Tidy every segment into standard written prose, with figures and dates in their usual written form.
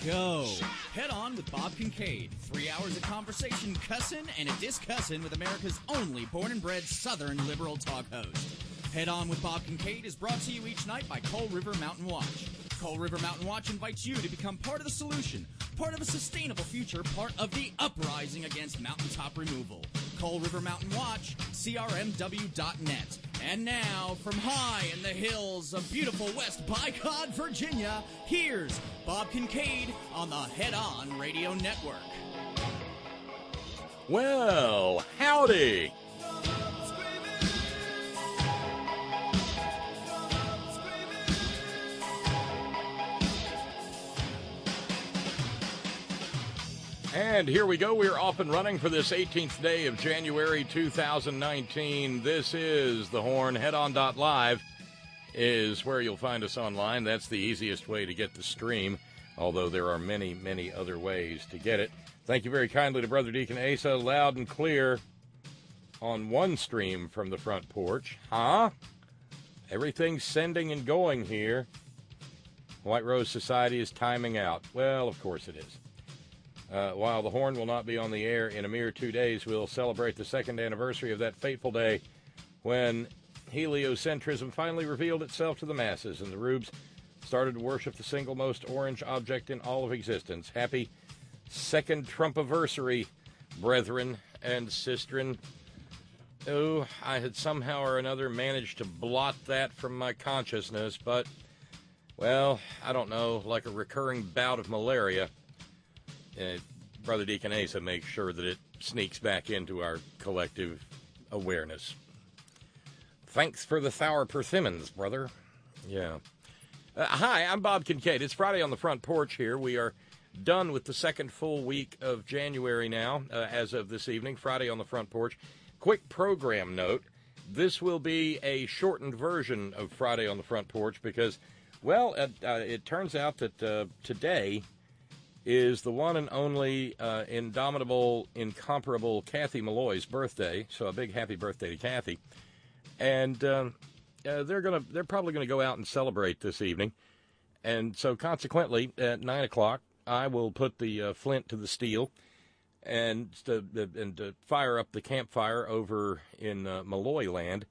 go. Head on with Bob Kincaid. 3 hours of conversation, cussin' and a discussin' with America's only born and bred Southern liberal talk host. Head on with Bob Kincaid is brought to you each night by Coal River Mountain Watch. Coal River Mountain Watch invites you to become part of the solution, part of a sustainable future, part of the uprising against mountaintop removal. Coal River Mountain Watch, crmw.net. And now, from high in the hills of beautiful West Bicod, Virginia, here's Bob Kincaid on the Head On Radio Network. Well, howdy. And here we go. We're off and running for this 18th day of January 2019. This is The Horn. Headon.live is where you'll find us online. That's the easiest way to get the stream, although there are many, many other ways to get it. Thank you very kindly to Brother Deacon Asa, loud and clear on one stream from the front porch. Huh? Everything's sending and going here. White Rose Society is timing out. Well, of course it is. While the Horn will not be on the air in a mere 2 days, we'll celebrate the second anniversary of that fateful day when heliocentrism finally revealed itself to the masses and the rubes started to worship the single most orange object in all of existence. Happy second Trumpiversary, brethren and sistren. Oh, I had somehow or another managed to blot that from my consciousness, but, well, I don't know, like a recurring bout of malaria. Brother Deacon Asa makes sure that it sneaks back into our collective awareness. Thanks for the sour persimmons, brother. Yeah. Hi, I'm Bob Kincaid. It's Friday on the front porch here. We are done with the second full week of January now, as of this evening, Friday on the front porch. Quick program note. This will be a shortened version of Friday on the front porch because, well, it turns out that today is the one and only indomitable, incomparable Kathy Malloy's birthday. So a big happy birthday to Kathy. And they're probably going to go out and celebrate this evening. And so consequently, at 9 o'clock, I will put the flint to the steel and to fire up the campfire over in Malloy land.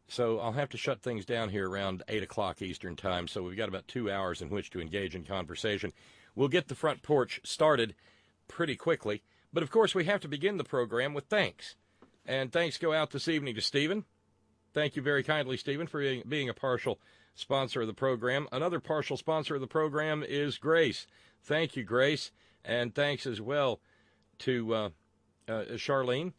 So I'll have to shut things down here around 8 o'clock Eastern time. So we've got about 2 hours in which to engage in conversation. We'll get the front porch started pretty quickly. But, of course, we have to begin the program with thanks. And thanks go out this evening to Stephen. Thank you very kindly, Stephen, for being a partial sponsor of the program. Another partial sponsor of the program is Grace. Thank you, Grace. And thanks as well to Charlene.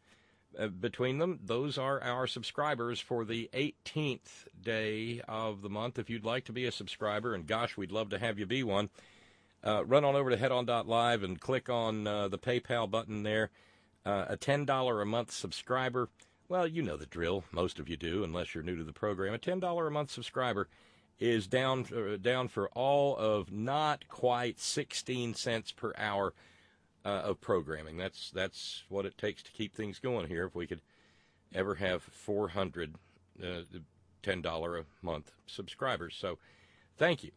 Between them, those are our subscribers for the 18th day of the month. If you'd like to be a subscriber, and gosh, we'd love to have you be one, run on over to headon.live and click on the PayPal button there. A $10 a month subscriber. Well, you know the drill. Most of you do, unless you're new to the program. A $10 a month subscriber is down for all of not quite 16 cents per hour of programming. That's what it takes to keep things going here. If we could ever have 400 $10 a month subscribers. So thank you.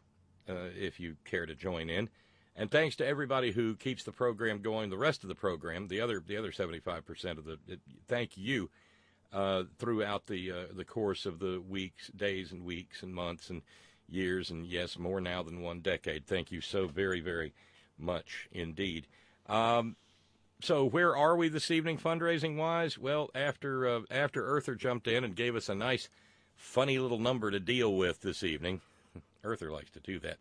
If you care to join in. And thanks to everybody who keeps the program going, the rest of the program, the other 75% of the, thank you, throughout the course of the weeks, days and weeks and months and years, and yes, more now than one decade. Thank you so very, very much indeed. So where are we this evening fundraising-wise? Well, after Earther jumped in and gave us a nice, funny little number to deal with this evening, Earther likes to do that.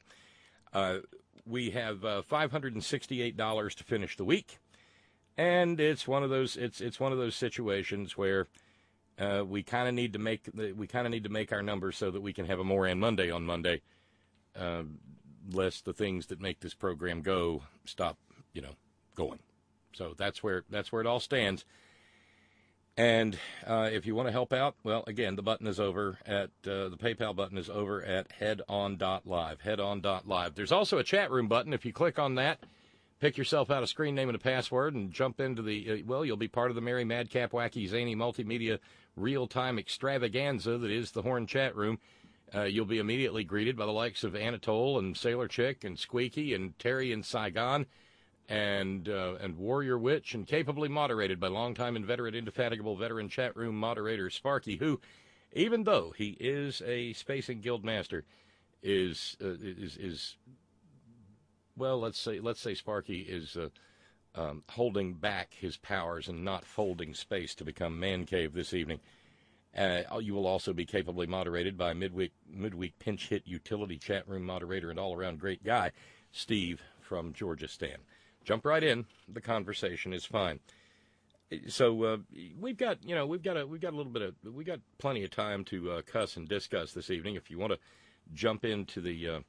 We have $568 to finish the week, and it's one of those situations where we kind of need to make our numbers so that we can have a Moran Monday on Monday, lest the things that make this program go stop, going. So that's where it all stands. And if you want to help out, well, again, the button is over at, the PayPal button is over at headon.live, headon.live. There's also a chat room button. If you click on that, pick yourself out a screen name and a password and jump into the, you'll be part of the merry, madcap, wacky, zany, multimedia, real-time extravaganza that is the Horn chat room. You'll be immediately greeted by the likes of Anatole and Sailor Chick and Squeaky and Terry in Saigon and Warrior Witch, and capably moderated by longtime and indefatigable veteran chat room moderator Sparky, who, even though he is a Spacing Guild Master, is well, let's say Sparky is holding back his powers and not folding space to become Man Cave this evening. You will also be capably moderated by midweek pinch hit utility chat room moderator and all-around great guy, Steve from Georgistan. Jump right in. The conversation is fine. So we've got plenty of time to cuss and discuss this evening. If you want to jump into the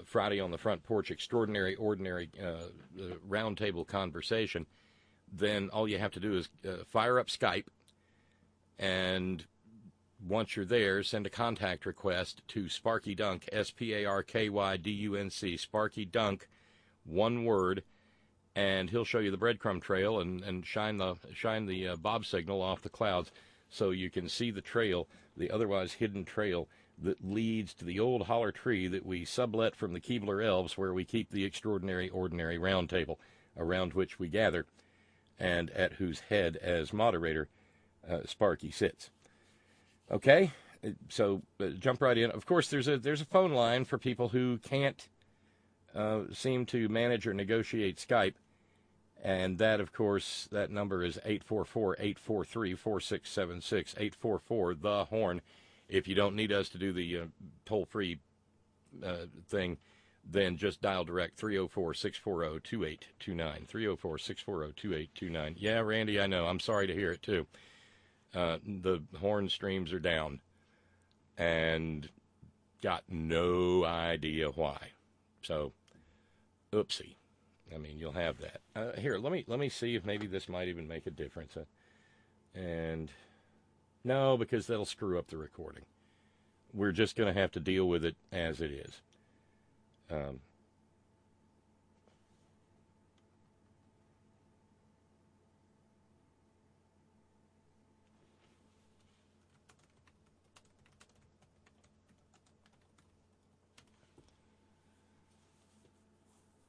Friday on the Front Porch Extraordinary Ordinary Roundtable conversation, then all you have to do is fire up Skype. And once you're there, send a contact request to Sparky Dunk, SparkyDunc, Sparky Dunk, one word, and he'll show you the breadcrumb trail and shine the bob signal off the clouds so you can see the trail, the otherwise hidden trail that leads to the old holler tree that we sublet from the Keebler Elves, where we keep the Extraordinary Ordinary Roundtable, around which we gather, and at whose head, as moderator, Sparky sits. Okay, so jump right in. Of course, there's a phone line for people who can't seem to manage or negotiate Skype, and that, of course, that number is 844-843-4676, 844-THE-HORN. If you don't need us to do the toll-free thing, then just dial direct 304-640-2829, 304-640-2829. Yeah, Randy, I know. I'm sorry to hear it, too. The horn streams are down, and got no idea why. So, oopsie. I mean, you'll have that. Here, let me see if maybe this might even make a difference. And no, because that'll screw up the recording. We're just going to have to deal with it as it is.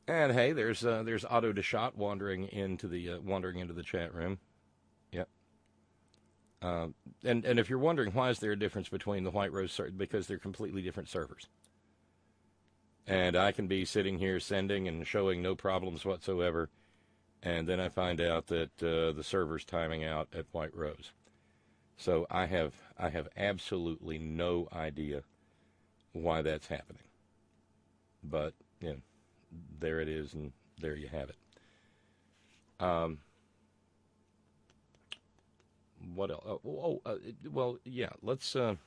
And hey, there's Otto DeShot wandering into the chat room. Yep. And if you're wondering why is there a difference between the White Rose, because they're completely different servers. And I can be sitting here sending and showing no problems whatsoever, and then I find out that the server's timing out at White Rose. So I have absolutely no idea why that's happening. But there it is, and there you have it. What else? Well, yeah. Let's go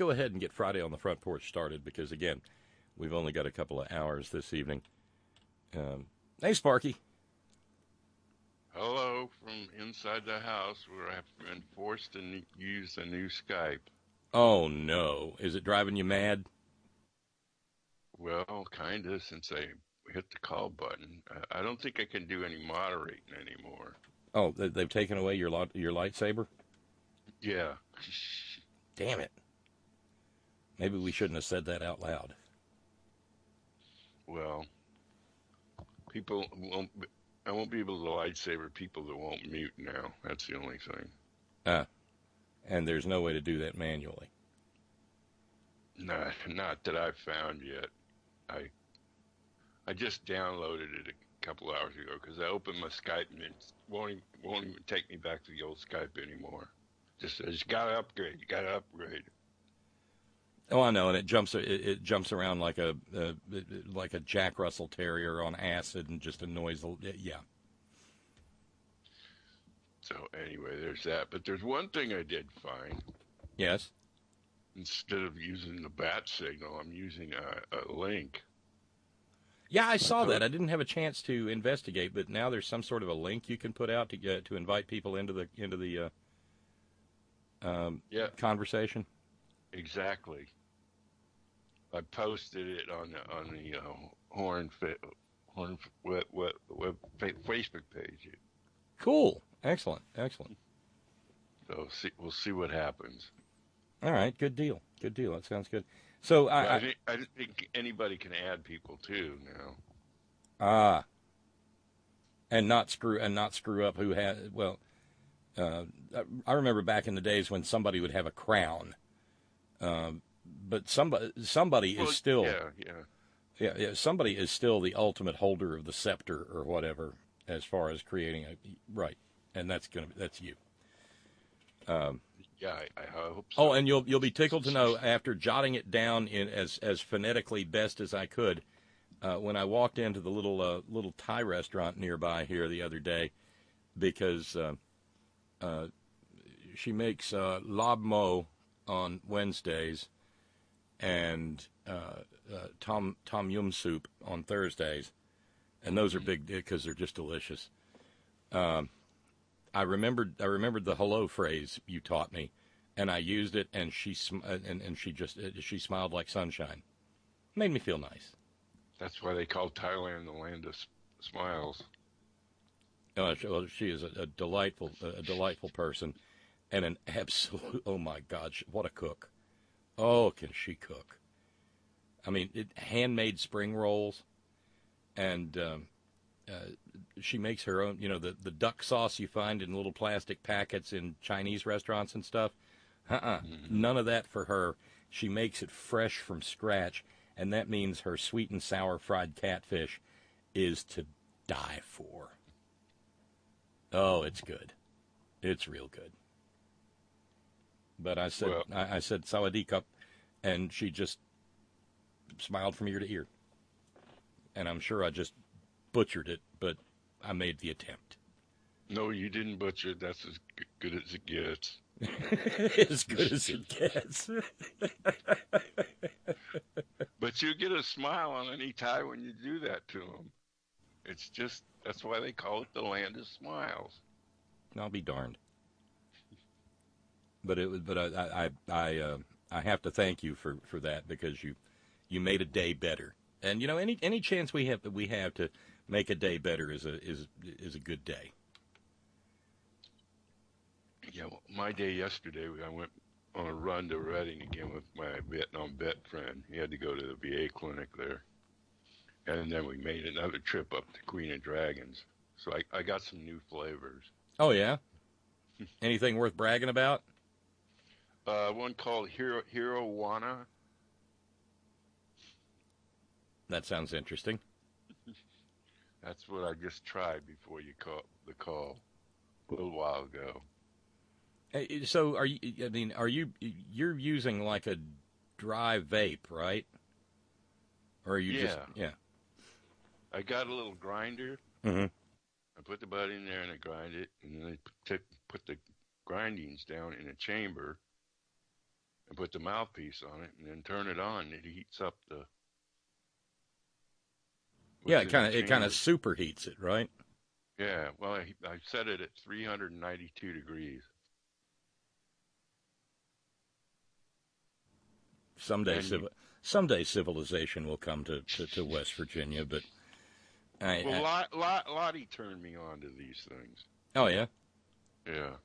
ahead and get Friday on the Front Porch started, because again, we've only got a couple of hours this evening. Hey, Sparky. Hello from inside the house, where I've been forced to use the new Skype. Oh no! Is it driving you mad? Well, kind of, since I hit the call button. I don't think I can do any moderating anymore. Oh, they've taken away your lightsaber? Yeah. Damn it. Maybe we shouldn't have said that out loud. Well, I won't be able to lightsaber people that won't mute now. That's the only thing. And there's no way to do that manually. Not that I've found yet. I just downloaded it a couple hours ago because I opened my Skype and it won't even take me back to the old Skype anymore. Just says, you gotta upgrade. Oh, I know, and it jumps around like a Jack Russell Terrier on acid and just annoys yeah. So anyway, there's that. But there's one thing I did find. Yes. Instead of using the bat signal, I'm using a link. Yeah, I saw that. I didn't have a chance to investigate, but now there's some sort of a link you can put out to invite people into the conversation. Exactly. I posted it on the Horn Facebook page. Cool. Excellent. So we'll see what happens. All right. Good deal. Good deal. That sounds good. So I didn't think anybody can add people too now. And not screw up who had I remember back in the days when somebody would have a crown, but somebody is still somebody is still the ultimate holder of the scepter or whatever as far as creating right, and that's you. I hope so. Oh, and you'll be tickled to know after jotting it down in as phonetically best as I could. When I walked into the little Thai restaurant nearby here the other day, because she makes lab mo on Wednesdays and tom yum soup on Thursdays, and those are big because they're just delicious. I remembered the hello phrase you taught me, and I used it, and she smiled like sunshine. Made me feel nice. That's why they call Thailand the land of smiles. Well, she is a delightful person, and an absolute. Oh my God, what a cook! Oh, can she cook? I mean, handmade spring rolls, and she makes her own. You know, the duck sauce you find in little plastic packets in Chinese restaurants and stuff. None of that for her. She makes it fresh from scratch. And that means her sweet and sour fried catfish is to die for. Oh, it's good. It's real good. But I said sawadee cup, and she just smiled from ear to ear. And I'm sure I just butchered it, but I made the attempt. No, you didn't butcher it. That's as good as it gets. As good as it gets. But you get a smile on any Thai when you do that to them. It's just, that's why they call it the land of smiles. I'll be darned. But I have to thank you for that, because you made a day better. And you know, any chance we have to make a day better is a good day. Yeah, well, my day yesterday, I went on a run to Reading again with my Vietnam vet friend. He had to go to the VA clinic there. And then we made another trip up to Queen of Dragons. So I got some new flavors. Oh, yeah? Anything worth bragging about? One called Hero Wana. That sounds interesting. That's what I just tried before you call a little while ago. So you're using like a dry vape, right? Or are you just I got a little grinder. Mm-hmm. I put the bud in there and I grind it, and then I put the grindings down in a chamber and put the mouthpiece on it, and then turn it on. It heats up the. It kind of superheats it, right? Yeah. Well, I set it at 392 degrees. Someday civilization will come to West Virginia, but Lottie turned me on to these things. Oh yeah, yeah.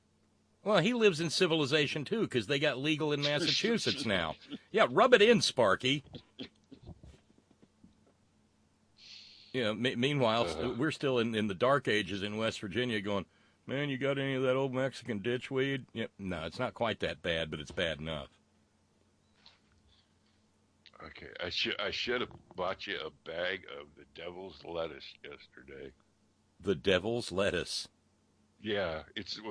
Well, he lives in civilization too, because they got legal in Massachusetts now. Yeah, rub it in, Sparky. You know, meanwhile, we're still in the dark ages in West Virginia, going, man, you got any of that old Mexican ditchweed? Yeah, no, it's not quite that bad, but it's bad enough. Okay, I should have bought you a bag of the devil's lettuce yesterday. The devil's lettuce? Yeah, it's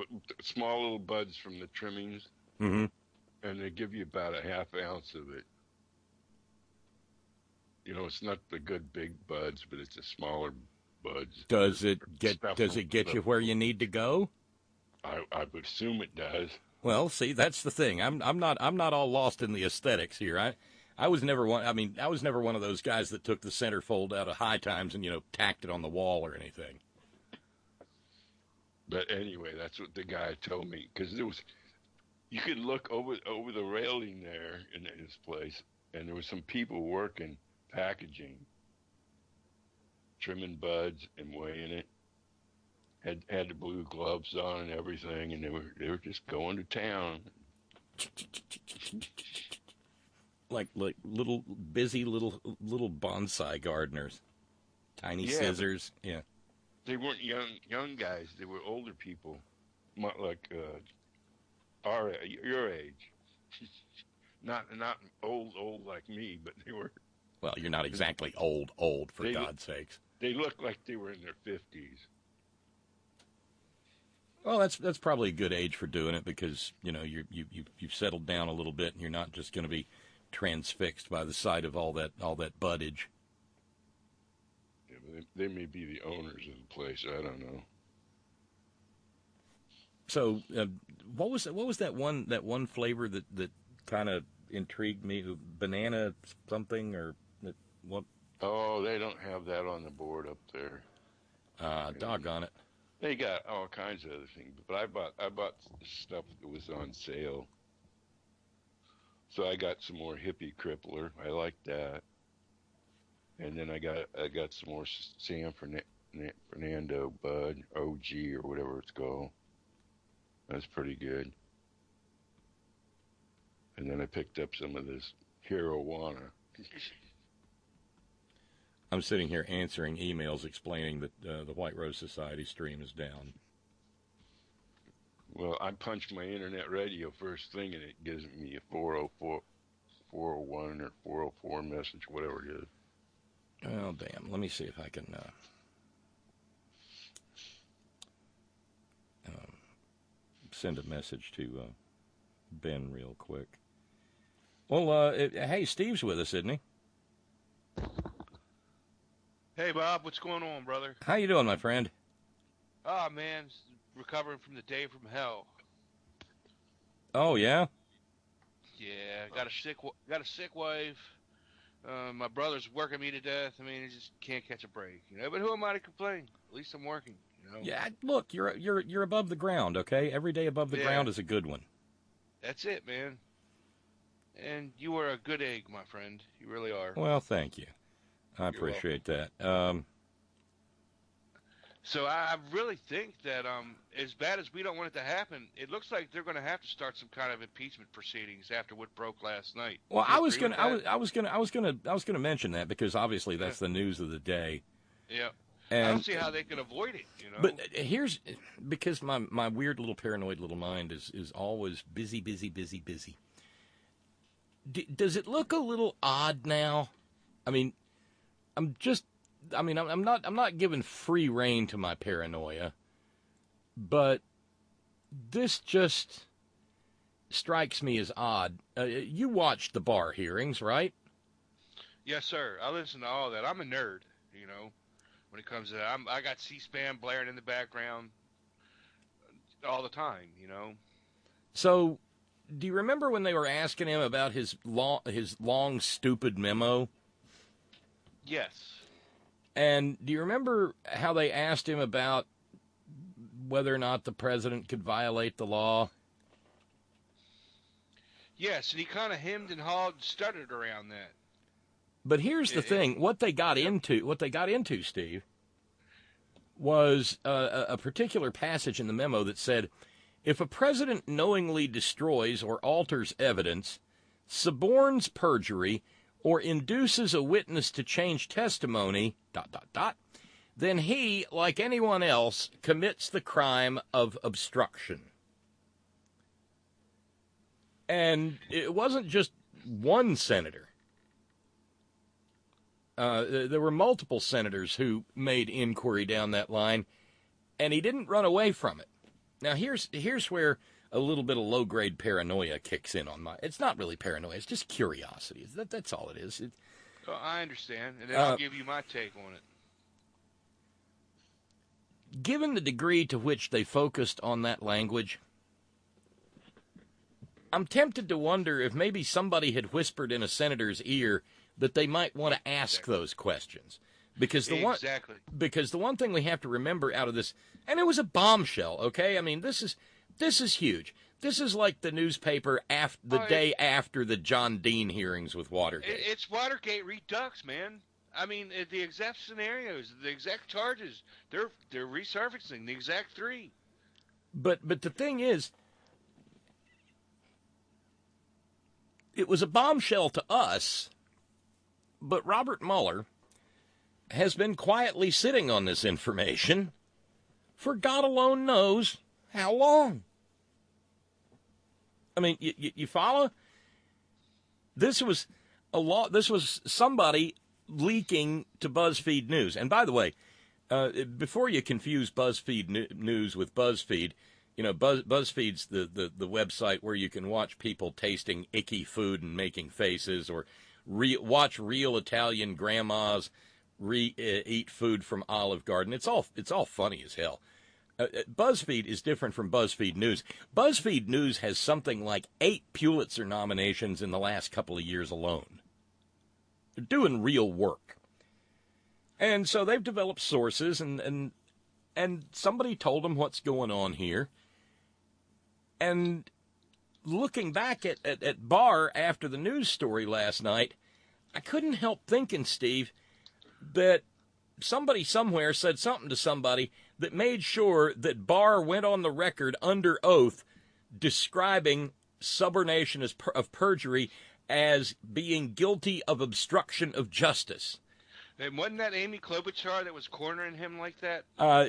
small little buds from the trimmings, mm-hmm. and they give you about a half ounce of it. You know, it's not the good big buds, but it's the smaller buds. Does it get you where you need to go? I would assume it does. Well, see, that's the thing. I'm not all lost in the aesthetics here. I was never one of those guys that took the centerfold out of High Times and, you know, tacked it on the wall or anything. But anyway, that's what the guy told me, because you could look over the railing there in his place, and there was some people working packaging, trimming buds and weighing it. Had the blue gloves on and everything, and they were just going to town. like little busy little bonsai gardeners, tiny scissors. Yeah, they weren't young guys. They were older people, like your age. Not old like me, but they were. Well, you're not exactly old for God's sakes. They looked like they were in their 50s. Well, that's probably a good age for doing it because you've settled down a little bit and you're not just going to be transfixed by the sight of all that buddage. Yeah, they may be the owners of the place. I don't know. So, what was that one flavor that kind of intrigued me? Banana something or what? Oh, they don't have that on the board up there. Doggone it. They got all kinds of other things, but I bought stuff that was on sale. So I got some more hippie crippler. I like that. And then I got some more San Fernando Bud OG or whatever it's called. That's pretty good. And then I picked up some of this Marijuana. I'm sitting here answering emails explaining that the White Rose Society stream is down. Well, I punched my internet radio first thing, and it gives me a 404, 401, or 404 message, whatever it is. Oh, damn. Let me see if I can send a message to Ben real quick. Well, hey, Steve's with us, isn't he? Hey, Bob, what's going on, brother? How you doing, my friend? Oh, man, recovering from the day from hell. Oh, yeah? Yeah, got a sick wife. My brother's working me to death. I mean, I just can't catch a break, But who am I to complain? At least I'm working, Yeah, look, you're above the ground, okay? Every day above the ground is a good one. That's it, man. And you are a good egg, my friend. You really are. Well, thank you. I appreciate that. So I really think that as bad as we don't want it to happen, it looks like they're going to have to start some kind of impeachment proceedings after what broke last night. Well, I was going to mention that because obviously that's the news of the day. Yeah. And, I don't see how they can avoid it, But here's because my weird little paranoid little mind is always busy. Does it look a little odd now? I mean, I'm not giving free rein to my paranoia, but this just strikes me as odd. You watched the Barr hearings, right? Yes, sir. I listen to all that. I'm a nerd, when it comes to that. I got C-SPAN blaring in the background all the time, So, do you remember when they were asking him about his long stupid memo? Yes. And do you remember how they asked him about whether or not the president could violate the law? Yes, and he kind of hemmed and hawed and stuttered around that. But here's the thing: what they got into, Steve, was a particular passage in the memo that said, if a president knowingly destroys or alters evidence, suborns perjury, or induces a witness to change testimony, ... then he, like anyone else, commits the crime of obstruction. And it wasn't just one senator. There were multiple senators who made inquiry down that line, and he didn't run away from it. Now, here's where a little bit of low-grade paranoia kicks in on my... It's not really paranoia, it's just curiosity. That's all it is. Well, I understand, and then I'll give you my take on it. Given the degree to which they focused on that language, I'm tempted to wonder if maybe somebody had whispered in a senator's ear that they might want to ask those questions. Because the one thing we have to remember out of this, and it was a bombshell, okay? I mean, this is huge. This is like the newspaper day after the John Dean hearings with Watergate. It's Watergate Redux, man. I mean, the exact scenarios, the exact charges, they're resurfacing, the exact three. But the thing is, it was a bombshell to us, but Robert Mueller has been quietly sitting on this information for God alone knows how long. I mean, you follow? This was somebody leaking to BuzzFeed News. And by the way, before you confuse BuzzFeed News with BuzzFeed, you know, BuzzFeed's the website where you can watch people tasting icky food and making faces, or watch real Italian grandmas eat food from Olive Garden. It's all funny as hell. BuzzFeed is different from BuzzFeed News. BuzzFeed News has something like 8 Pulitzer nominations in the last couple of years alone. They're doing real work. And so they've developed sources, and somebody told them what's going on here. And looking back at Barr after the news story last night, I couldn't help thinking, Steve, that somebody somewhere said something to somebody that made sure that Barr went on the record under oath describing subornation of perjury as being guilty of obstruction of justice. And wasn't that Amy Klobuchar that was cornering him like that?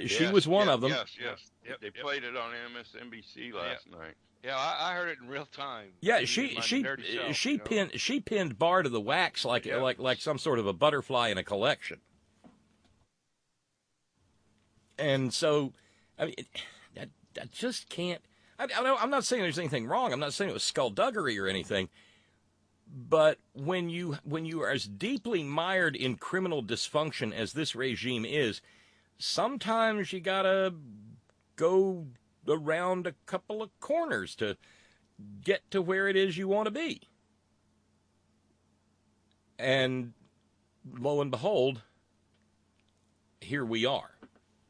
She was one of them. Yes. They played it on MSNBC last night. Yeah, I heard it in real time. Yeah, she pinned Barr to the wax like some sort of a butterfly in a collection. And so, I mean, I just can't. I'm not saying there's anything wrong. I'm not saying it was skullduggery or anything. But when you are as deeply mired in criminal dysfunction as this regime is, sometimes you gotta go around a couple of corners to get to where it is you want to be. And lo and behold, here we are.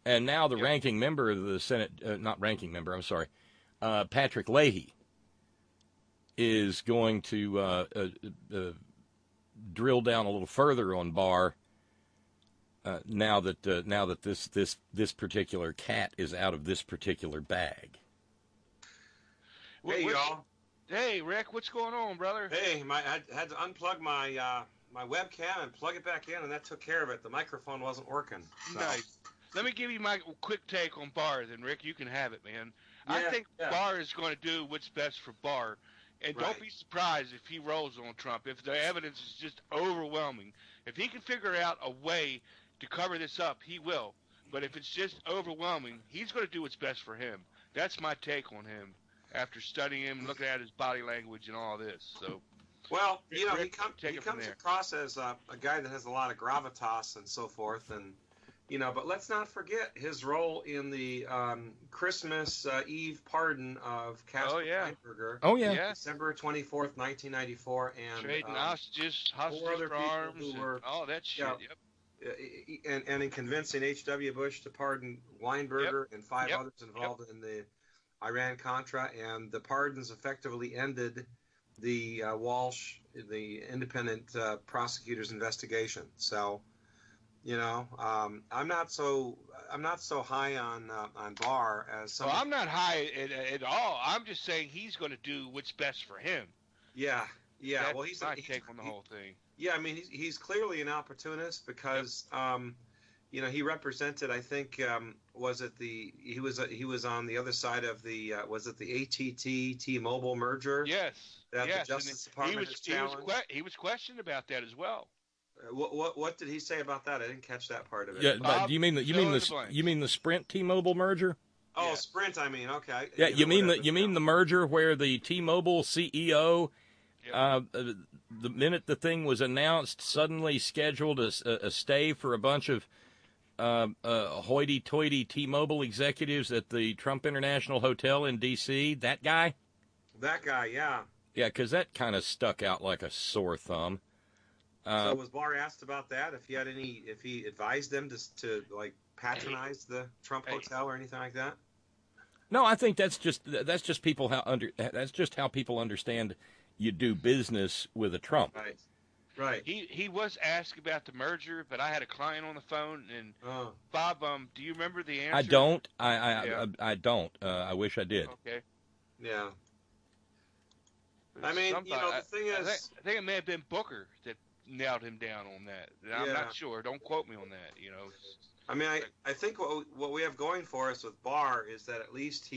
And now the ranking member of the Senate, Patrick Leahy, is going to drill down a little further on Barr now that this particular cat is out of this particular bag. Hey, y'all. Hey, Rick, what's going on, brother? Hey, I had to unplug my my webcam and plug it back in, and that took care of it. The microphone wasn't working. So. Nice. Let me give you my quick take on Barr, then, Rick. You can have it, man. I think Barr is going to do what's best for Barr. And don't be surprised if he rolls on Trump, if the evidence is just overwhelming. If he can figure out a way to cover this up, he will. But if it's just overwhelming, he's going to do what's best for him. That's my take on him after studying him and looking at his body language and all this. So, well, you know, he comes across as a guy that has a lot of gravitas and so forth, and you know, but let's not forget his role in the Christmas Eve pardon of Casper Weinberger. Oh, yeah. Yes. December 24th, 1994. And trading hostages for arms. Who were, all that shit, and in convincing H.W. Bush to pardon Weinberger and 5 others involved in the Iran-Contra. And the pardons effectively ended the Walsh, the independent prosecutor's investigation. So... You know, I'm not so high on Barr as some. Well, I'm not high at all. I'm just saying he's going to do what's best for him. Yeah. That's well, he's my take on the whole thing. Yeah, I mean, he's clearly an opportunist because, you know, he represented. I think he was on the other side of the was it the ATT T-Mobile merger? Yes. That the Justice Department has challenged. He was questioned about that as well. What did he say about that? I didn't catch that part of it. Yeah, but you mean the Sprint T-Mobile merger? Oh, Sprint. I mean, okay. Yeah, you mean the merger where the T-Mobile CEO, the minute the thing was announced, suddenly scheduled a stay for a bunch of hoity-toity T-Mobile executives at the Trump International Hotel in D.C. That guy. That guy, yeah. Yeah, because that kind of stuck out like a sore thumb. So was Barr asked about that? If he advised them to like patronize the Trump hotel or anything like that? No, I think that's just people that's just how people understand you do business with a Trump. Right. He was asked about the merger, but I had a client on the phone, and Bob, do you remember the answer? I don't. I don't. I wish I did. Okay. Yeah. I mean, the thing is, I think it may have been Booker that nailed him down on that. I'm not sure. Don't quote me on that. I mean, I think what we have going for us with Barr is that at least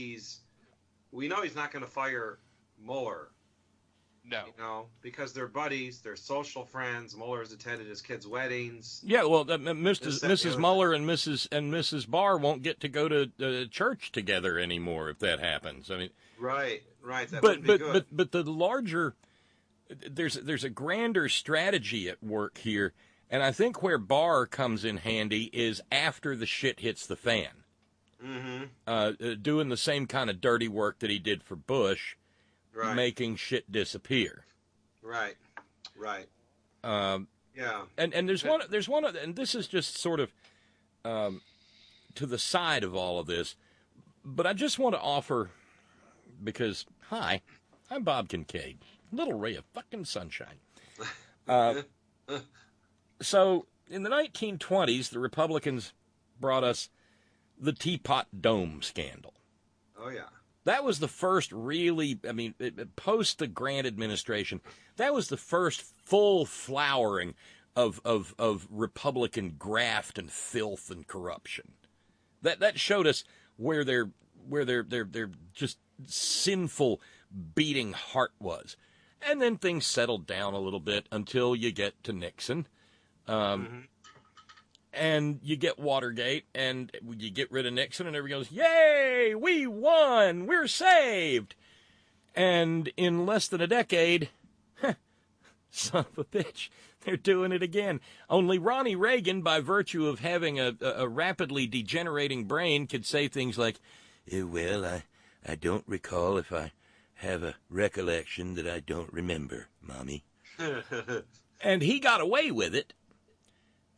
we know he's not going to fire Mueller. No. Because they're buddies, they're social friends. Mueller's attended his kids' weddings. Yeah, well, Mrs. Mueller and Mrs. Barr won't get to go to church together anymore if that happens. I mean, right. That would be good. But the larger, there's a grander strategy at work here, and I think where Barr comes in handy is after the shit hits the fan. Mm-hmm. Doing the same kind of dirty work that he did for Bush. Right. Making shit disappear. Right. Yeah. And there's one, and this is just sort of to the side of all of this, but I just want to offer, because, hi, I'm Bob Kincaid, little ray of fucking sunshine. So in the 1920s, the Republicans brought us the Teapot Dome scandal. Oh, yeah. That was the first really, post the Grant administration, that was the first full flowering of Republican graft and filth and corruption. That showed us where their just sinful beating heart was. And then things settled down a little bit until you get to Nixon. And you get Watergate, and you get rid of Nixon, and everybody goes, yay, we won, we're saved. And in less than a decade, son of a bitch, they're doing it again. Only Ronnie Reagan, by virtue of having a rapidly degenerating brain, could say things like, well, I don't recall if I have a recollection that I don't remember, Mommy. And he got away with it.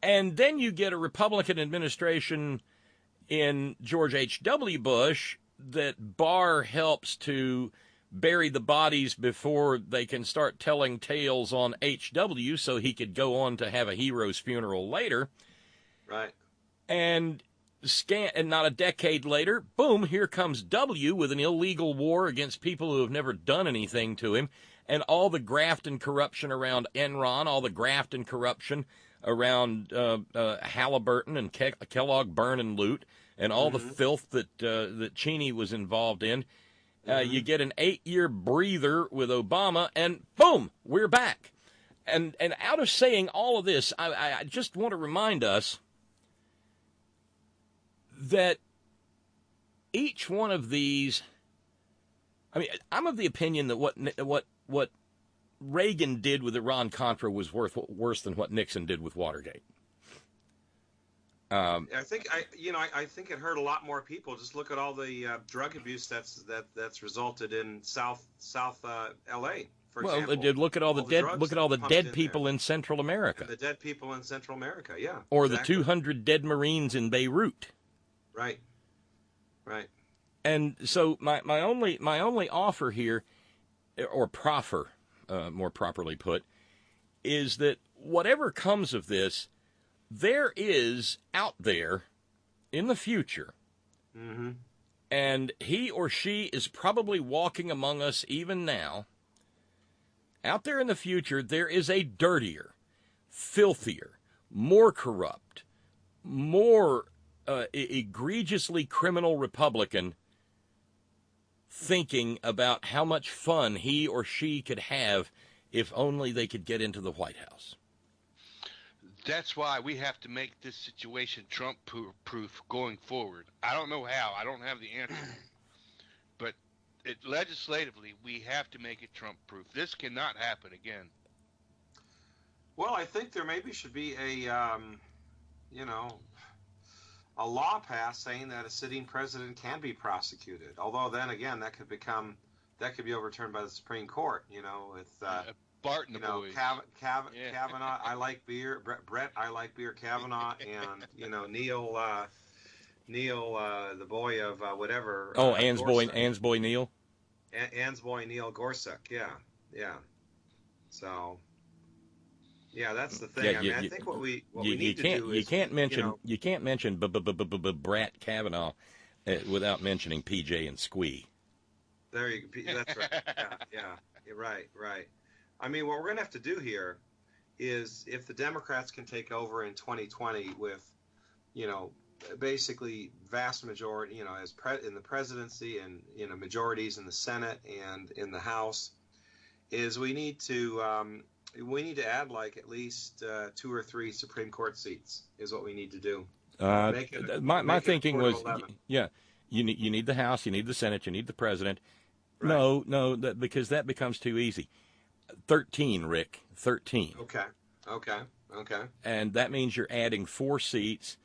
And then you get a Republican administration in George H.W. Bush that Barr helps to bury the bodies before they can start telling tales on H.W. so he could go on to have a hero's funeral later. Right. And not a decade later, boom, here comes W with an illegal war against people who have never done anything to him, and all the graft and corruption around Enron, all the graft and corruption around Halliburton and Kellogg Burn and Loot, and all the filth that Cheney was involved in. You get an 8-year breather with Obama, and boom, we're back. And out of saying all of this, I just want to remind us that each one of these, I'm of the opinion that what Reagan did with Iran-Contra was worse than what Nixon did with Watergate. I think it hurt a lot more people. Just look at all the drug abuse that's resulted in South L.A. For example. Well, look at all the dead people in Central America. And the dead people in Central America, yeah. Or exactly. the 200 dead Marines in Beirut. Right. And so my only offer here, or proffer, more properly put, is that whatever comes of this, there is out there in the future, and he or she is probably walking among us even now. Out there in the future, there is a dirtier, filthier, more corrupt, more egregiously criminal Republican thinking about how much fun he or she could have if only they could get into the White House. That's why we have to make this situation Trump-proof going forward. I don't know how. I don't have the answer. But legislatively, we have to make it Trump-proof. This cannot happen again. Well, I think there maybe should be a law passed saying that a sitting president can be prosecuted. Although then again, that could be overturned by the Supreme Court. With Bart and the boys. Kavanaugh, I like beer. Brett, I like beer. Kavanaugh and Neil, the boy of whatever. Oh, Ann's boy Neil. Ann's boy Neil Gorsuch. Yeah. So. Yeah, that's the thing. Yeah, I think what we need to do is you can't mention Brat Kavanaugh without mentioning PJ and Squee. There you go. That's right. Right. I mean, what we're going to have to do here is, if the Democrats can take over in 2020 with, basically vast majority, as in the presidency and, majorities in the Senate and in the House, is we need to add like at least 2 or 3 Supreme Court seats is what we need to do. My thinking was, you need the House, you need the Senate, you need the president. Right. No, because that becomes too easy. 13, Rick, 13. Okay. And that means you're adding 4 seats,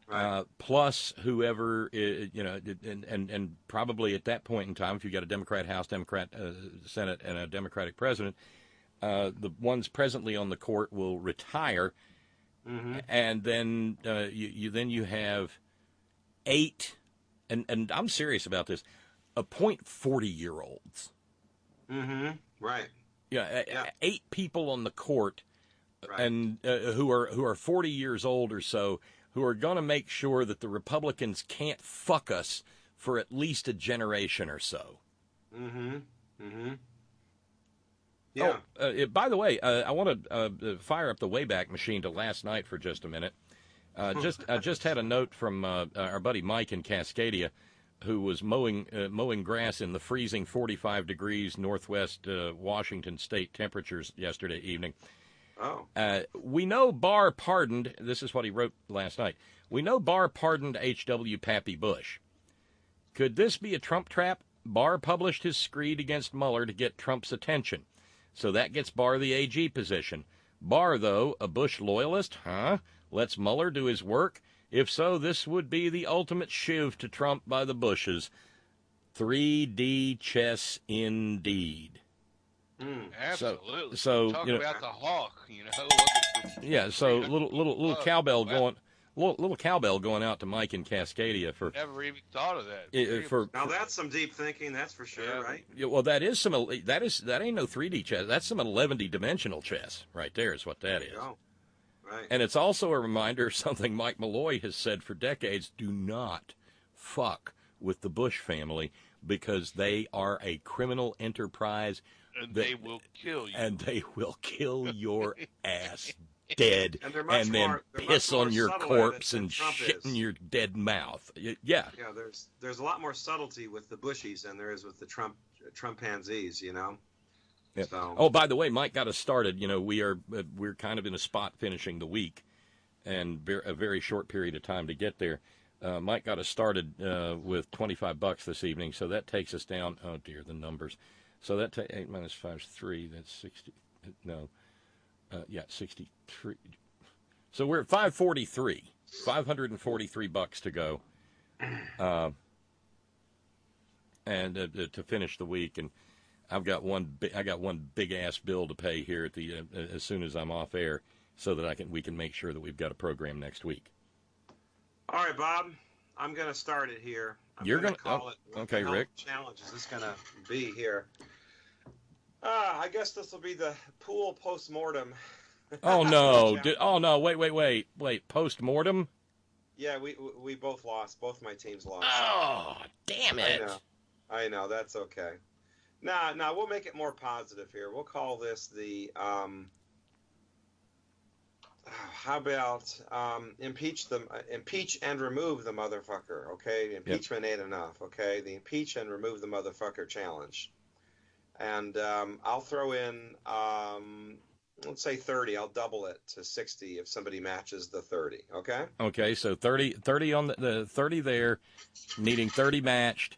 right. Plus whoever, and probably at that point in time, if you've got a Democrat House, Democrat Senate, and a Democratic president, the ones presently on the court will retire, and then you have 8, and I'm serious about this, appoint 40-year-olds. Right. Yeah, 8 people on the court, right. and who are 40 years old or so, who are going to make sure that the Republicans can't fuck us for at least a generation or so. Yeah. By the way, I want to fire up the Wayback Machine to last night for just a minute. I just had a note from our buddy Mike in Cascadia, who was mowing grass in the freezing 45 degrees northwest Washington state temperatures yesterday evening. Oh. We know Barr pardoned, this is what he wrote last night, we know Barr pardoned H.W. Pappy Bush. Could this be a Trump trap? Barr published his screed against Mueller to get Trump's attention. So that gets Barr the AG position. Barr, though, a Bush loyalist? Lets Mueller do his work? If so, this would be the ultimate shiv to Trump by the Bushes. 3D chess indeed. Absolutely. So talk about the hawk, So little cowbell going, little cowbell going out to Mike in Cascadia for. Never even thought of that. Now that's some deep thinking, that's for sure, right? Yeah, well, that ain't no 3D chess. That's some 11-dimensional chess right there. Is what that is. Oh. Right. And it's also a reminder of something Mike Malloy has said for decades: do not fuck with the Bush family because they are a criminal enterprise. And they will kill you. And they will kill your ass dead and then they're piss on your corpse than and Trump shit in is. your dead mouth. Yeah. Yeah, there's a lot more subtlety with the Bushies than there is with the Trumpanzees, Yeah. So. Oh, by the way, Mike got us started. We're kind of in a spot finishing the week, and a very short period of time to get there. Mike got us started with $25 this evening, so that takes us down. Oh dear, the numbers. So that 8 minus 5 is 3. That's 60. No, 63. So we're at 543. $543 to go, and to finish the week. And I got one big ass bill to pay here at the as soon as I'm off air, so that we can make sure that we've got a program next week. All right, Bob. I'm going to start it here. You're going to call it. Okay, Rick. Challenge is this going to be here? I guess this will be the pool post-mortem. Oh no! Wait! Post-mortem? Yeah, we both lost. Both my teams lost. Oh, damn it! I know. That's okay. Nah, we'll make it more positive here. We'll call this the how about impeach and remove the motherfucker, okay? Impeachment ain't enough, okay? The impeach and remove the motherfucker challenge. And I'll throw in, let's say 30. I'll double it to 60 if somebody matches the 30, okay? Okay, so 30 on the 30 there, needing 30 matched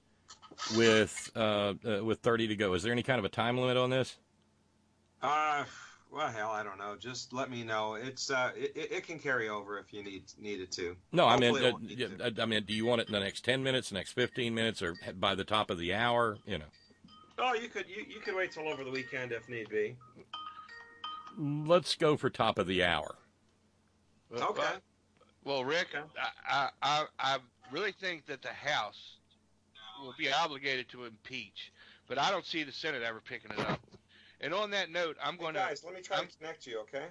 with 30 to go. Is there any kind of a time limit on this? Well, hell, I don't know. Just let me know. It's it can carry over if you need it to. No, I mean, do you want it in the next 10 minutes, the next 15 minutes, or by the top of the hour? Oh, you could wait till over the weekend if need be. Let's go for top of the hour. Okay. Well, Rick, I really think that the House will be obligated to impeach, but I don't see the Senate ever picking it up. And on that note, I'm going to... Guys, let me try to connect you, okay?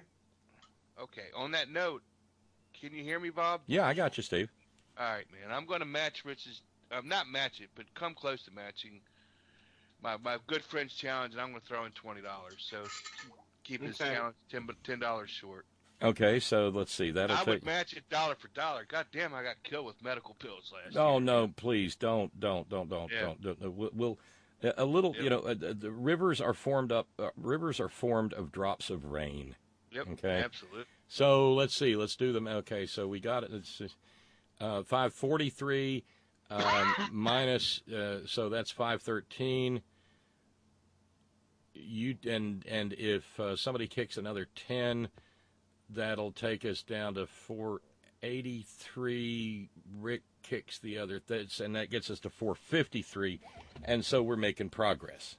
Okay. On that note, can you hear me, Bob? Yeah, I got you, Steve. All right, man. I'm going to match Rich's... not match it, but come close to matching my good friend's challenge, and I'm going to throw in $20. So keep his challenge $10 short. Okay, so let's see. I would match it dollar for dollar. God damn, I got killed with medical pills last year. Oh no, please don't. We'll a little. Yep. You know, the rivers are formed up. Rivers are formed of drops of rain. Yep. Okay. Absolutely. So let's see. Let's do them. Okay, so we got it. It's 543 minus. So that's 513. And if somebody kicks another 10. That'll take us down to 483. Rick kicks the other, and that gets us to 453. And so we're making progress,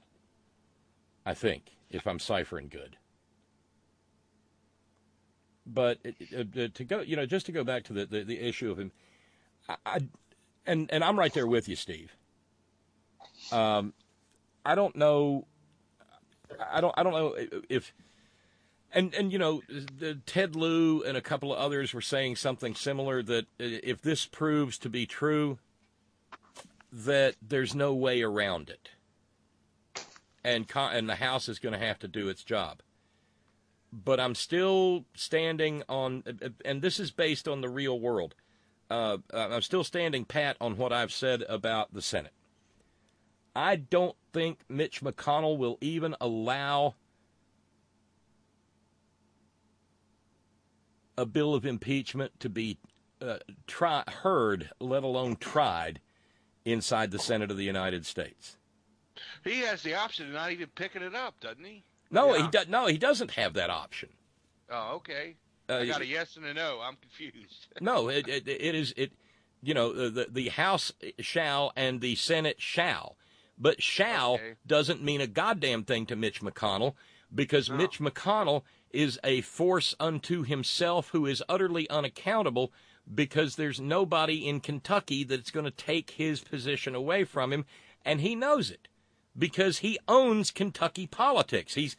I think, if I'm ciphering good. But to go, just to go back to the issue of him, and I'm right there with you, Steve. I don't know. I don't know if. And Ted Lieu and a couple of others were saying something similar, that if this proves to be true, that there's no way around it. And the House is going to have to do its job. But I'm still standing on, and this is based on the real world, I'm still standing pat on what I've said about the Senate. I don't think Mitch McConnell will even allow a bill of impeachment to be heard, let alone tried, inside the Senate of the United States. He has the option of not even picking it up, doesn't he? No, he doesn't have that option. Oh, okay. I got a yes and a no. I'm confused. No, it is. The House shall and the Senate shall. But shall doesn't mean a goddamn thing to Mitch McConnell, because Mitch McConnell is a force unto himself who is utterly unaccountable, because there's nobody in Kentucky that's going to take his position away from him, and he knows it, because he owns Kentucky politics. He's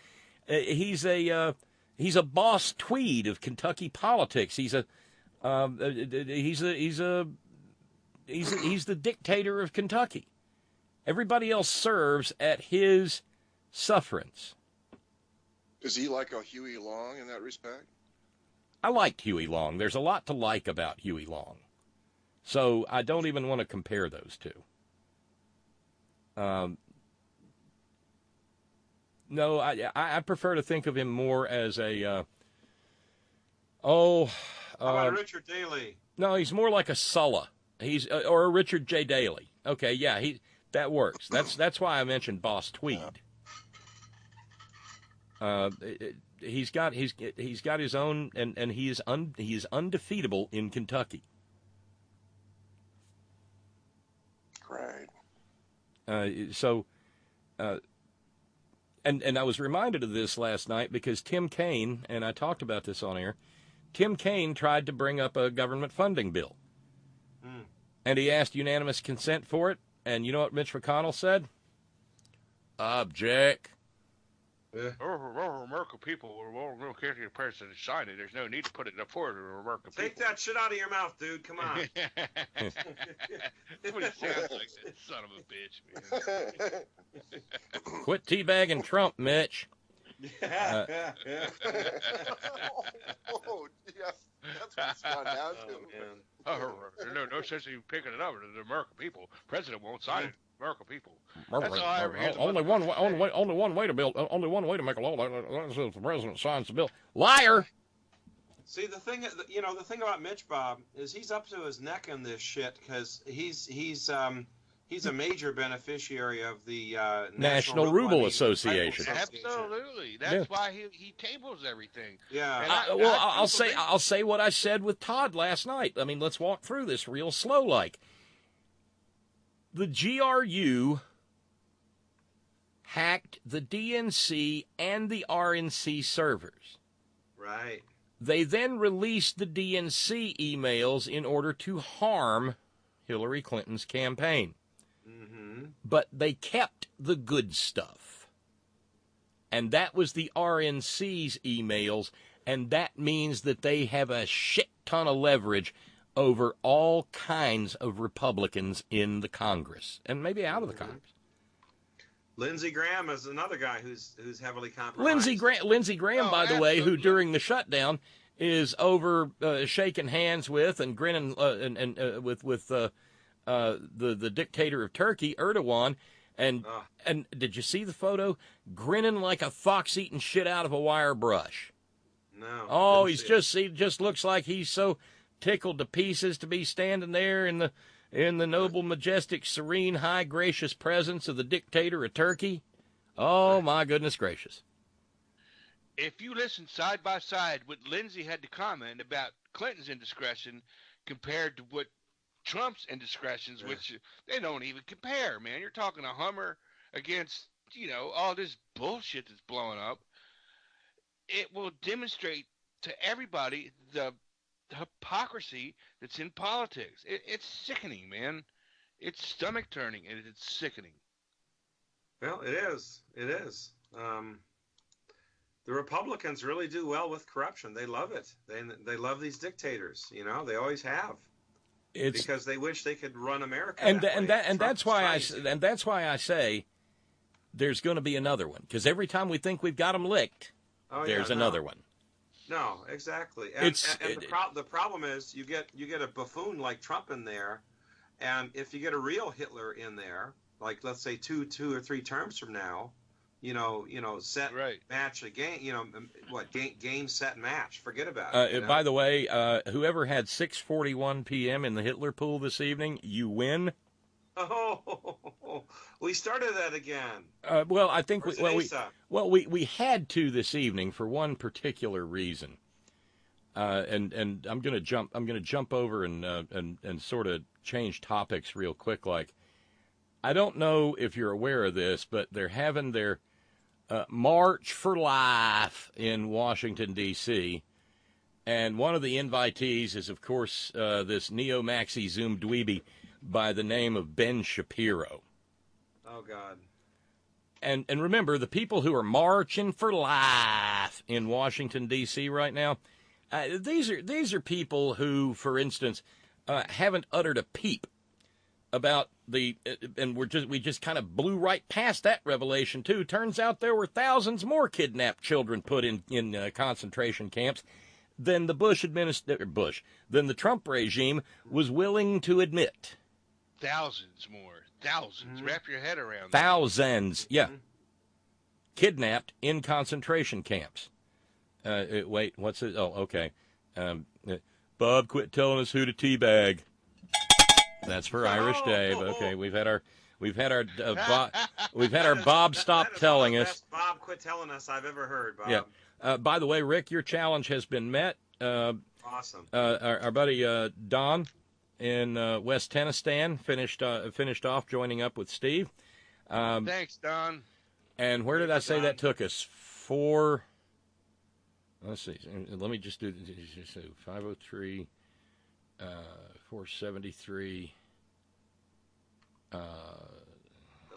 a boss Tweed of Kentucky politics. He's the dictator of Kentucky. Everybody else serves at his sufferance. Is he like a Huey Long in that respect? I liked Huey Long. There's a lot to like about Huey Long. So I don't even want to compare those two. No, I prefer to think of him more as a, how about Richard Daley? No, he's more like a Sulla. Or a Richard J. Daley. Okay, yeah, that works. That's why I mentioned Boss Tweed. He's got his own, and he is undefeatable in Kentucky. Right. And I was reminded of this last night because Tim Kaine, and I talked about this on air, Tim Kaine tried to bring up a government funding bill. And he asked unanimous consent for it, and you know what Mitch McConnell said? Object. Yeah. American people will care the president sign it. There's no need to put it in the forward of American people. Take that shit out of your mouth, dude. Come on. That's what it sounds like, that son of a bitch, man. Quit teabagging Trump, Mitch. Oh, yeah. That's what it's gone down to. No sense in picking it up. The American people. President won't sign it. American people. That's all I ever hear. Only one way to build. Only one way to make a law. That's if the president signs the bill. Liar. See, the thing about Mitch, Bob, is he's up to his neck in this shit because he's a major beneficiary of the National Ruble Association. Absolutely, that's why he tables everything. Yeah. I'll say what I said with Todd last night. I mean, let's walk through this real slow, like. The GRU hacked the DNC and the RNC servers. Right. They then released the DNC emails in order to harm Hillary Clinton's campaign. Mm-hmm. But they kept the good stuff. And that was the RNC's emails, and that means that they have a shit ton of leverage over all kinds of Republicans in the Congress, and maybe out of the Congress. Lindsey Graham is another guy who's heavily compromised. Lindsey Graham, by the way, who during the shutdown is over shaking hands with and grinning with the dictator of Turkey, Erdogan, and did you see the photo? Grinning like a fox eating shit out of a wire brush. No. Oh, he just looks like he's so tickled to pieces to be standing there in the noble, majestic, serene, high, gracious presence of the dictator of Turkey. Oh, my goodness gracious. If you listen side by side what Lindsey had to comment about Clinton's indiscretion compared to what Trump's indiscretions, which they don't even compare, man. You're talking a Hummer against, all this bullshit that's blowing up. It will demonstrate to everybody the hypocrisy that's in politics. It's sickening, man. It's stomach turning, and it's sickening. Well, it is. It is. The Republicans really do well with corruption. They love it. They love these dictators. They always have. Because they wish they could run America. That's why I say there's going to be another one. Because every time we think we've got them licked, there's another one. No, exactly. And the problem is you get a buffoon like Trump in there, and if you get a real Hitler in there, like let's say two or three terms from now, set match a game, game set match. Forget about it. By the way, whoever had 6:41 p.m. in the Hitler pool this evening, you win. Oh, we started that again. Well, I think we had to this evening for one particular reason, and I'm going to jump over and sort of change topics real quick. Like, I don't know if you're aware of this, but they're having their March for Life in Washington D.C. And one of the invitees is, of course, this neo-maxi Zoom dweeby by the name of Ben Shapiro. Oh, God. And remember, the people who are marching for life in Washington, D.C. right now, these are people who, for instance, haven't uttered a peep about and we just kind of blew right past that revelation, too. Turns out there were thousands more kidnapped children put in concentration camps than than the Trump regime was willing to admit. Thousands more. Thousands. Mm-hmm. Wrap your head around that. Thousands, yeah. Mm-hmm. Kidnapped in concentration camps. Wait, what's it? Oh, okay. Bob, quit telling us who to teabag. That's for Irish Dave. Okay, we've had our Bob stop telling us. Best Bob quit telling us I've ever heard, Bob. Yeah. By the way, Rick, your challenge has been met. Awesome. Our buddy Don in West Tennessee finished off joining up with Steve. Thanks, Don. And where did I say that took us? Let's see. Let me just do 503, 473. At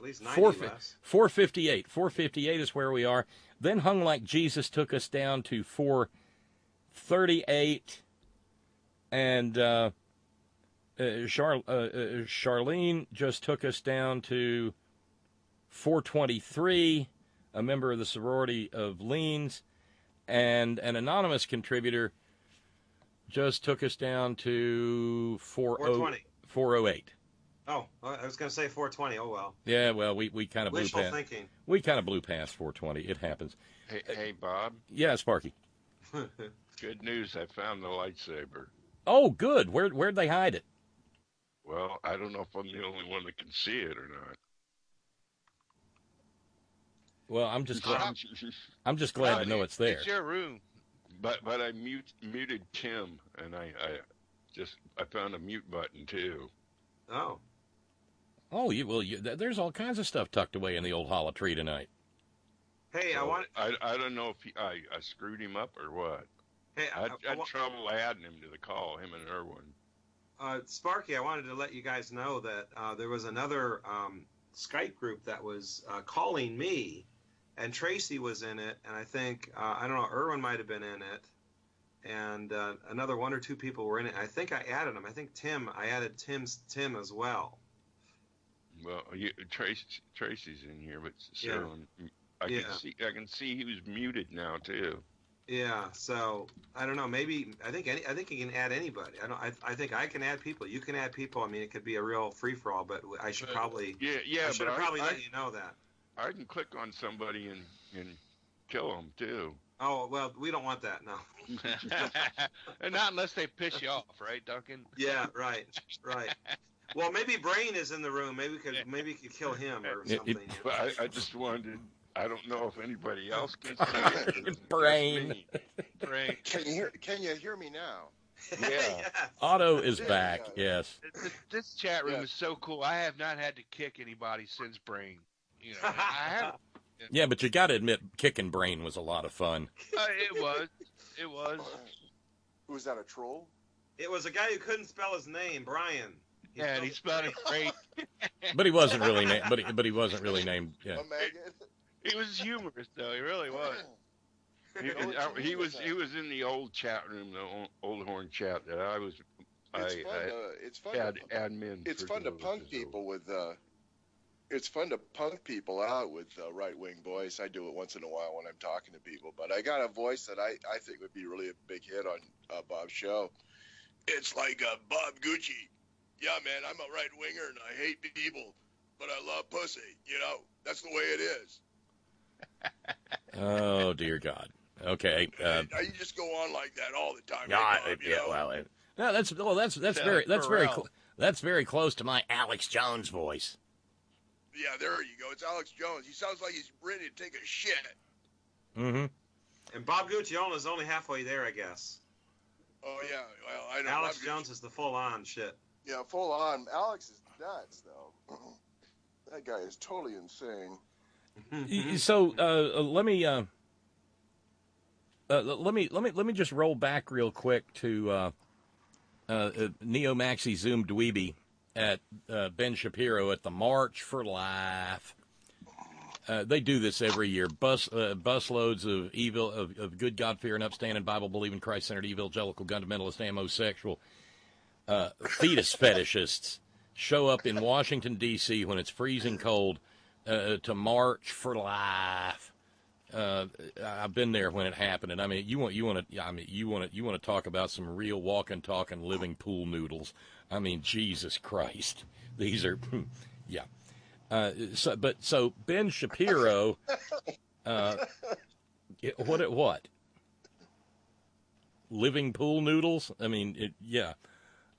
least 90 less. 458. 458 is where we are. Then Hung Like Jesus took us down to 438. And Charlene just took us down to 423, a member of the sorority of Leans. And an anonymous contributor just took us down to 408. Oh, I was going to say 420. Oh, well. Yeah, well, we kind of blew past. Thinking. We kind of blew past 420. It happens. Hey, Bob. Yeah, Sparky. Good news. I found the lightsaber. Oh, good. Where'd they hide it? Well, I don't know if I'm the only one that can see it or not. Well, I'm just glad to know it's there. It's your room. But I muted Tim, and I found a mute button too. Oh. Oh, there's all kinds of stuff tucked away in the old hollow tree tonight. Hey, I don't know if I screwed him up or what. Hey, I had trouble adding him to the call, him and Irwin. Sparky, I wanted to let you guys know that there was another Skype group that was calling me, and Tracy was in it, and I think, I don't know, Irwin might have been in it, and another one or two people were in it. I think I added them. I think I added Tim as well. Well, Tracy's in here, but so I can see he was muted now too. Yeah, so I don't know. Maybe I think you can add anybody. I think I can add people. You can add people. I mean, it could be a real free for all. But I should probably I should probably let you know that. I can click on somebody and kill them too. Oh well, we don't want that. No. And not unless they piss you off, right, Duncan? Yeah, right. Well, maybe Brain is in the room. Maybe we could kill him or something. But I just wanted. I don't know if anybody else can see it. Brain. Can you hear me now? Yeah. Yes. Otto is back. Yes. This chat room is so cool. I have not had to kick anybody since Brain. You know, I have. Yeah, but you got to admit, kicking Brain was a lot of fun. It was. Was that a troll? It was a guy who couldn't spell his name, Brian. He spelled it great. But he wasn't really named. But he wasn't really named. Yeah. He was humorous, though. He really was. He was in the old chat room, the old horn chat that I was. It's fun to admin. It's fun to punk people with. It's fun to punk people out with right-wing voice. I do it once in a while when I'm talking to people, but I got a voice that I think would be really a big hit on Bob's show. It's like Bob Gucci. Yeah, man, I'm a right-winger and I hate people, but I love pussy. You know, that's the way it is. Oh dear God. Okay. You just go on like that all the time. Right, Bob, no, that's very close to my Alex Jones voice. Yeah, there you go. It's Alex Jones. He sounds like he's ready to take a shit. Mm-hmm. And Bob Guccione is only halfway there, I guess. Oh yeah, well I know. Alex Jones is the full-on shit. Yeah, full-on. Alex is nuts, though. That guy is totally insane. So let me just roll back real quick to Neo Maxi Zoom Dweeby at Ben Shapiro at the March for Life. They do this every year. Busloads of evil, of good, God-fearing, upstanding, Bible-believing, Christ-centered, evangelical, fundamentalist, homosexual, fetus fetishists show up in Washington, D.C. when it's freezing cold to March for Life. I've been there when it happened, and I mean, you want to talk about some real walking, talking, living pool noodles. I mean, Jesus Christ, these are, yeah. So Ben Shapiro, what? Living pool noodles? I mean, yeah.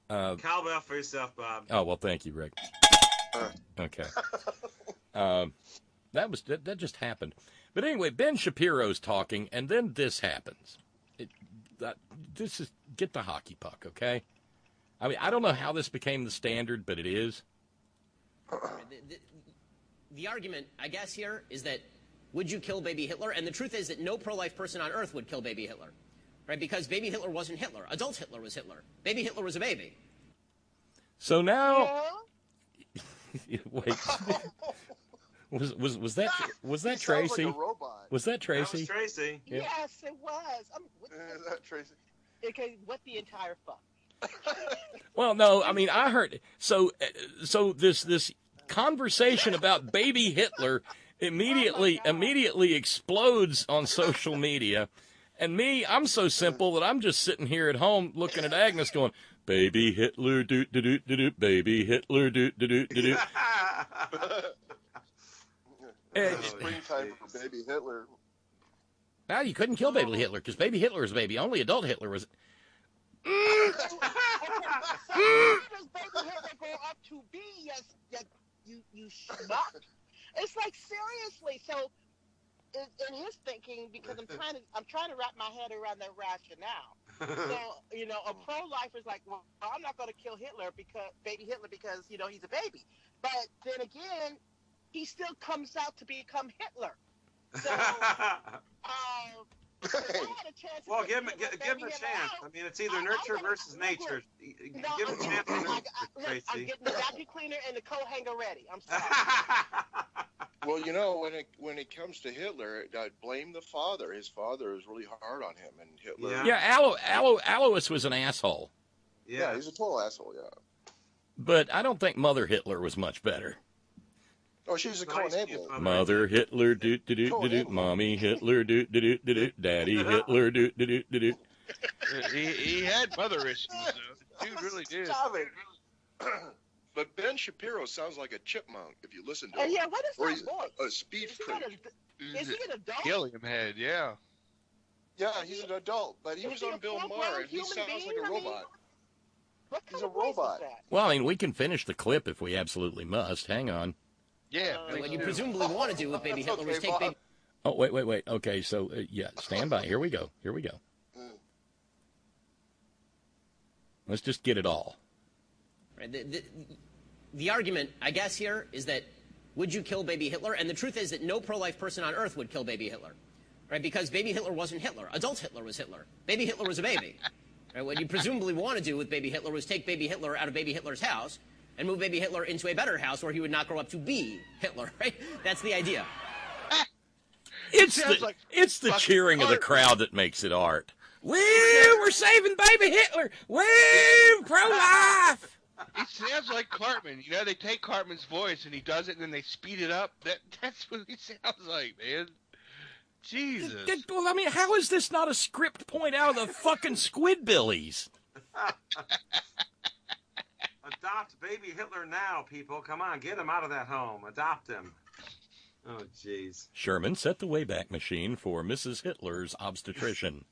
Cowbell for yourself, Bob. Oh well, thank you, Rick. Okay. That just happened. But anyway, Ben Shapiro's talking, and then this happens. This is get the hockey puck, okay? I mean, I don't know how this became the standard, but it is. The argument, I guess, here is that would you kill baby Hitler? And the truth is that no pro-life person on earth would kill baby Hitler, right? Because baby Hitler wasn't Hitler. Adult Hitler was Hitler. Baby Hitler was a baby. So now, wait, was that Tracy? Like a robot. Was that Tracy? That was Tracy. Yeah. Yes, it was. Is that Tracy? Okay, what the entire fuck? Well, no, I mean, I heard so this conversation about baby Hitler immediately explodes on social media, and I'm so simple that I'm just sitting here at home looking at Agnes going, baby Hitler, doot doot doot doot, baby Hitler, doot doot doot doot. Springtime for baby Hitler. Now you couldn't kill baby Hitler because baby Hitler was a baby. Only adult Hitler was. So who does baby Hitler go up to be? You schmuck. It's like seriously. So in his thinking, because I'm trying to wrap my head around that rationale. So a pro-lifer is like, well, I'm not going to kill baby Hitler because he's a baby. But then again, he still comes out to become Hitler. So, well, give him a chance. I mean, it's either nurture versus nature. Give him a chance. I'm getting the vacuum cleaner and the coat hanger ready. I'm sorry. Well, when it comes to Hitler, I blame the father. His father was really hard on him, and Hitler. Yeah, Alois was an asshole. Yeah, he's a total asshole. Yeah. But I don't think Mother Hitler was much better. Oh, she's a co-enabler. Mother Hitler, doot. Mommy Hitler, doot. Daddy Hitler, doot. He had mother issues, though. Dude really did. Stop it. But Ben Shapiro sounds like a chipmunk if you listen to him. Yeah, what is Or that he's voice? a speed freak. Is he an adult? Killiam head, yeah. Yeah, he's an adult, but he Is was he on a Bill full-blown Maher, and he human sounds like being? a robot. What He's kind a of voice robot. is that? Well, I mean, we can finish the clip if we absolutely must. Hang on. Yeah. What you presumably want to do with Baby Hitler was Okay, take Bob. Baby... Oh, wait. Okay, so, yeah, stand by. Here we go. Let's just get it all. Right? The argument, I guess, here is that would you kill baby Hitler? And the truth is that no pro-life person on earth would kill baby Hitler, right? Because baby Hitler wasn't Hitler. Adult Hitler was Hitler. Baby Hitler was a baby. Right? What you presumably want to do with baby Hitler was take baby Hitler out of baby Hitler's house and move baby Hitler into a better house where he would not grow up to be Hitler, right? That's the idea. It's the cheering of the crowd that makes it art. Woo! We're saving baby Hitler! Woo! Pro-life! He sounds like Cartman. You know, they take Cartman's voice and he does it and then they speed it up. That's what he sounds like, man. Jesus. Well, I mean, how is this not a script point out of the fucking Squidbillies? Adopt baby Hitler now, people. Come on, get him out of that home. Adopt him. Oh, jeez. Sherman, set the Wayback Machine for Mrs. Hitler's obstetrician.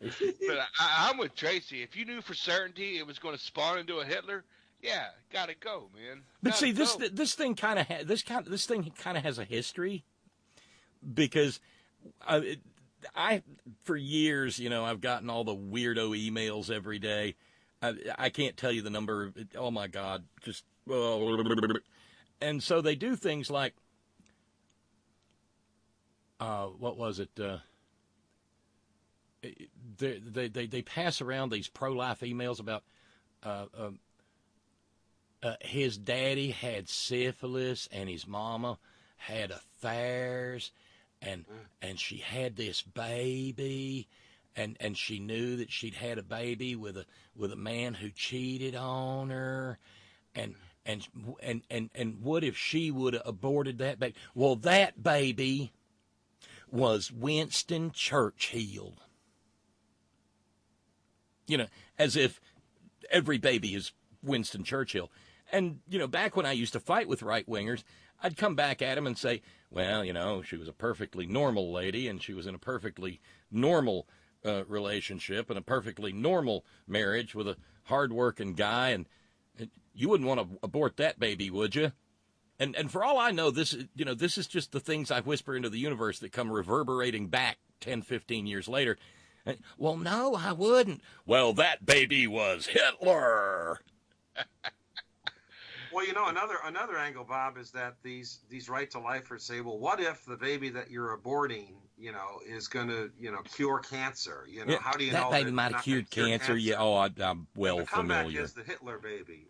But I'm with Tracy. If you knew for certainty it was going to spawn into a Hitler, yeah, gotta go, man. But see, this thing kind of has a history, because I for years, you know, I've gotten all the weirdo emails every day. I can't tell you the number. Oh my God, just and so they do things like what was it? They pass around these pro-life emails about his daddy had syphilis and his mama had affairs, and she had this baby, and she knew that she'd had a baby with a man who cheated on her, and what if she would have aborted that baby? Well, that baby was Winston Churchill. You know, as if every baby is Winston Churchill. And, you know, back when I used to fight with right-wingers, I'd come back at him and say, well, you know, she was a perfectly normal lady, and she was in a perfectly normal relationship and a perfectly normal marriage with a hard-working guy, and you wouldn't want to abort that baby, would you? And for all I know, this is just the things I whisper into the universe that come reverberating back 10, 15 years later. Well, no, I wouldn't. Well, that baby was Hitler. Well, you know, another angle, Bob, is that these right-to-lifers say, well, what if the baby that you're aborting, you know, is going to, you know, cure cancer? You know, how do you know that baby might have cured cancer? Yeah, I'm well the familiar. comeback is the Hitler baby,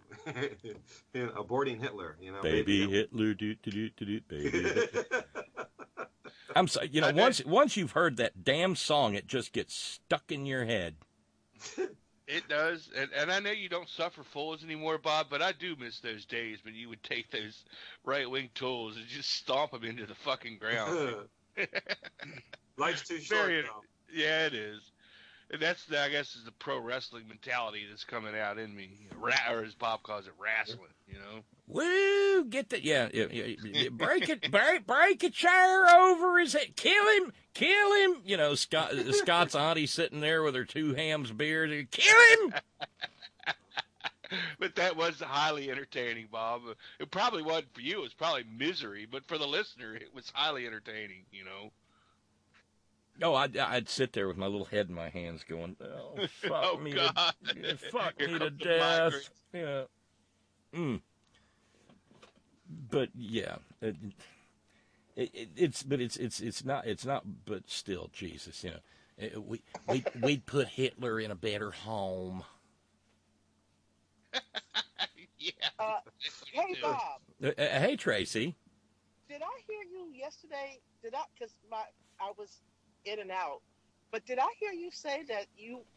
you know, aborting Hitler. You know, baby Hitler, baby Hitler. I'm sorry, you know, once you've heard that damn song, it just gets stuck in your head. It does, and I know you don't suffer fools anymore, Bob, but I do miss those days when you would take those right-wing tools and just stomp them into the fucking ground. Life's too short, though. Yeah, it is. And that's, I guess, is the pro wrestling mentality that's coming out in me, or as Bob calls it, wrestling. You know. Woo! Get that? Yeah. Break a chair over his head. Kill him. You know, Scott's auntie sitting there with her 2 hams beer. Kill him. But that was highly entertaining, Bob. It probably wasn't for you. It was probably misery. But for the listener, it was highly entertaining, you know. Oh, I'd sit there with my little head in my hands going, oh, fuck me to death. Yeah. But, yeah. It's not, but still, Jesus, you know. We'd put Hitler in a better home. Yeah. Hey, Bob. Hey, Tracy. Did I hear you yesterday? Because I was in and out. But did I hear you say that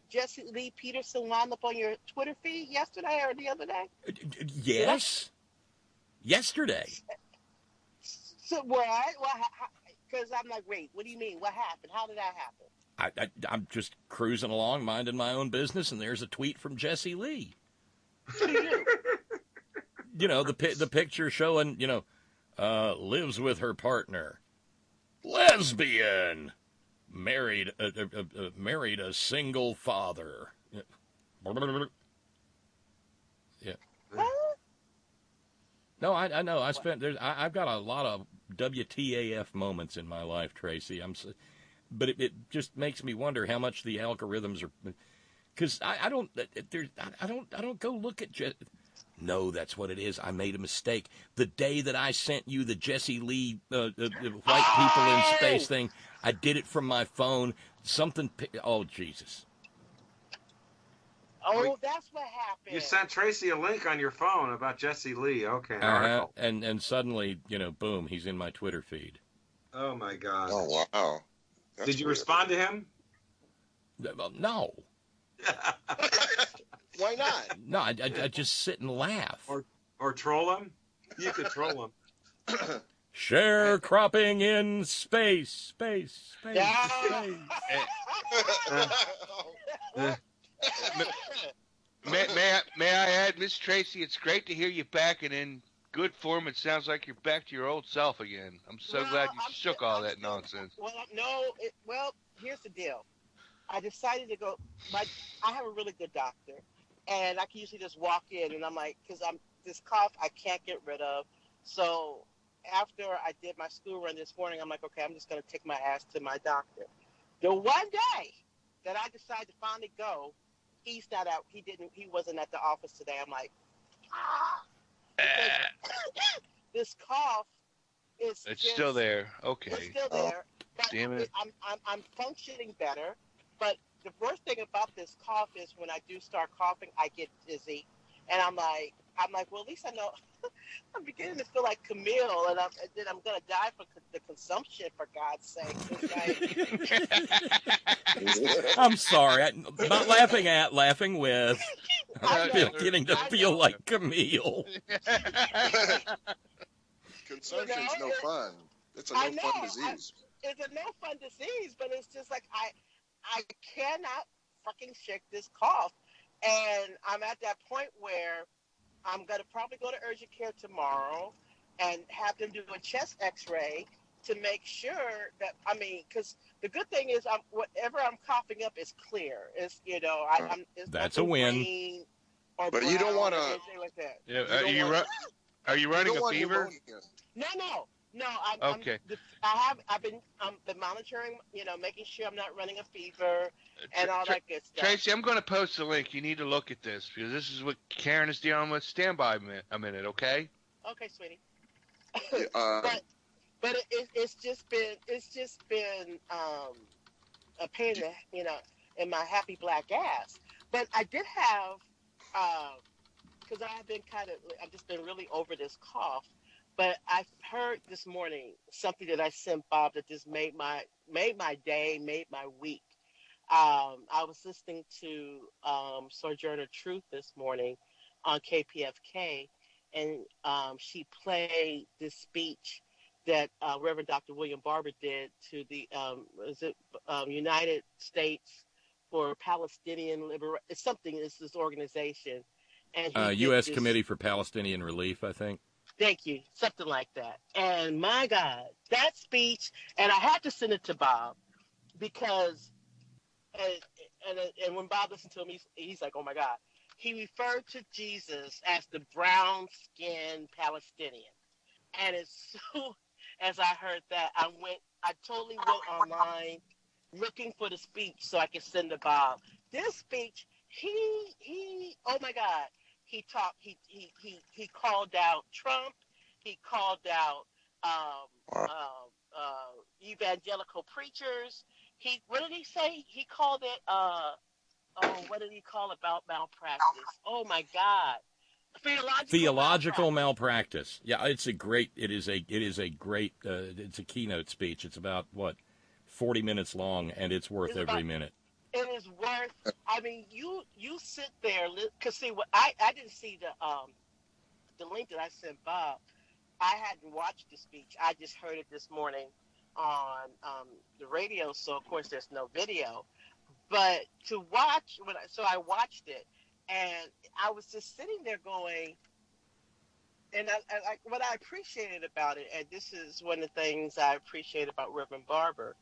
Jesse Lee Peterson wound up on your Twitter feed yesterday or the other day? Yes. Yesterday. So what? Because I'm like, wait, what do you mean? What happened? How did that happen? I'm just cruising along, minding my own business, and there's a tweet from Jesse Lee. To you. You know, the picture showing, lives with her partner, lesbian, married a single father. Yeah. No, I know. I've got a lot of WTAF moments in my life, Tracy. But it just makes me wonder how much the algorithms are, because I don't go look at. No, that's what it is. I made a mistake. The day that I sent you the Jesse Lee white people in space thing, I did it from my phone. Oh, Jesus. Oh, that's what happened. You sent Tracy a link on your phone about Jesse Lee. Okay, an article. And suddenly, boom, he's in my Twitter feed. Oh, my God. Oh, wow. Did you respond to him? No. Why not? No, I just sit and laugh. Or troll him? You could troll him. Sharecropping in space. Yeah. May I add, Miss Tracy, it's great to hear you back and in good form. It sounds like you're back to your old self again. I'm so glad you shook all that nonsense. Well, here's the deal. I decided to go. I have a really good doctor, and I can usually just walk in, and I'm like, because this cough I can't get rid of. So after I did my school run this morning, I'm like, okay, I'm just going to take my ass to my doctor. The one day that I decided to finally go, he's not out. He wasn't at the office today. I'm like, this cough is. It's still there. Okay. It's still there. But damn it. I'm functioning better. But the worst thing about this cough is when I do start coughing, I get dizzy, and I'm like, well, at least I know. I'm beginning to feel like Camille, and I'm gonna die from the consumption, for God's sake. I'm sorry, not laughing at, laughing with. I'm beginning to feel like Camille. Consumption's no fun. It's a no fun disease. It's a no fun disease, but it's just like I cannot fucking shake this cough. And I'm at that point where I'm going to probably go to urgent care tomorrow and have them do a chest x-ray to make sure that, because the good thing is whatever I'm coughing up is clear. It's, it's that's a win. But brown, you don't want to. Like that. Yeah, are you running a fever? No, okay. I've been monitoring, making sure I'm not running a fever and all that good stuff. Tracy, I'm going to post a link. You need to look at this because this is what Karen is dealing with. Stand by a minute, okay? Okay, sweetie. But it's just been a pain, in my happy black ass. But I did have, because I've just been really over this cough. But I heard this morning something that I sent Bob that just made my day, made my week. I was listening to Sojourner Truth this morning on KPFK, and she played this speech that Reverend Dr. William Barber did to the United States for Palestinian Liberation. It's this organization, and U.S. Committee for Palestinian Relief, I think. Thank you. Something like that. And my God, that speech, and I had to send it to Bob because, and when Bob listened to him, he's like, oh my God. He referred to Jesus as the brown-skinned Palestinian. And as soon as I heard that, I totally went online looking for the speech so I could send to Bob. This speech, he oh my God. He called out Trump. He called out evangelical preachers. What did he say? He called it what did he call about malpractice? Oh my God. Theological malpractice. Yeah, it's a great keynote speech. It's about 40 minutes long, and it's worth every minute. It is worth. You sit there because see what I didn't see the link that I sent Bob, I hadn't watched the speech. I just heard it this morning on the radio. So of course there's no video. But to watch, so I watched it, and I was just sitting there going, and what I appreciated about it, and this is one of the things I appreciate about Reverend Barber,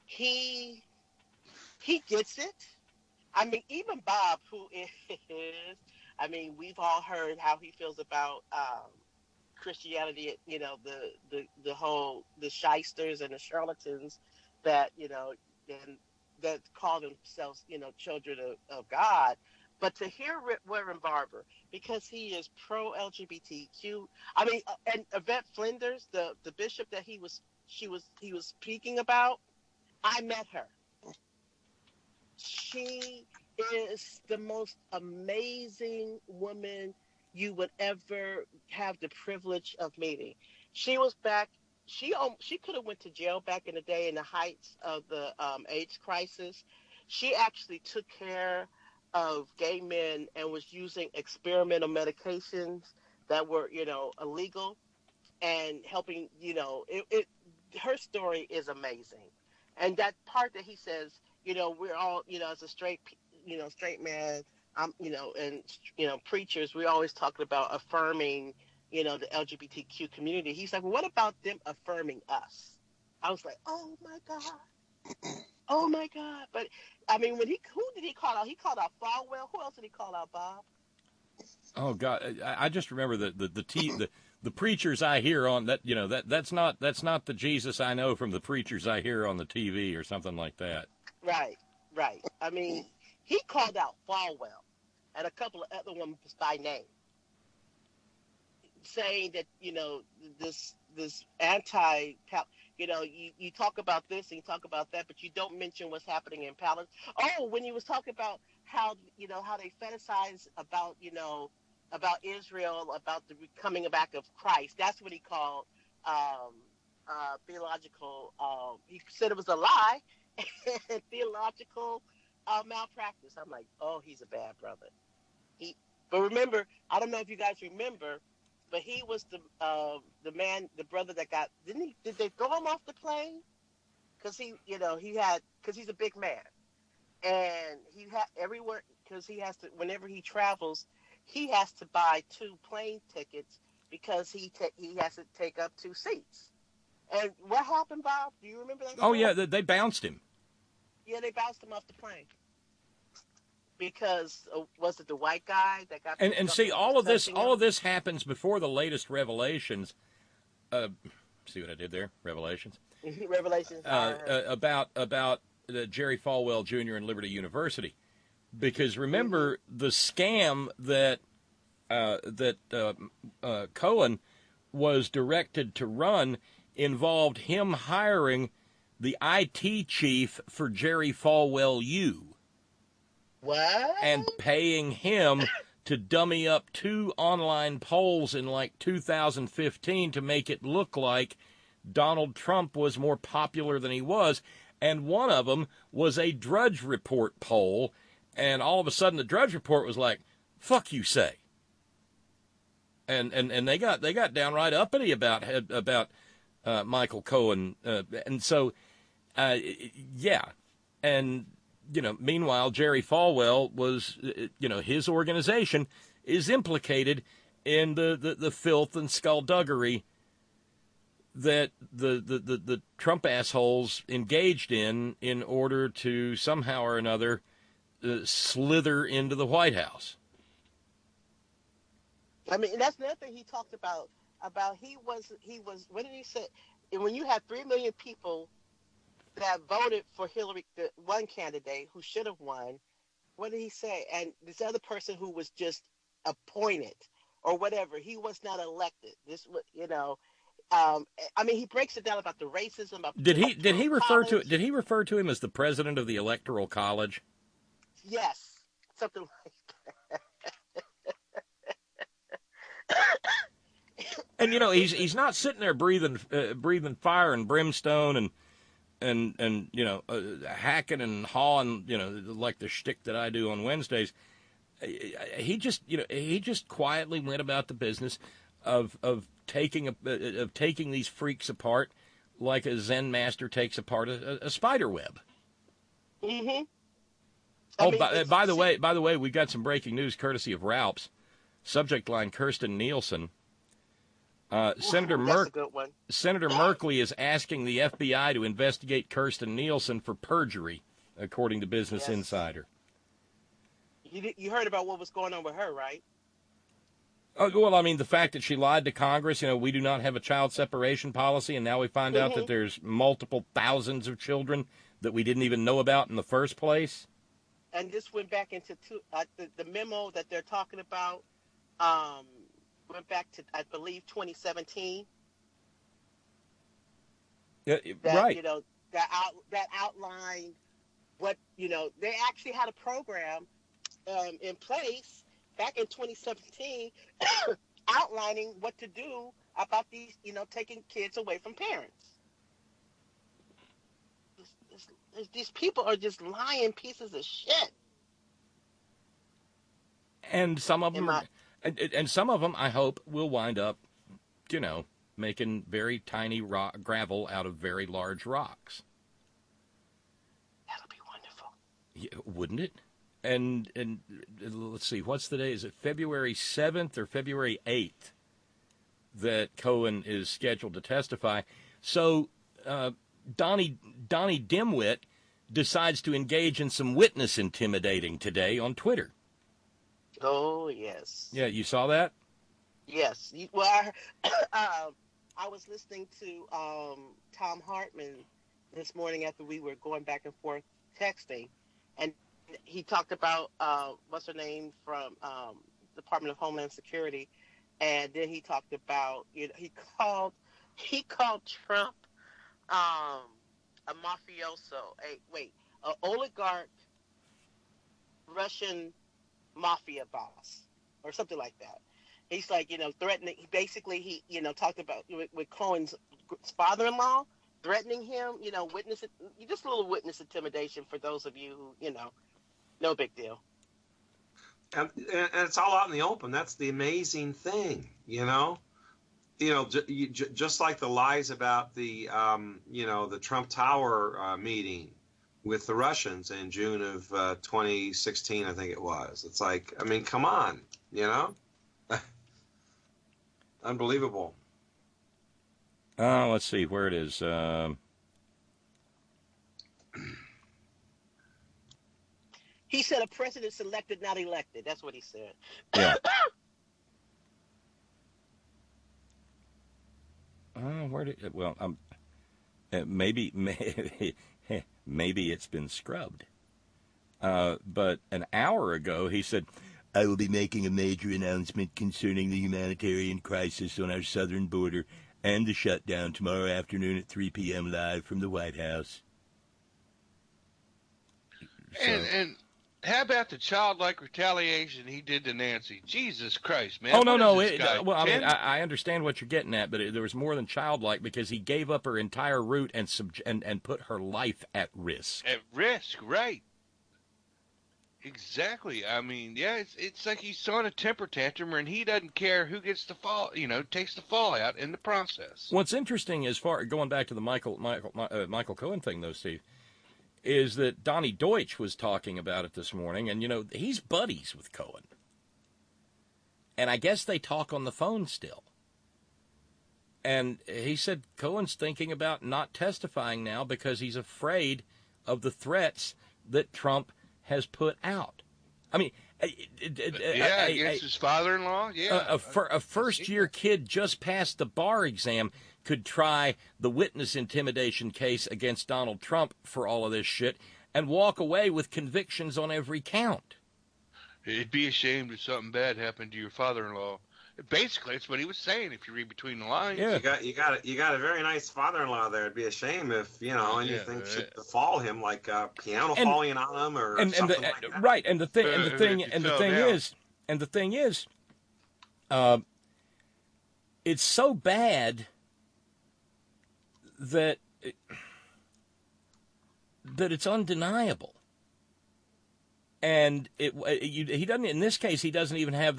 he gets it. I mean, even Bob, who is, I mean, we've all heard how he feels about Christianity. You know, the whole the shysters and the charlatans that that call themselves children of God. But to hear Reverend Barber, because he is pro LGBTQ, I mean, and Yvette Flinders, the bishop that he was speaking about, I met her. She is the most amazing woman you would ever have the privilege of meeting. She was back. She could have went to jail back in the day in the heights of the AIDS crisis. She actually took care of gay men and was using experimental medications that were illegal and helping. Her story is amazing, and that part that he says, we're all, as a straight man, and preachers, we're always talking about affirming, the LGBTQ community. He's like, well, what about them affirming us? I was like, oh my God. Oh my God. But I mean, who did he call out? He called out Falwell. Who else did he call out, Bob? Oh God. I just remember the preachers I hear on that, that's not the Jesus I know from the preachers I hear on the TV or something like that. Right. I mean, he called out Falwell and a couple of other ones by name, saying that, this anti, you talk about this and you talk about that, but you don't mention what's happening in Palestine. Oh, when he was talking about how they fetishize about Israel, about the coming back of Christ. That's what he called theological. He said it was a lie, theological malpractice. I'm like, oh, he's a bad brother. But remember, I don't know if you guys remember, but he was the brother that got, did they throw him off the plane? Because because he's a big man. And he had everywhere, because he has to, whenever he travels, he has to buy 2 plane tickets because he has to take up 2 seats. And what happened, Bob? Do you remember that? Oh, yeah, they bounced him. Yeah, they bounced him off the plane. Because was it the white guy that got? And see, all of this happens before the latest revelations. See what I did there? Revelations. Revelations about Jerry Falwell Jr. and Liberty University, because remember the scam that Cohen was directed to run involved him hiring the IT chief for Jerry Falwell U. What? And paying him to dummy up 2 online polls in like 2015 to make it look like Donald Trump was more popular than he was. And one of them was a Drudge Report poll. And all of a sudden the Drudge Report was like, fuck you say. And they got downright uppity about Michael Cohen. And so, yeah. And, meanwhile, Jerry Falwell was, his organization is implicated in the filth and skullduggery that the Trump assholes engaged in order to somehow or another slither into the White House. I mean, that's another thing he talked about he was, what did he say? When you have 3 million people that voted for Hillary, the one candidate who should have won, what did he say? And this other person who was just appointed or whatever, he was not elected. This, I mean, he breaks it down about the racism. Did he refer to him as the president of the Electoral College? Yes, something like that. And he's not sitting there breathing fire and brimstone and hacking and hawing, like the shtick that I do on Wednesdays. He just quietly went about the business of taking these freaks apart like a Zen master takes apart a spider web. Mm-hmm. By the way, we've got some breaking news courtesy of Ralph's. Subject line: Kirsten Nielsen. Senator Merkley is asking the FBI to investigate Kirsten Nielsen for perjury, according to Business Insider. You heard about what was going on with her, right? Well, I mean, the fact that she lied to Congress, we do not have a child separation policy, and now we find out that there's multiple thousands of children that we didn't even know about in the first place. And this went back into the memo that they're talking about. Went back to, I believe, 2017. Right. That outlined what they actually had a program in place back in 2017 outlining what to do about these, taking kids away from parents. These people are just lying pieces of shit. And some of them and some of them, I hope, will wind up, making very tiny gravel out of very large rocks. That'll be wonderful. Yeah, wouldn't it? And let's see, what's the day? Is it February 7th or February 8th that Cohen is scheduled to testify? So Donnie Dimwit decides to engage in some witness intimidating today on Twitter. Oh, yes. Yeah, you saw that? Yes. Well, I was listening to Tom Hartman this morning after we were going back and forth texting, and he talked about what's her name from Department of Homeland Security, and then he talked about he called Trump a mafioso, an oligarch Russian mafia boss or something like that. He's like, threatening. Basically, he talked about with Cohen's father-in-law threatening him. Just a little witness intimidation for those of you who no big deal. And it's all out in the open. That's the amazing thing, just like the lies about the the Trump Tower meeting with the Russians in June of 2016, I think it was. It's like, I mean, come on, unbelievable. Let's see where it is. He said a president selected, not elected. That's what he said. Yeah. Maybe it's been scrubbed. But an hour ago, he said, I will be making a major announcement concerning the humanitarian crisis on our southern border and the shutdown tomorrow afternoon at 3 p.m. live from the White House. And how about the childlike retaliation he did to Nancy? Jesus Christ, man. Oh, no. I understand what you're getting at, but there was more than childlike because he gave up her entire route and put her life at risk. At risk, right. Exactly. I mean, yeah, it's like he's throwing a temper tantrum, and he doesn't care who gets the fall, takes the fallout in the process. What's interesting, as far going back to the Michael Cohen thing, though, Steve, is that Donnie Deutsch was talking about it this morning, and he's buddies with Cohen, and I guess they talk on the phone still. And he said Cohen's thinking about not testifying now because he's afraid of the threats that Trump has put out. I mean, against his father-in-law. Yeah, a first-year kid just passed the bar exam could try the witness intimidation case against Donald Trump for all of this shit and walk away with convictions on every count. It'd be a shame if something bad happened to your father-in-law. Basically, that's what he was saying. If you read between the lines, yeah. You got a very nice father-in-law there. It'd be a shame if anything should befall him, like a piano falling on him or something like that. Right, and the thing is, it's so bad that it's undeniable, and he doesn't. In this case, he doesn't even have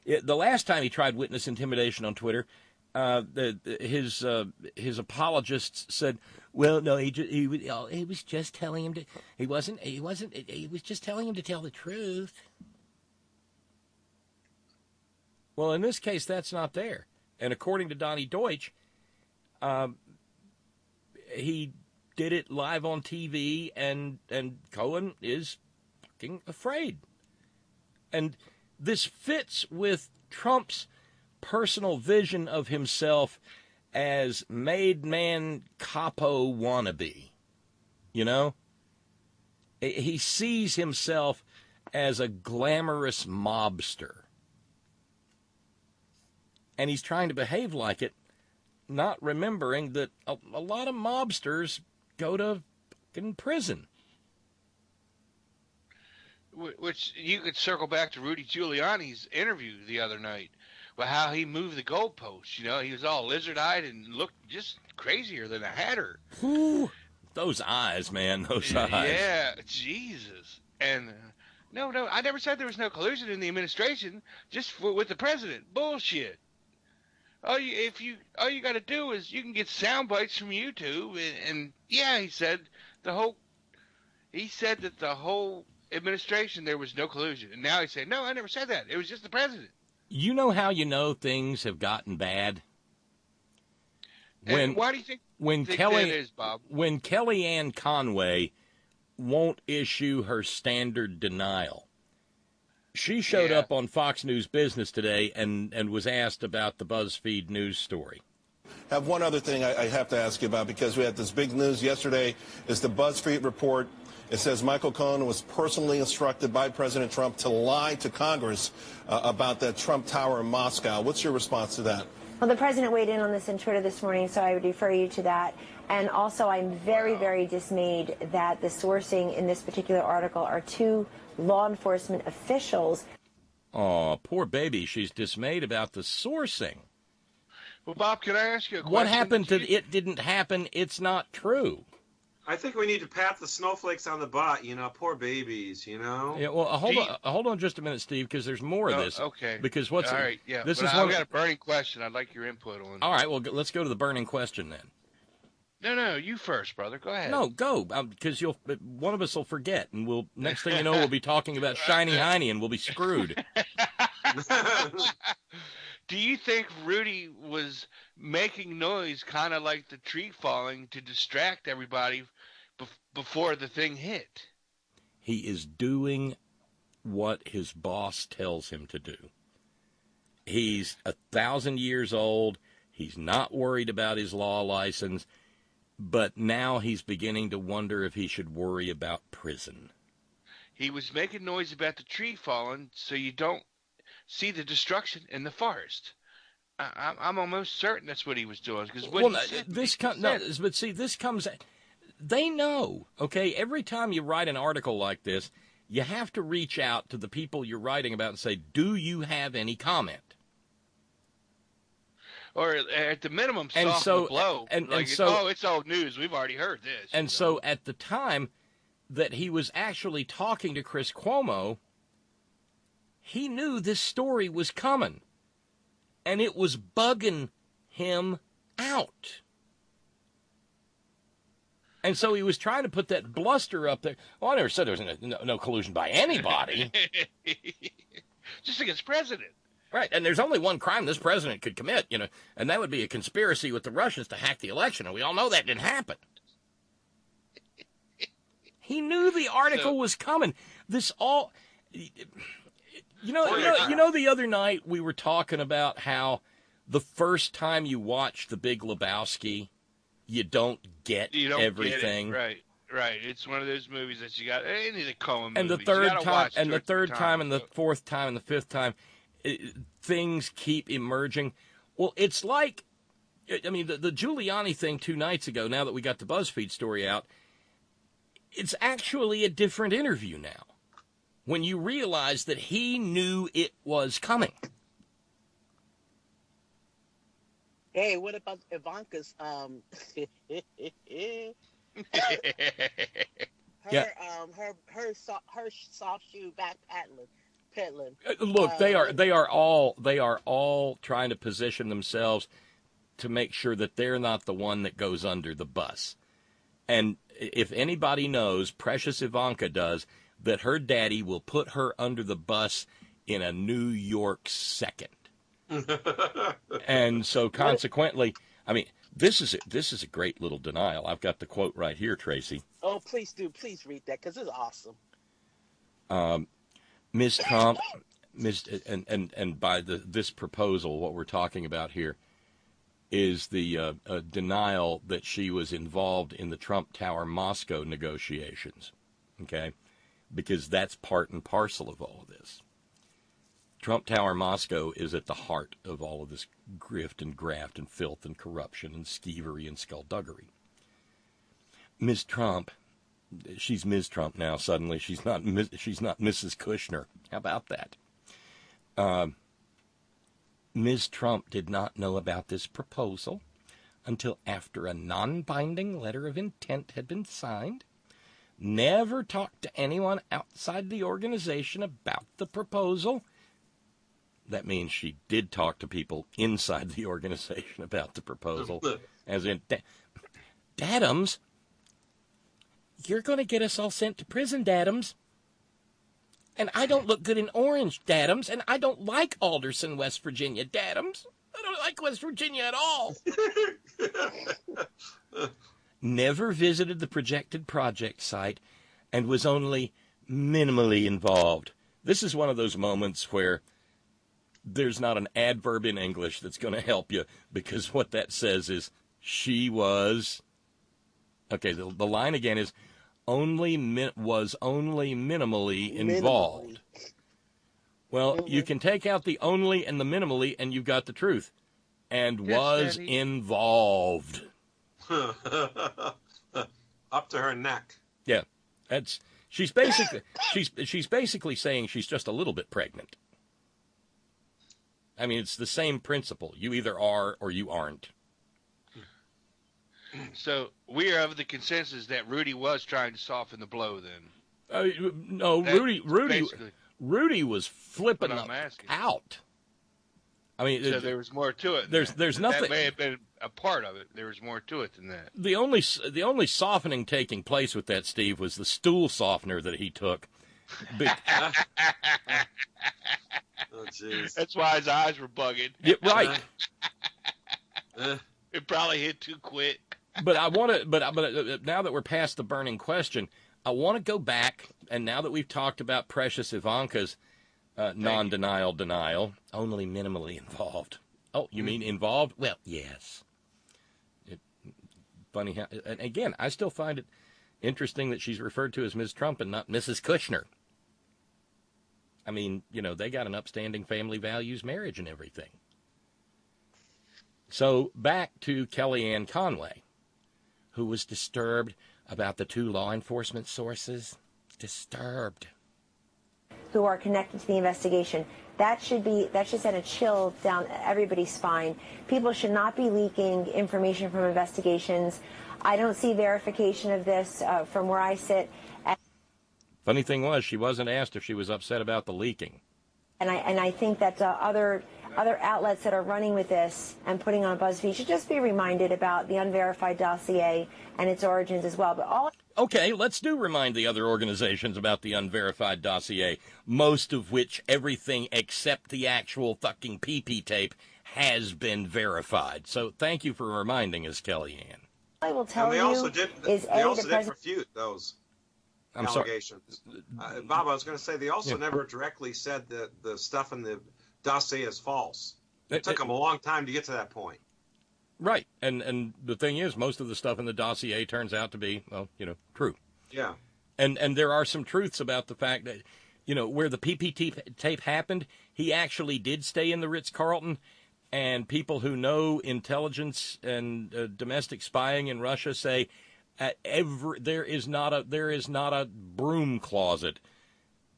The last time he tried witness intimidation on Twitter, his apologists said, "Well, no, he was just telling him to. He was just telling him to tell the truth." Well, in this case, that's not there. And according to Donnie Deutsch, he did it live on TV, and Cohen is fucking afraid. And this fits with Trump's personal vision of himself as made man capo wannabe. You know? He sees himself as a glamorous mobster. And he's trying to behave like it, not remembering that a lot of mobsters go to fucking prison. Which you could circle back to Rudy Giuliani's interview the other night, with how he moved the goalposts. You know, he was all lizard-eyed and looked just crazier than a hatter. Whew. Those eyes, man, those eyes. Yeah, Jesus. And no, I never said there was no collusion in the administration, just with the president. Bullshit. All you got to do is you can get sound bites from YouTube, and yeah, he said that the whole administration there was no collusion, and now he's saying no, I never said that. It was just the president. You know how you know things have gotten bad? And why do you think that is, Bob? When Kellyanne Conway won't issue her standard denial. She showed up on Fox News Business today and was asked about the BuzzFeed news story. I have one other thing I have to ask you about, because we had this big news yesterday. Is the BuzzFeed report. It says Michael Cohen was personally instructed by President Trump to lie to Congress about that Trump Tower in Moscow. What's your response to that? Well, the president weighed in on this on Twitter this morning, so I would refer you to that. And also, I'm very, very dismayed that the sourcing in this particular article are two law enforcement officials. Oh, poor baby. She's dismayed about the sourcing. Well, Bob, can I ask you a question? What happened to it didn't happen? It's not true. I think we need to pat the snowflakes on the butt, you know, poor babies, you know. Yeah, well, hold on just a minute, Steve, because there's more of this. Okay. Because all right, yeah. This but is I've got a burning question. I'd like your input on. All right, well, let's go to the burning question then. No, you first, brother. Go ahead. No, go, because one of us will forget, and next thing you know, we'll be talking about Shiny Heine, and we'll be screwed. Do you think Rudy was making noise, kind of like the tree falling, to distract everybody before the thing hit? He is doing what his boss tells him to do. He's 1,000 years old. He's not worried about his law license. But now he's beginning to wonder if he should worry about prison. He was making noise about the tree falling so you don't see the destruction in the forest. I'm almost certain that's what he was doing. This comes. They know, okay? Every time you write an article like this, you have to reach out to the people you're writing about and say, do you have any comment? Or at the minimum, soften the blow. It's old news. We've already heard this. And so at the time that he was actually talking to Chris Cuomo, he knew this story was coming. And it was bugging him out. And so he was trying to put that bluster up there. Well, I never said there was no collusion by anybody. Just against president. Right, and there's only one crime this president could commit, you know, and that would be a conspiracy with the Russians to hack the election, and we all know that didn't happen. He knew the article was coming. The other night we were talking about how the first time you watch The Big Lebowski, you don't get everything. Get it. Right. It's one of those movies that you got. Any of the Coen movies. And the third time, and the fourth time, and the fifth time. Things keep emerging. Well, it's like, I mean, the Giuliani thing 2 nights ago, now that we got the BuzzFeed story out, it's actually a different interview now. When you realize that he knew it was coming. Hey, what about Ivanka's, her soft shoe back paddling? peddling. Look, they are all trying to position themselves to make sure that they're not the one that goes under the bus. And if anybody knows, precious Ivanka does, that her daddy will put her under the bus in a New York second. And so consequently, I mean, this is a great little denial. I've got the quote right here, Tracy. Oh, please do. Please read that, because it's awesome. Ms. Trump, and by this proposal, what we're talking about here is the denial that she was involved in the Trump Tower Moscow negotiations, okay? Because that's part and parcel of all of this. Trump Tower Moscow is at the heart of all of this grift and graft and filth and corruption and skeevery and skullduggery. Ms. Trump, she's Ms. Trump now suddenly. She's not Mrs. Kushner. How about that? Ms. Trump did not know about this proposal until after a non-binding letter of intent had been signed, never talked to anyone outside the organization about the proposal. That means she did talk to people inside the organization about the proposal, as in, Dadums, you're going to get us all sent to prison, Dadums. And I don't look good in orange, Dadums, and I don't like Alderson, West Virginia, Dadums. I don't like West Virginia at all. Never visited the projected project site and was only minimally involved. This is one of those moments where there's not an adverb in English that's going to help you, because what that says is she was... Okay, the line again is was only minimally involved. Well, you can take out the only and the minimally, and you've got the truth. And yes, was Daddy. Involved. Up to her neck. Yeah, she's basically saying she's just a little bit pregnant. I mean, it's the same principle. You either are or you aren't. So we are of the consensus that Rudy was trying to soften the blow. Then no, Rudy was flipping out. I mean, so there was more to it. There's nothing. That may have been a part of it. There was more to it than that. The only softening taking place with that, Steve, was the stool softener that he took. Oh, jeez. That's why his eyes were bugging. Yeah, right. It probably hit too quick. But I want to. But now that we're past the burning question, I want to go back, and now that we've talked about precious Ivanka's non-denial denial, only minimally involved. Oh, you mean involved? Well, yes. Funny how, and again, I still find it interesting that she's referred to as Ms. Trump and not Mrs. Kushner. I mean, they got an upstanding family values marriage and everything. So back to Kellyanne Conway, who was disturbed about the two law enforcement sources. Disturbed. Who are connected to the investigation. That should send a chill down everybody's spine. People should not be leaking information from investigations. I don't see verification of this from where I sit. Funny thing was, she wasn't asked if she was upset about the leaking. And I think that other outlets that are running with this and putting on BuzzFeed should just be reminded about the unverified dossier and its origins as well. But okay, let's remind the other organizations about the unverified dossier, most of which everything except the actual fucking PP tape has been verified. So thank you for reminding us, Kellyanne. I will tell they you also did refute those allegations. Bob, I was going to say they also never directly said that the stuff in the dossier is false. It took them a long time to get to that point. Right. And the thing is, most of the stuff in the dossier turns out to be, true. Yeah. And there are some truths about the fact that, where the PPT tape happened, he actually did stay in the Ritz-Carlton, and people who know intelligence and domestic spying in Russia say there is not a broom closet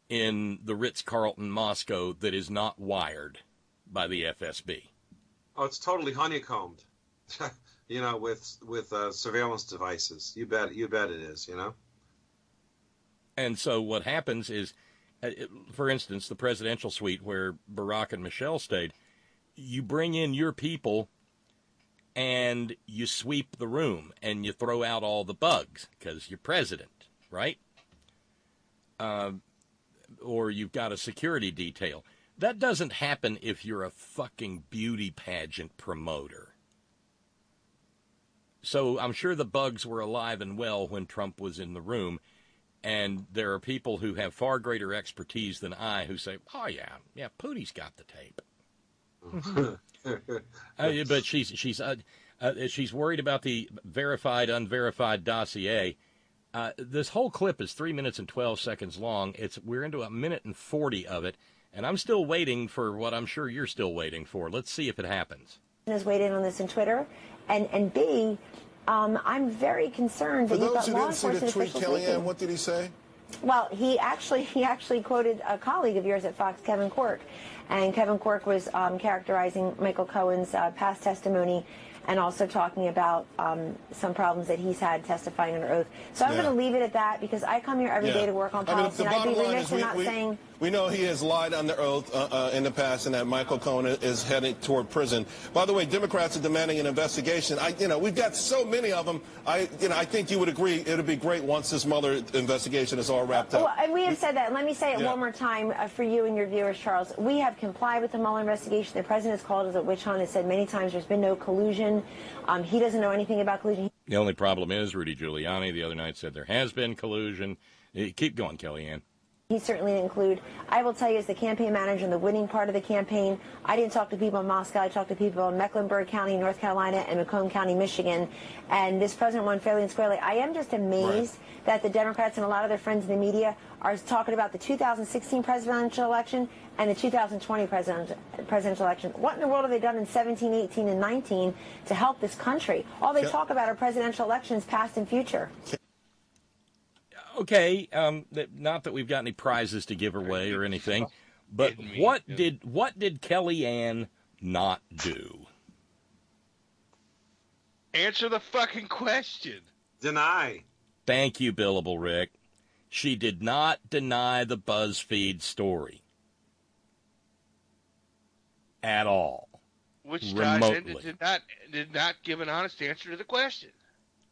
in the Ritz-Carlton Moscow that is not wired by the FSB. Oh, it's totally honeycombed, with surveillance devices. You bet it is, And so what happens is for instance, the presidential suite where Barack and Michelle stayed, you bring in your people and you sweep the room and you throw out all the bugs because you're president, right? Or you've got a security detail. That doesn't happen if you're a fucking beauty pageant promoter. So I'm sure the bugs were alive and well when Trump was in the room. And there are people who have far greater expertise than I who say, oh, yeah, Pootie's got the tape. But she's worried about the verified, unverified dossier. This whole clip is 3 minutes and 12 seconds long. We're into a minute and 40 of it, and I'm still waiting for what I'm sure you're still waiting for. Let's see if it happens. Has weighed in on this on Twitter, and B, I'm very concerned that you've got law enforcement officials. For those who didn't see the tweet, Kellyanne, what did he say? Well, he actually quoted a colleague of yours at Fox, Kevin Quirk, and Kevin Quirk was characterizing Michael Cohen's past testimony and also talking about some problems that he's had testifying under oath. So I'm going to leave it at that because I come here every day to work on policy, and I'd be remiss in not saying... We know he has lied under oath in the past, and that Michael Cohen is heading toward prison. By the way, Democrats are demanding an investigation. We've got so many of them. I think you would agree it would be great once this Mueller investigation is all wrapped up. Well, and we have said that. Let me say it one more time for you and your viewers, Charles. We have complied with the Mueller investigation. The president has called it a witch hunt. Has said many times there's been no collusion. He doesn't know anything about collusion. The only problem is Rudy Giuliani the other night said there has been collusion. Keep going, Kellyanne. He certainly didn't include. I will tell you, as the campaign manager in the winning part of the campaign, I didn't talk to people in Moscow. I talked to people in Mecklenburg County, North Carolina, and Macomb County, Michigan. And this president won fairly and squarely. I am just amazed that the Democrats and a lot of their friends in the media are talking about the 2016 presidential election and the 2020 presidential election. What in the world have they done in 17, 18, and 19 to help this country? All they talk about are presidential elections, past and future. Okay, not that we've got any prizes to give away or anything, but what did Kellyanne not do? Answer the fucking question. Deny. Thank you, Billable Rick. She did not deny the BuzzFeed story at all. Which remotely did not give an honest answer to the question.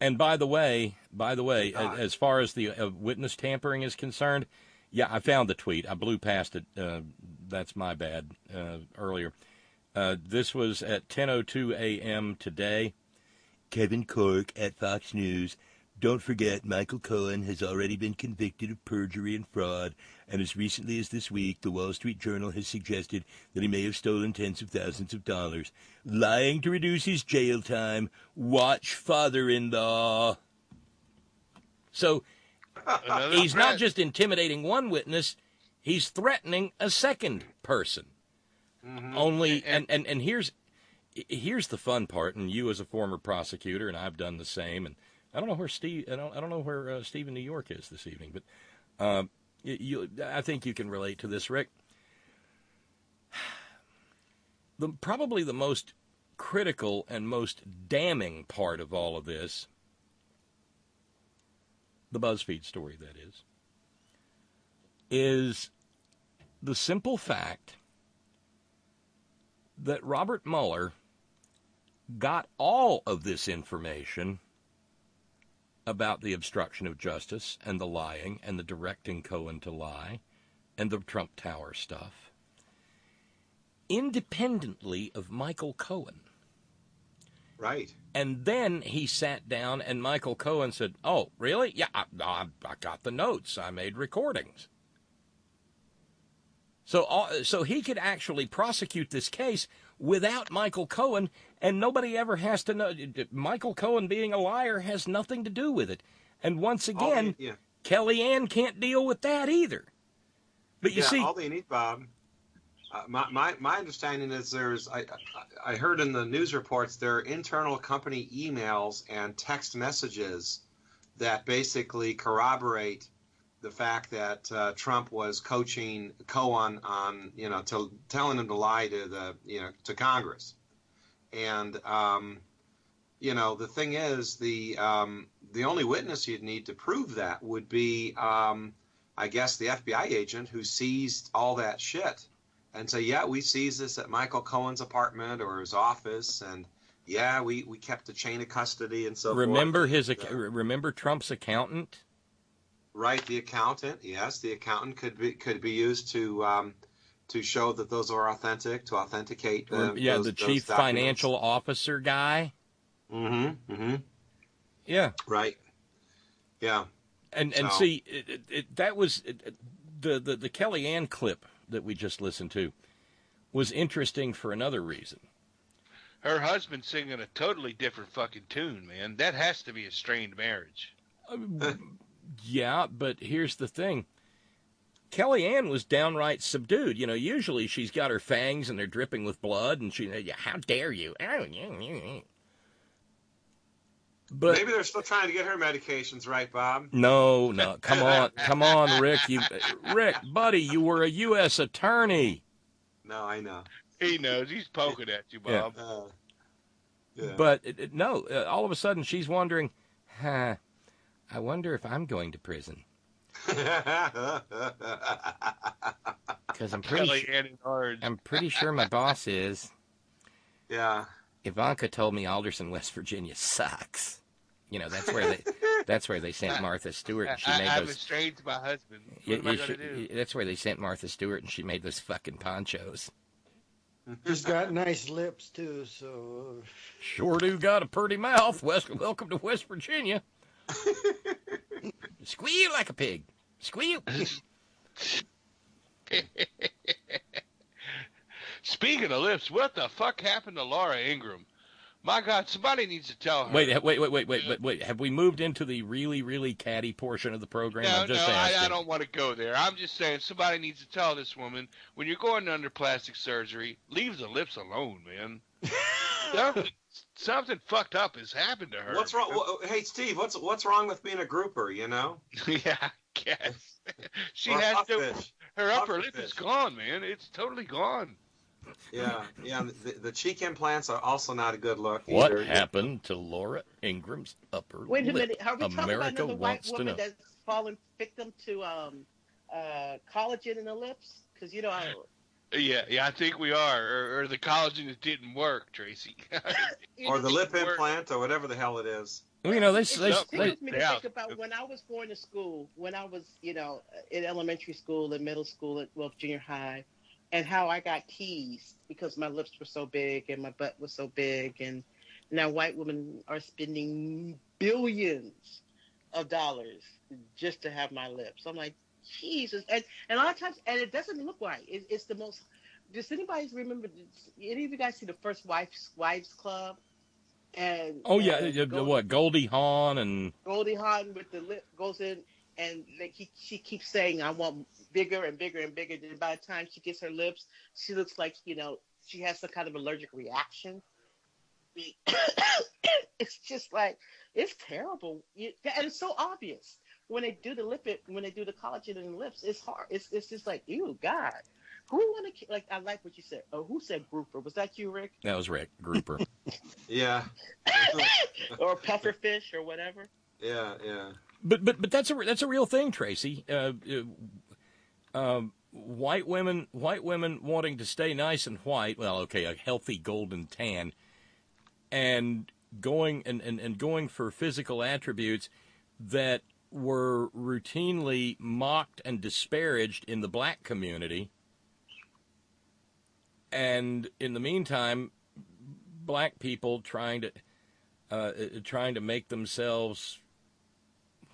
And by the way, as far as the witness tampering is concerned, yeah, I found the tweet. I blew past it. That's my bad earlier. This was at 10:02 a.m. today. Kevin Quirk at Fox News. Don't forget, Michael Cohen has already been convicted of perjury and fraud, and as recently as this week, the Wall Street Journal has suggested that he may have stolen tens of thousands of dollars. Lying to reduce his jail time. Watch father-in-law. So he's not just intimidating one witness, he's threatening a second person. Mm-hmm. Only, and here's the fun part, and you as a former prosecutor, and I've done the same, and I don't know where Steve in New York is this evening, but I think you can relate to this, Rick. Probably the most critical and most damning part of all of this, the BuzzFeed story that is the simple fact that Robert Mueller got all of this information about the obstruction of justice and the lying and the directing Cohen to lie and the Trump Tower stuff independently of Michael Cohen. Right. And then he sat down and Michael Cohen said, oh, really? Yeah, I got the notes. I made recordings. So he could actually prosecute this case without Michael Cohen, and nobody ever has to know. Michael Cohen being a liar has nothing to do with it. And once again, Kellyanne can't deal with that either. But you see, all they need, Bob. My understanding is I heard in the news reports there are internal company emails and text messages that basically corroborate the fact that Trump was coaching Cohen on, telling him to lie to to Congress. And, the thing is, the only witness you'd need to prove that would be I guess, the FBI agent who seized all that shit and say, yeah, we seized this at Michael Cohen's apartment or his office, and yeah, we kept a chain of custody and so Remember forth. Remember Trump's accountant? Right, the accountant. Yes, the accountant could be used to show that those are authentic, to authenticate. The chief financial officer guy. Mm-hmm. Mm-hmm. Yeah. Right. Yeah. And see, that was the Kellyanne clip that we just listened to was interesting for another reason. Her husband singing a totally different fucking tune, man. That has to be a strained marriage. Yeah, but here's the thing. Kellyanne was downright subdued. You know, usually she's got her fangs and they're dripping with blood, and how dare you? But maybe they're still trying to get her medications right, Bob. No, come on, Rick. Rick, buddy, you were a U.S. attorney. No, I know. He knows. He's poking at you, Bob. Yeah. But no, all of a sudden she's wondering, I wonder if I'm going to prison. Because I'm pretty sure my boss is. Yeah. Ivanka told me Alderson, West Virginia sucks. You know, that's where they sent Martha Stewart, and she made I'm those. estranged to my husband. What am I going to do? That's where they sent Martha Stewart, and she made those fucking ponchos. She's got nice lips too, so. Sure do got a pretty mouth. Welcome to West Virginia. Squeal like a pig. Squeal. Speaking of lips, what the fuck happened to Laura Ingraham? My God, somebody needs to tell her. Wait. Have we moved into the really, really catty portion of the program? I don't want to go there. I'm just saying somebody needs to tell this woman, when you're going under plastic surgery, leave the lips alone, man. Something fucked up has happened to her. What's wrong? Hey, Steve, what's wrong with being a grouper, you know? Yeah, I guess. Her upper lip is gone, man. It's totally gone. Yeah. The cheek implants are also not a good look What either. happened to Laura Ingram's upper lip? Wait a minute. Are we talking America about another white wants to know. woman that's fallen victim to collagen in the lips? Because, you know, Yeah, I think we are. Or the collagen that didn't work, Tracy. or the lip implant, or whatever the hell it is. Well, you know, it tickles me to think about when I was going to school, when I was, you know, in elementary school and middle school, junior high, and how I got teased because my lips were so big and my butt was so big. And now white women are spending billions of dollars just to have my lips. I'm like, Jesus. And a lot of times, and it doesn't look right. It's the most. Does anybody remember? Any of you guys see the first Wives Club? And Goldie Hawn with the lip goes in, and she keeps saying, "I want bigger and bigger and bigger." And by the time she gets her lips, she looks like, you know, she has some kind of allergic reaction. It's just like, it's terrible, and it's so obvious. When they do the collagen in the lips, it's hard. It's just like, ew, God. Who want to, like, I like what you said. Oh, who said grouper? Was that you, Rick? That was Rick, grouper. Yeah. Or pufferfish or whatever. Yeah. But that's a real thing, Tracy. White women wanting to stay nice and white. Well, okay, a healthy golden tan, and going for physical attributes that were routinely mocked and disparaged in the black community. And in the meantime, black people trying to make themselves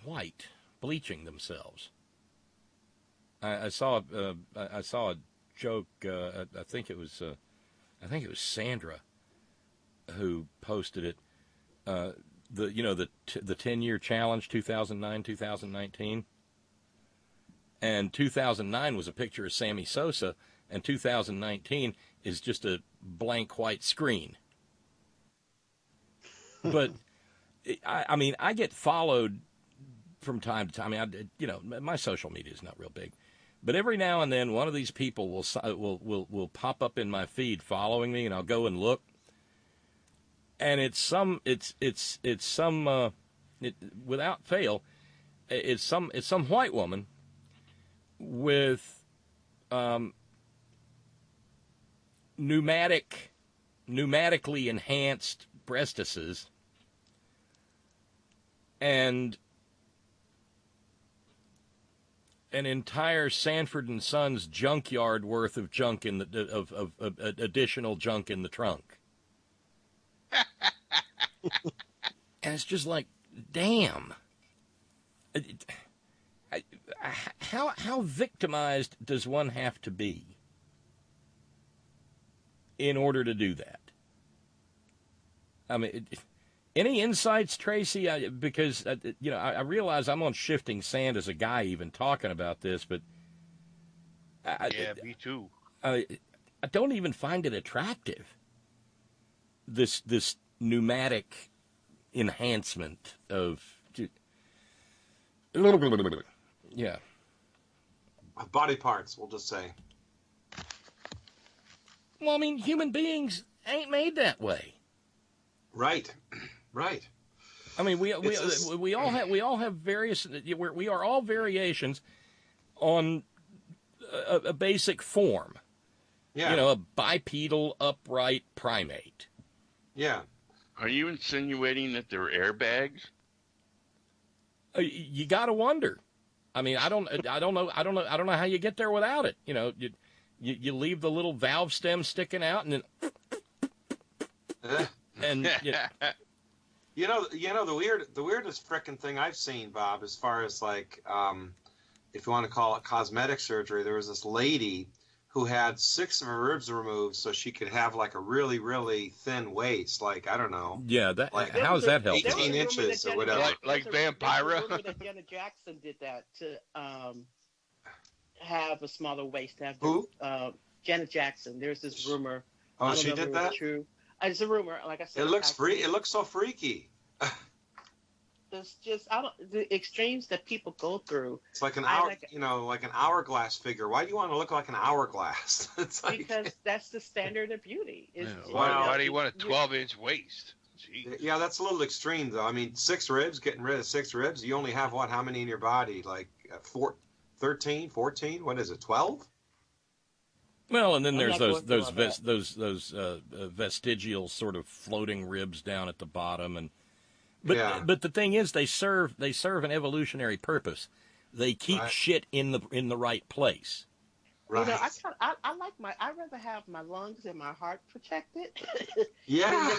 white, bleaching themselves. I saw a joke. I think it was Sandra who posted it. The 10-year challenge, 2009-2019, and 2009 was a picture of Sammy Sosa, and 2019 is just a blank white screen. But I get followed from time to time. My social media is not real big, but every now and then one of these people will pop up in my feed following me, and I'll go and look. And without fail, it's some white woman with pneumatically enhanced breastises and an entire Sanford and Sons junkyard worth of junk in the of additional junk in the trunk. And it's just like, damn. How victimized does one have to be in order to do that? I mean, any insights, Tracy? Because I realize I'm on shifting sand as a guy even talking about this, but me too. I don't even find it attractive. This pneumatic enhancement of yeah, body parts. We'll just say. Well, I mean, human beings ain't made that way. Right. Right. I mean, we all have various. We are all variations on a basic form. Yeah. A bipedal upright primate. Yeah. Are you insinuating that they're airbags? You got to wonder. I mean, I don't know how you get there without it. You leave the little valve stem sticking out, and then and the weirdest frickin' thing I've seen, Bob, as far as like if you want to call it cosmetic surgery, there was this lady who had 6 of her ribs removed so she could have like a really, really thin waist, like, I don't know. Yeah, how does that help? 18 inches or whatever. Like Vampira? Janet Jackson did that to have a smaller waist. Who? Janet Jackson. There's this rumor. Oh, she did that? True. It's a rumor, like I said. It looks It looks so freaky. It's just the extremes that people go through. It's like an like an hourglass figure. Why do you want to look like an hourglass? It's like, because that's the standard of beauty. Why do you want a 12-inch waist? Jeez. Yeah, that's a little extreme, though. I mean, 6 ribs, getting rid of 6 ribs. You only have how many in your body? Like 13, 14? What is it? 12? Well, and then there's those vestigial sort of floating ribs down at the bottom, but the thing is, they serve an evolutionary purpose. They keep shit in the right place. Right. I like I'd rather have my lungs and my heart protected. Yeah,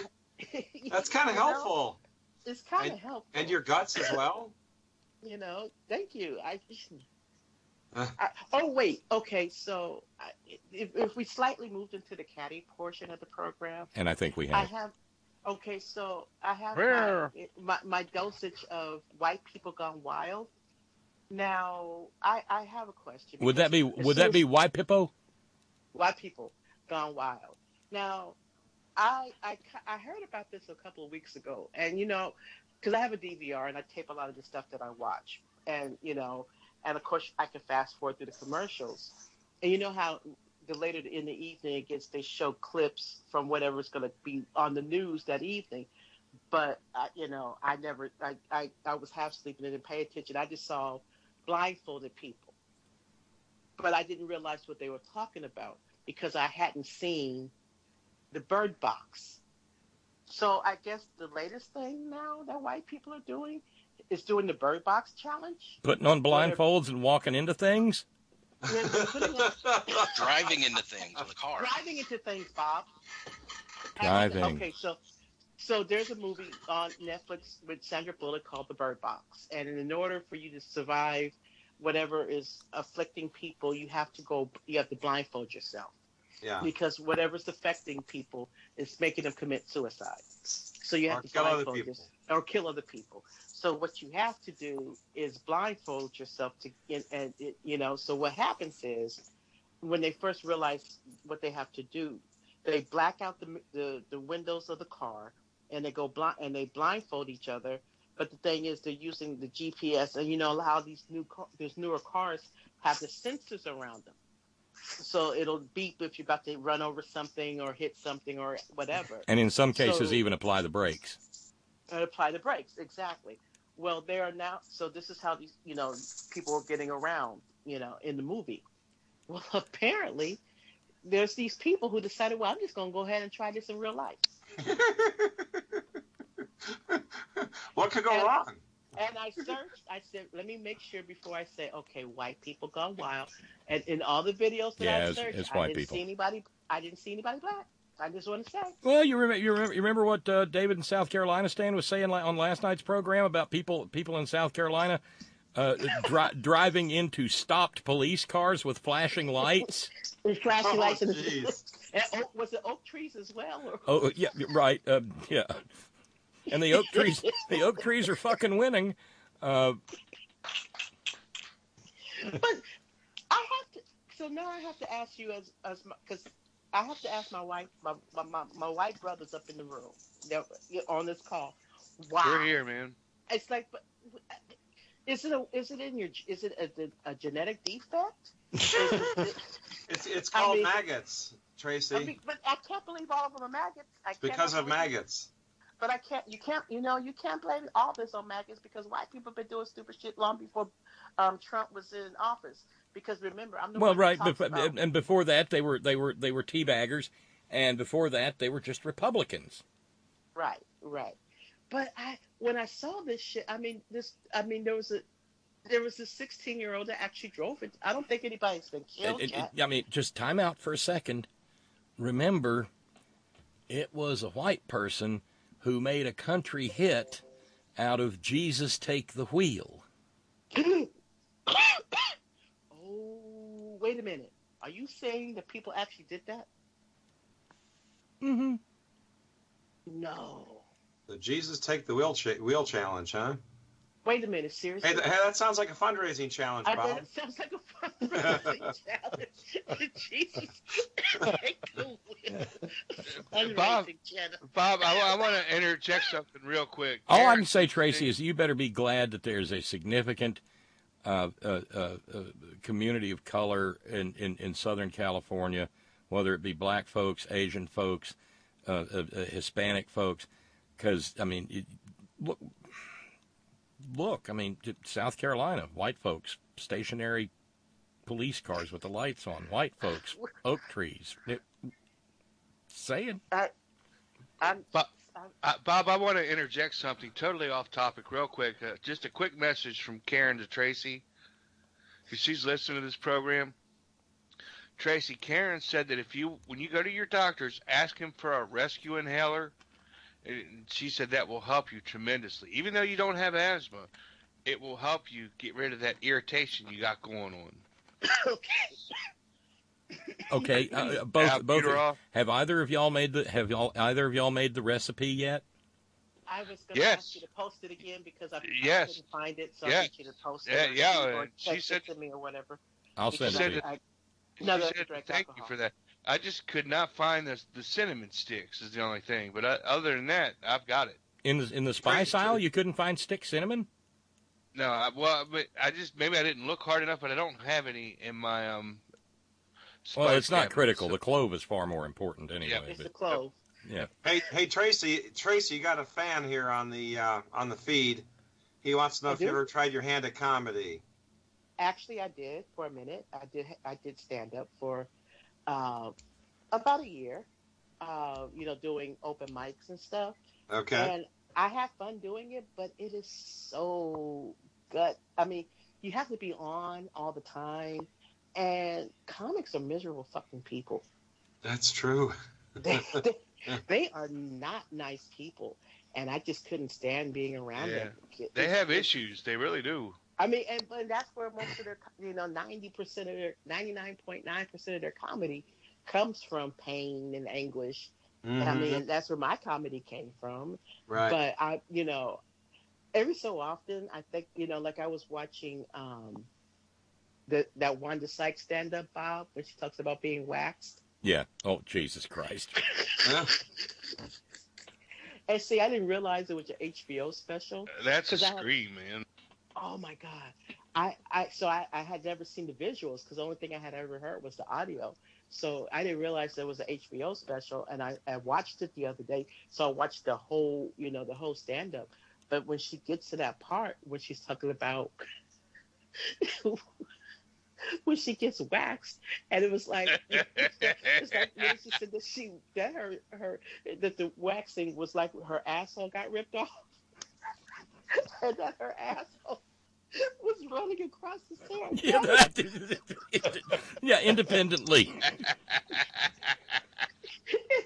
that's kind of helpful. It's kind of helpful. And your guts as well. Thank you. Oh wait, okay. So if we slightly moved into the caddy portion of the program, and I think we have. I have my dosage of White People Gone Wild. Now I have a question. Would that be White Pippo? White People Gone Wild. Now I heard about this a couple of weeks ago, and because I have a DVR and I tape a lot of the stuff that I watch, and and of course I can fast forward through the commercials, and you know how later in the evening they show clips from whatever's going to be on the news that evening, but I was half sleeping and didn't pay attention. I just saw blindfolded people, but I didn't realize what they were talking about because I hadn't seen the Bird Box. So I guess the latest thing now that white people are doing is doing the Bird Box challenge. Putting on blindfolds and walking into things? Driving into things with a car. Driving into things, Bob. Driving. Okay, so there's a movie on Netflix with Sandra Bullock called The Bird Box. And in order for you to survive whatever is afflicting people, you have to blindfold yourself. Yeah. Because whatever's affecting people is making them commit suicide. So you have to blindfold yourself or kill other people. So what you have to do is blindfold yourself so what happens is when they first realize what they have to do, they black out the windows of the car and they go and they blindfold each other. But the thing is, they're using the GPS, and how these newer cars have the sensors around them. So it'll beep if you're about to run over something or hit something or whatever. And in some cases, even apply the brakes. Apply the brakes, exactly. Well, they are now. So this is how these, people are getting around. in the movie. Well, apparently, there's these people who decided, well, I'm just going to go ahead and try this in real life. What could go wrong? And I searched. I said, let me make sure before I say, okay, white people gone wild. And in all the videos that I searched, it's I white didn't people. see anybody. I didn't see anybody black. I just want to say. Well, you remember what David in South Carolina Stan was saying on last night's program about people in South Carolina driving into stopped police cars with flashing lights. Flashing lights. And was it oak trees as well? Or? Oh yeah, right. Yeah. And the oak trees are fucking winning. But I have to. So now I have to ask you as because I have to ask my wife, my white brothers up in the room. They're on this call. Wow. We're here, man. It's like, but is it a genetic defect? It's called maggots, Tracy. But I can't believe all of them are maggots. Because of maggots. But you can't blame all this on maggots because white people have been doing stupid shit long before Trump was in office. Because remember, I'm the one right, and before that they were teabaggers, and before that they were just Republicans. Right. But when I saw this shit, there was this 16-year-old that actually drove it. I don't think anybody's been killed yet. Just time out for a second. Remember, it was a white person who made a country hit out of Jesus Take the Wheel. Oh, wait a minute. Are you saying that people actually did that? Mm-hmm. No. The Jesus Take the Wheel challenge, huh? Wait a minute, seriously? Hey, that sounds like a fundraising challenge, Bob. It sounds like a fundraising challenge. Jesus. Bob, I want to interject something real quick. All I can say, Tracy, is you better be glad that there's a significant community of color in Southern California, whether it be black folks, Asian folks, Hispanic folks, because, look, South Carolina, white folks, stationary police cars with the lights on, white folks, oak trees. Saying. Bob, I want to interject something totally off topic real quick. Just a quick message from Karen to Tracy, because she's listening to this program. Tracy, Karen said that when you go to your doctors, ask him for a rescue inhaler. And she said that will help you tremendously. Even though you don't have asthma, it will help you get rid of that irritation you got going on. Okay, both. Have either of y'all made the recipe yet? I was going to ask you to post it again because I couldn't find it, so I need you to post it. Or she said it to me or whatever. I'll send it to you. Thank you for that. I just could not find the cinnamon sticks is the only thing, but other than that, I've got it. In the spice aisle, you couldn't find stick cinnamon? No, but maybe I didn't look hard enough, but I don't have any in my Well, it's not critical. The clove is far more important anyway. Yeah, it's the clove. Yeah. Hey, Tracy, you got a fan here on the feed. He wants to know if you ever tried your hand at comedy. Actually, I did for a minute. I did stand up for about a year. Doing open mics and stuff. Okay. And I have fun doing it, but it is so gut. You have to be on all the time, and comics are miserable fucking people. That's true. They are not nice people, and I just couldn't stand being around them. They have issues. They really do. And that's where most of their, 99.9% of their comedy comes from pain and anguish. Mm-hmm. That's where my comedy came from. Right. But every so often, I think, like I was watching that Wanda Sykes stand-up, Bob, when she talks about being waxed. Yeah. Oh, Jesus Christ. And see, I didn't realize it was an HBO special. That's a scream, man. Oh my God. I had never seen the visuals because the only thing I had ever heard was the audio. So I didn't realize there was an HBO special, and I watched it the other day. So I watched the whole stand up. But when she gets to that part when she's talking about when she gets waxed, and it was like it's like when she said that the waxing was like her asshole got ripped off, and that her asshole was running across the sand. Yeah, independently.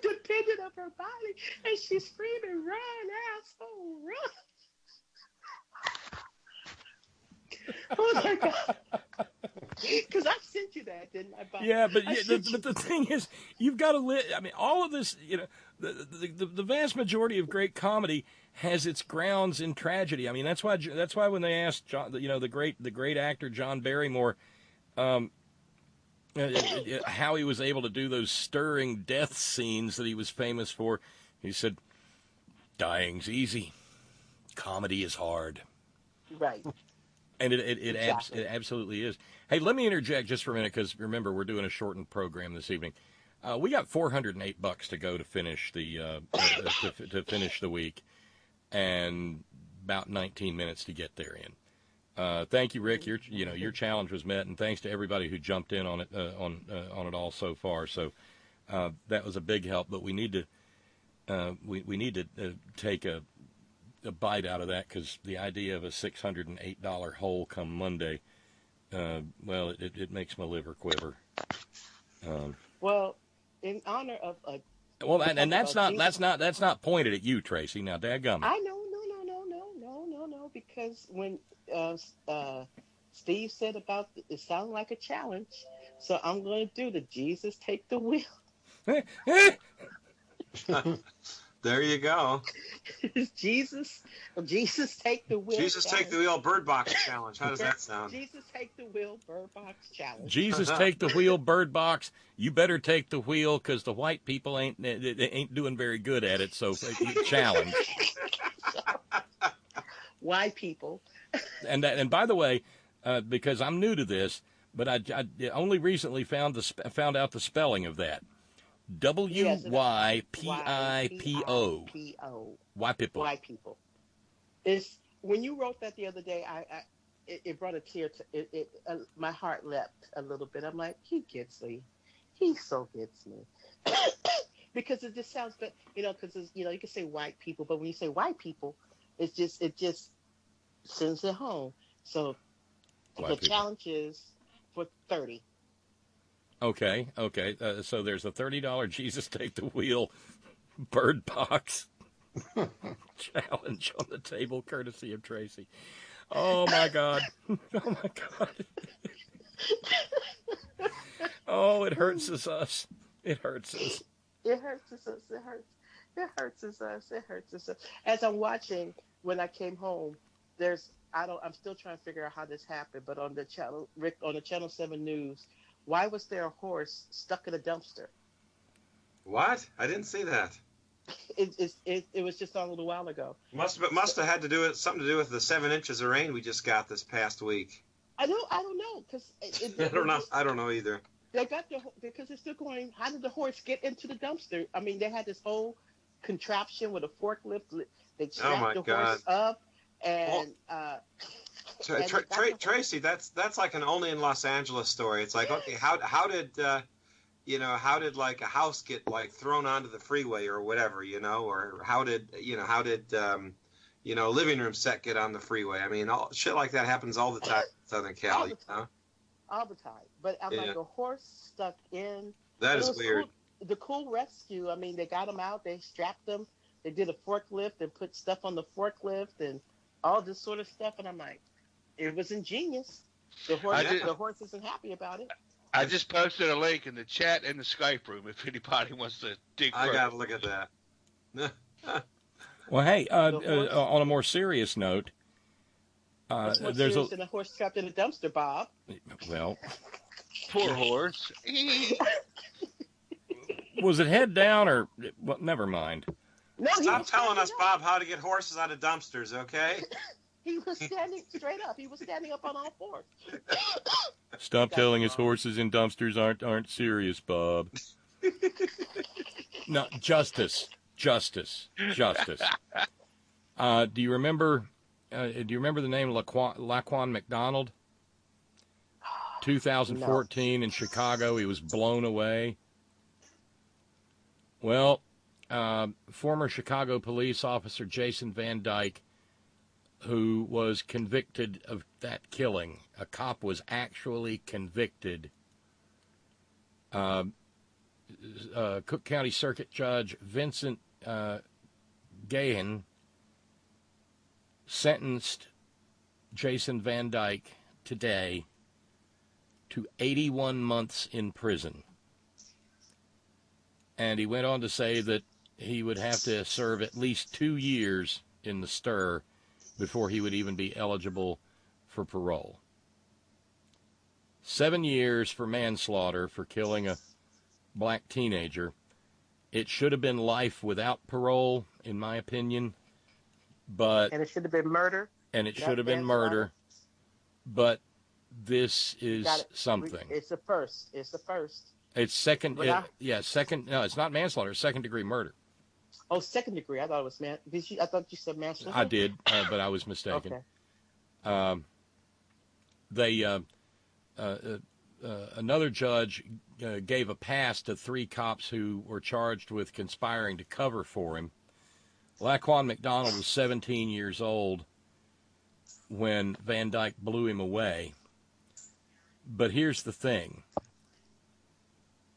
Independent of her body, and she's screaming, "Run, asshole, run!" Oh my God. Because I sent you that, didn't I? Bob? Yeah, but the thing is, you've got to live. I mean, all of this, the vast majority of great comedy has its grounds in tragedy. I mean, that's why when they asked John, the great actor John Barrymore, how he was able to do those stirring death scenes that he was famous for, he said, "Dying's easy, comedy is hard." Right. And it absolutely is. Hey, let me interject just for a minute, because remember, we're doing a shortened program this evening. We got $408 to go to finish the to finish the week, and about 19 minutes to get there in. Thank you, Rick. Your challenge was met, and thanks to everybody who jumped in on it on it all so far. So that was a big help. But we need to we need to take a bite out of that, because the idea of a $608 hole come Monday, well, it makes my liver quiver. Well, in honor of and that's not pointed at you, Tracy. Now, dadgummit. I know, no, because when Steve said about it sounded like a challenge, so I'm going to do the Jesus take the wheel. There you go. Jesus take the wheel. Jesus challenge. take the wheel bird box challenge. How does that sound? Jesus take the wheel bird box challenge. Jesus take the wheel bird box. You better take the wheel, because the white people ain't doing very good at it. So challenge. White people. And by the way, because I'm new to this, but I only recently found out the spelling of that. WYPIPO. White people. White people. It's when you wrote that the other day. It brought a tear to it. My heart leapt a little bit. I'm like, he gets me. He so gets me. Because it just sounds good, because you can say white people, but when you say white people, it just sends it home. So the challenge is for 30. Okay. So there's a $30 Jesus take the wheel bird box challenge on the table, courtesy of Tracy. Oh my God. Oh, it hurts us. It hurts us. It hurts us. As I'm watching, when I came home, I'm still trying to figure out how this happened, but on the channel, Rick, on the Channel 7 News, why was there a horse stuck in a dumpster? What? I didn't see that. It was just on a little while ago. Must have had to do with something to do with the 7 inches of rain we just got this past week. I don't know, because I don't know either. They got because they're still going. How did the horse get into the dumpster? I mean, they had this whole contraption with a forklift. They strapped the horse up, and Tracy, that's like an only in Los Angeles story. It's like, okay, how did like a house get like thrown onto the freeway or whatever, or how did living room set get on the freeway? I mean, shit like that happens all the time in Southern Cal, all the time. But I'm like, a horse stuck in. That is weird. Cool. The cool rescue. I mean, they got him out. They strapped him. They did a forklift and put stuff on the forklift and all this sort of stuff. And I'm like, it was ingenious. The horse isn't happy about it. I just posted a link in the chat and the Skype room if anybody wants to dig further. I got to look at that. Well, hey, on a more serious note, there's a horse trapped in a dumpster, Bob. Well, poor horse. Was it head down or? Well, never mind. No, stop telling us, Bob, how to get horses out of dumpsters, okay? He was standing straight up. He was standing up on all fours. Stop telling us horses in dumpsters aren't serious, Bob. No, justice. Do you remember the name Laquan McDonald? 2014 in Chicago, he was blown away. Well, former Chicago police officer Jason Van Dyke, who was convicted of that killing, a cop was actually convicted. Cook County Circuit Judge Vincent Gahan sentenced Jason Van Dyke today to 81 months in prison. And he went on to say that he would have to serve at least 2 years in the stir before he would even be eligible for parole. 7 years for manslaughter for killing a black teenager. It should have been life without parole, in my opinion. And it should have been murder. And it should have been murder. But this is something. It's the first. It's second. Second. No, it's not manslaughter. It's second-degree murder. Oh, second degree. I thought it was I thought you said manslaughter. I did, but I was mistaken. Okay. Another judge gave a pass to 3 cops who were charged with conspiring to cover for him. Laquan McDonald was 17 years old when Van Dyke blew him away. But here's the thing.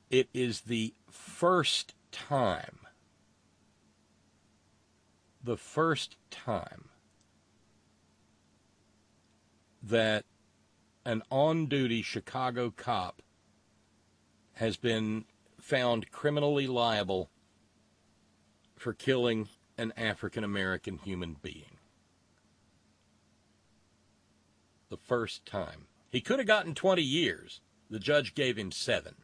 It is the first time that an on-duty Chicago cop has been found criminally liable for killing an African-American human being. The first time. He could have gotten 20 years. The judge gave him 7.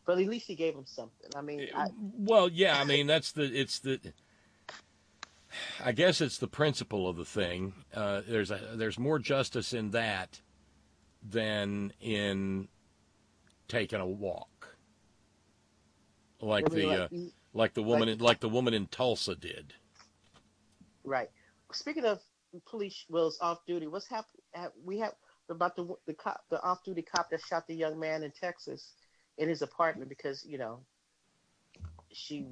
But at least he gave him something. I mean, I guess it's the principle of the thing. There's more justice in that than in taking a walk, like the woman in Tulsa did. Right. Speaking of police wills off duty, what's happened? We have about the off-duty cop that shot the young man in Texas in his apartment because she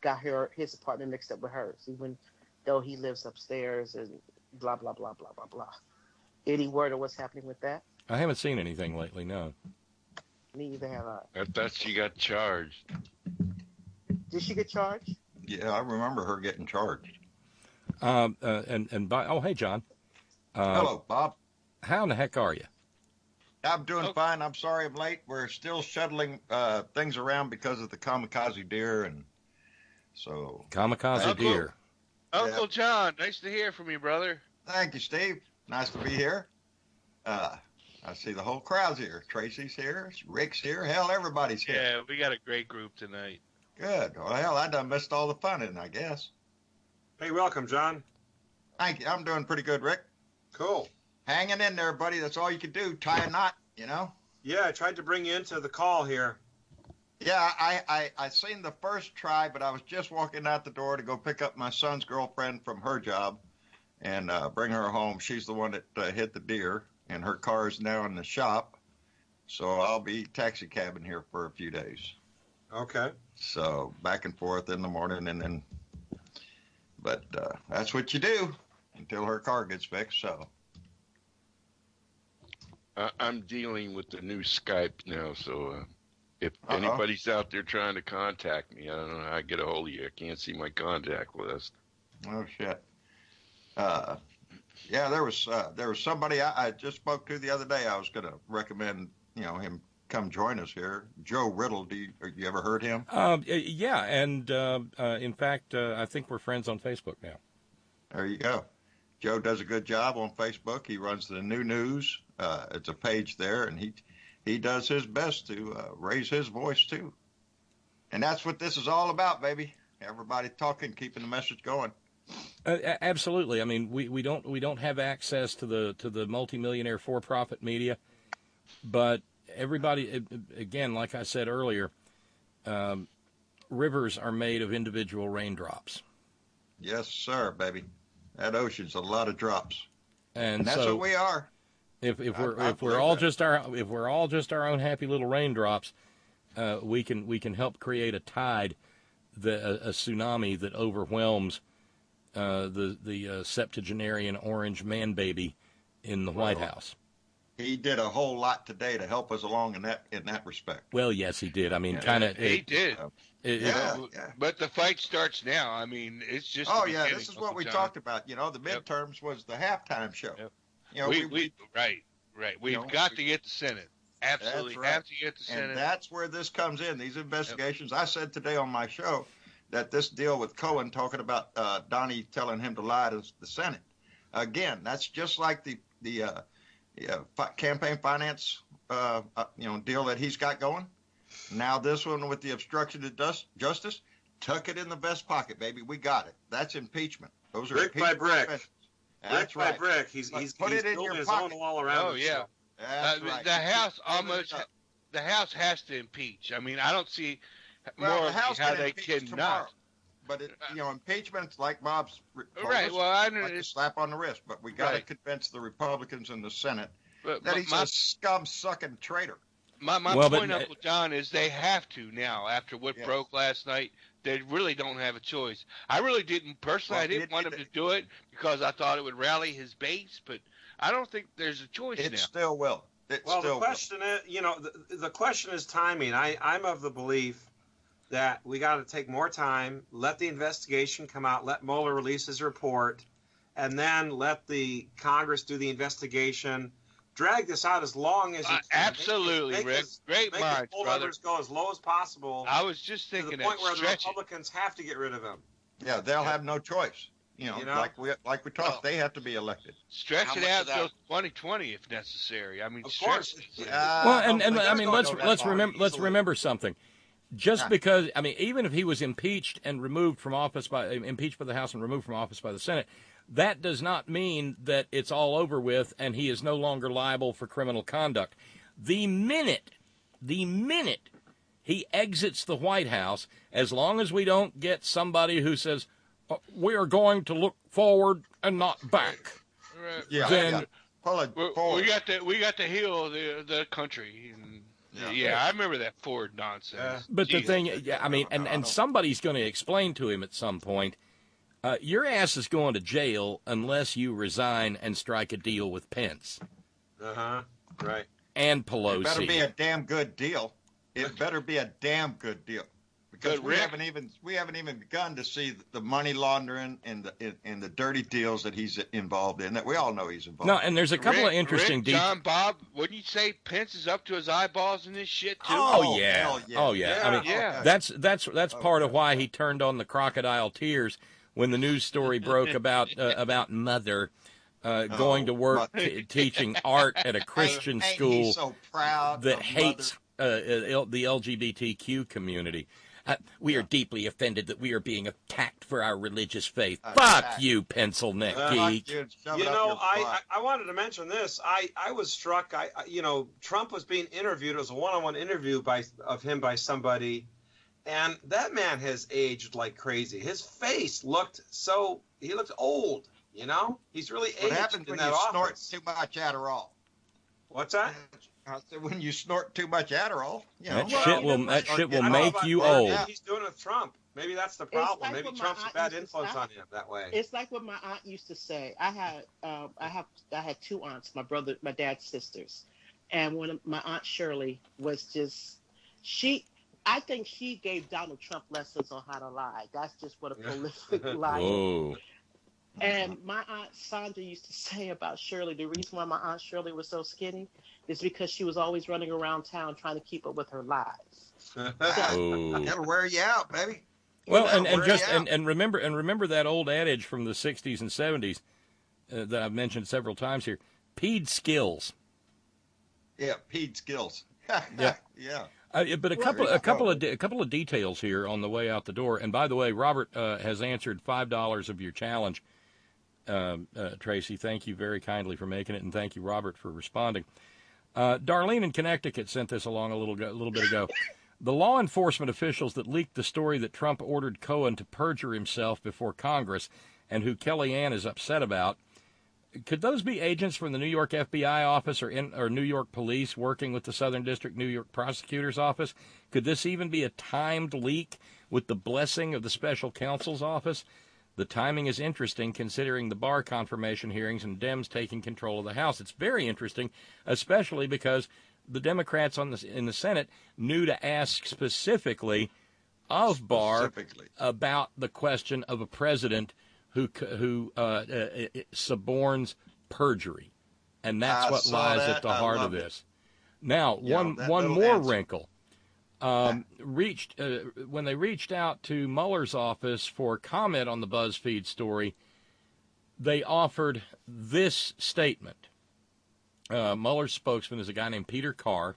got his apartment mixed up with hers, even though he lives upstairs and blah blah blah blah blah blah. Any word of what's happening with that? I haven't seen anything lately. No. Neither have I. I thought she got charged. Did she get charged? Yeah, I remember her getting charged. Hey, John. Hello, Bob. How in the heck are you? I'm doing fine. I'm sorry I'm late. We're still shuttling things around because of the kamikaze deer, and so kamikaze deer. Uncle John, nice to hear from you, brother. Thank you, Steve. Nice to be here. I see the whole crowd's here. Tracy's here. Rick's here. Hell, everybody's here. Yeah, we got a great group tonight. Good. Well, hell, I done missed all the fun in it, I guess. Hey, welcome, John. Thank you. I'm doing pretty good, Rick. Cool. Hanging in there, buddy. That's all you can do. Tie a knot, Yeah, I tried to bring you into the call here. Yeah, I seen the first try, but I was just walking out the door to go pick up my son's girlfriend from her job and bring her home. She's the one that hit the deer, and her car is now in the shop. So I'll be taxi cabbing here for a few days. Okay. So back and forth in the morning, and then, but that's what you do until her car gets fixed. So I'm dealing with the new Skype now, so if anybody's out there trying to contact me, I don't know how I get a hold of you. I can't see my contact list. Oh shit. Yeah, there was somebody I just spoke to the other day. I was going to recommend him come join us here. Joe Riddle. You ever heard him? Yeah, and in fact, I think we're friends on Facebook now. There you go. Joe does a good job on Facebook. He runs the New News. It's a page there, and he does his best to raise his voice too. And that's what this is all about, baby. Everybody talking, keeping the message going. Absolutely. I mean, we don't have access to the multimillionaire for-profit media, but everybody, again, like I said earlier, rivers are made of individual raindrops. Yes, sir, baby. That ocean's a lot of drops. And that's so what we are. If we're all just our own happy little raindrops, we can help create a tide, a tsunami that overwhelms the septuagenarian orange man baby in the White House. He did a whole lot today to help us along in that respect. Well, yes, he did. I mean, kind of. He did. Yeah. But the fight starts now. I mean, it's just. Oh yeah, this is what we talked about. You know, the midterms was the halftime show. Yep. You know, right. We've got to get the Senate. Absolutely have to get the Senate. And that's where this comes in. These investigations. Yep. I said today on my show that this deal with Cohen talking about Donnie telling him to lie to the Senate. Again, that's just like the campaign finance deal that he's got going. Now this one with the obstruction of justice, tuck it in the vest pocket, baby. We got it. That's impeachment. Those are brick by brick. That's brick by brick. He's put it in your his pocket. own wall around. Oh yeah. That's right. The House has to impeach. I mean, I don't see the House how can they impeach cannot. Tomorrow. But impeachment's like Bob's right. Well, I know like a slap on the wrist. But we got to convince the Republicans in the Senate that he's a scum-sucking traitor. My point, Uncle John, is they have to now. After what broke last night, they really don't have a choice. I really didn't personally. I didn't want him to do it because I thought it would rally his base, but I don't think there's a choice now. It still will. The question is, the question is timing. I'm of the belief that we got to take more time, let the investigation come out, let Mueller release his report, and then let the Congress do the investigation. Drag this out as long as you can. Absolutely, Rick. Great minds, the poll brother. numbers go as low as possible. I was just thinking to the point where the Republicans have to get rid of him. Yeah, they'll have no choice. Like we talked, they have to be elected. Stretch it out till 2020 if necessary. I mean, of course. I mean, let's remember something. Just because, I mean, even if he was impeached and removed from office impeached by the House and removed from office by the Senate, that does not mean that it's all over with and he is no longer liable for criminal conduct. The minute he exits the White House, as long as we don't get somebody who says, we are going to look forward and not back. Yeah, then we got to heal the country. I remember that Ford nonsense. But the thing, I mean, and somebody's going to explain to him at some point, your ass is going to jail unless you resign and strike a deal with Pence. Right. And Pelosi. It better be a damn good deal. It better be a damn good deal. Because we haven't even begun to see the money laundering and the dirty deals that he's involved in, that we all know he's involved in. No, and there's a couple of interesting details. John, Bob, wouldn't you say Pence is up to his eyeballs in this shit too? Oh yeah. I mean, that's part of why he turned on the crocodile tears when the news story broke about Mother going to work teaching art at a Christian school so proud that hates the LGBTQ community. We are deeply offended that we are being attacked for our religious faith. Fuck you, pencil neck geek. I wanted to mention this. I was struck. Trump was being interviewed. It was a one-on-one interview of him by somebody, and that man has aged like crazy. His face looked he looked old. He's really aged. What happens when you snort too much Adderall? What's that? I said, when you snort too much Adderall, that shit will make you old. He's doing it with Trump. Maybe that's the problem. Maybe Trump's a bad influence on him that way. It's like what my aunt used to say. I had two aunts, my dad's sisters, and when my aunt Shirley was just I think she gave Donald Trump lessons on how to lie. That's just what a prolific liar is. And my aunt Sandra used to say about Shirley, the reason why my aunt Shirley was so skinny is because she was always running around town trying to keep up with her lies. That'll wear you out, baby. Well, and remember that old adage from the 60s and 70s that I've mentioned several times here. Peed skills. Yeah, peed skills. Yeah. But a couple of details here on the way out the door. And by the way, Robert has answered $5 of your challenge. Tracy, thank you very kindly for making it, and thank you, Robert, for responding. Darlene in Connecticut sent this along a little bit ago. The law enforcement officials that leaked the story that Trump ordered Cohen to perjure himself before Congress, and who Kellyanne is upset about, could those be agents from the New York FBI office or New York police working with the Southern District New York prosecutor's office? Could this even be a timed leak with the blessing of the special counsel's office? The timing is interesting considering the Barr confirmation hearings and Dems taking control of the House. It's very interesting, especially because the Democrats in the Senate knew to ask specifically of Barr about the question of a president who suborns perjury, and that's what lies at the heart of this. Now, one more wrinkle. When they reached out to Mueller's office for comment on the BuzzFeed story, they offered this statement. Mueller's spokesman is a guy named Peter Carr,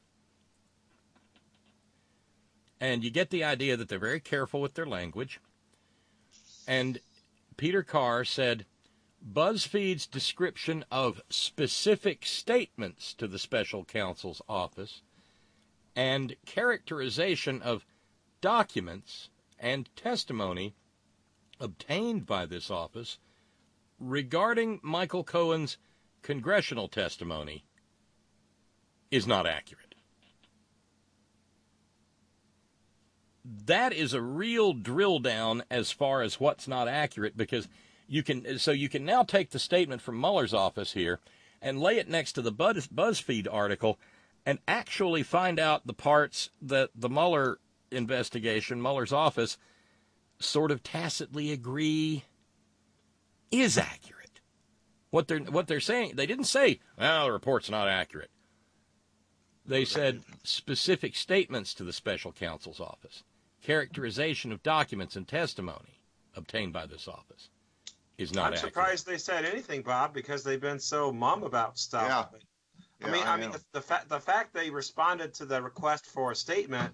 and you get the idea that they're very careful with their language. And Peter Carr said, BuzzFeed's description of specific statements to the special counsel's office and characterization of documents and testimony obtained by this office regarding Michael Cohen's congressional testimony is not accurate. That is a real drill down as far as what's not accurate, because you can now take the statement from Mueller's office here and lay it next to the BuzzFeed article and actually find out the parts that the Mueller investigation, Mueller's office, sort of tacitly agree is accurate. What they're saying, they didn't say, well, the report's not accurate. They said specific statements to the special counsel's office, characterization of documents and testimony obtained by this office is not accurate. I'm surprised they said anything, Bob, because they've been so mum about stuff. Yeah. I mean, the fact they responded to the request for a statement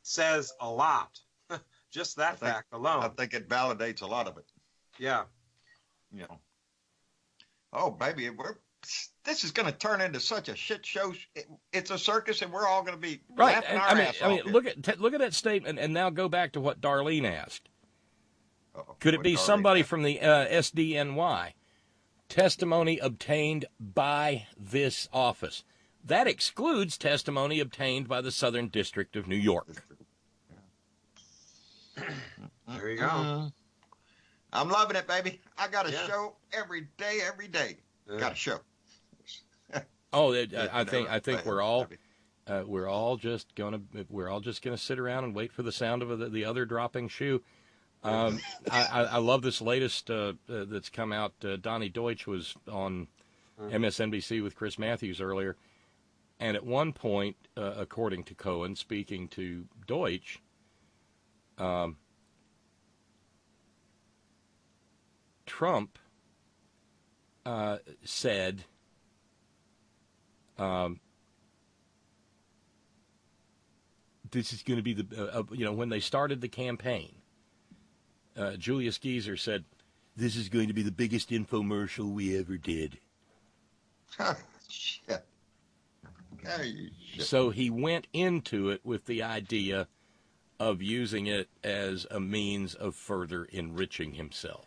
says a lot. Just that fact alone. I think it validates a lot of it. Yeah. You know. Oh, baby, this is going to turn into such a shit show. It's a circus, and we're all going to be laughing our ass off. Look at that statement, and now go back to what Darlene asked. Uh-oh. Could it be somebody from the SDNY? Testimony obtained by this office. That excludes testimony obtained by the Southern District of New York. There you go. I'm loving it, baby. I got a show every day. Got a show. I think we're all just gonna sit around and wait for the sound of the other dropping shoe. I love this latest that's come out. Donnie Deutsch was on MSNBC with Chris Matthews earlier, and at one point, according to Cohen, speaking to Deutsch, Trump said, this is going to be when they started the campaign, Julius Geezer said, this is going to be the biggest infomercial we ever did. Shit. So he went into it with the idea of using it as a means of further enriching himself.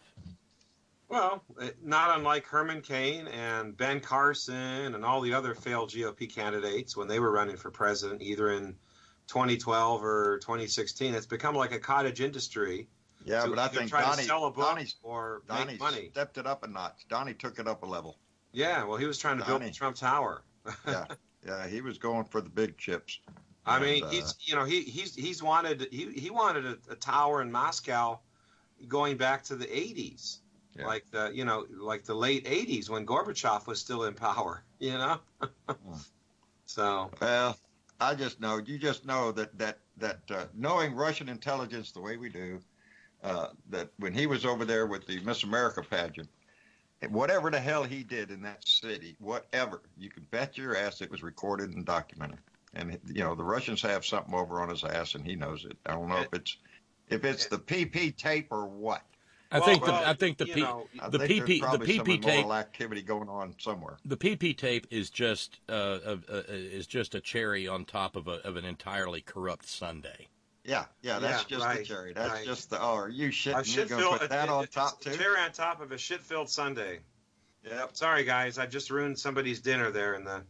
Well, not unlike Herman Cain and Ben Carson and all the other failed GOP candidates when they were running for president, either in 2012 or 2016. It's become like a cottage industry. Yeah, but I think Donnie stepped it up a notch. Donnie took it up a level. Yeah, well, he was trying to build the Trump Tower. Yeah, he was going for the big chips. I mean, he wanted a tower in Moscow going back to the 80s. Yeah. Like the late 80s when Gorbachev was still in power, So. Well, you just know that knowing Russian intelligence the way we do, that when he was over there with the Miss America pageant, whatever the hell he did in that city, whatever, you can bet your ass it was recorded and documented. And the Russians have something over on his ass, and he knows it. I don't know if it's the PP tape or what. I think the PP tape activity going on somewhere. The PP tape is just a cherry on top of an entirely corrupt sundae. Yeah, that's just the cherry. That's just are you shitting? You're going to put that on top too? Cherry on top of a shit-filled sundae. Yep. Sorry, guys. I just ruined somebody's dinner there in the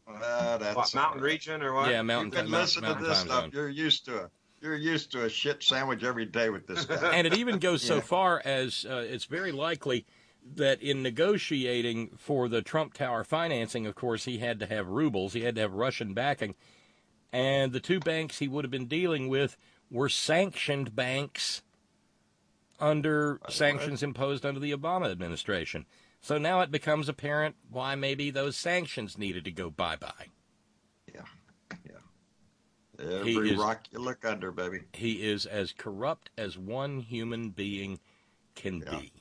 that's mountain region or what? Yeah, mountain. You've been listening to this stuff. Zone. You're used to it. You're used to a shit sandwich every day with this guy. And it even goes so far as it's very likely that in negotiating for the Trump Tower financing, of course, he had to have rubles. He had to have Russian backing. And the two banks he would have been dealing with were sanctioned banks under sanctions imposed under the Obama administration. So now it becomes apparent why maybe those sanctions needed to go bye-bye. Every rock you look under, baby. He is as corrupt as one human being can be.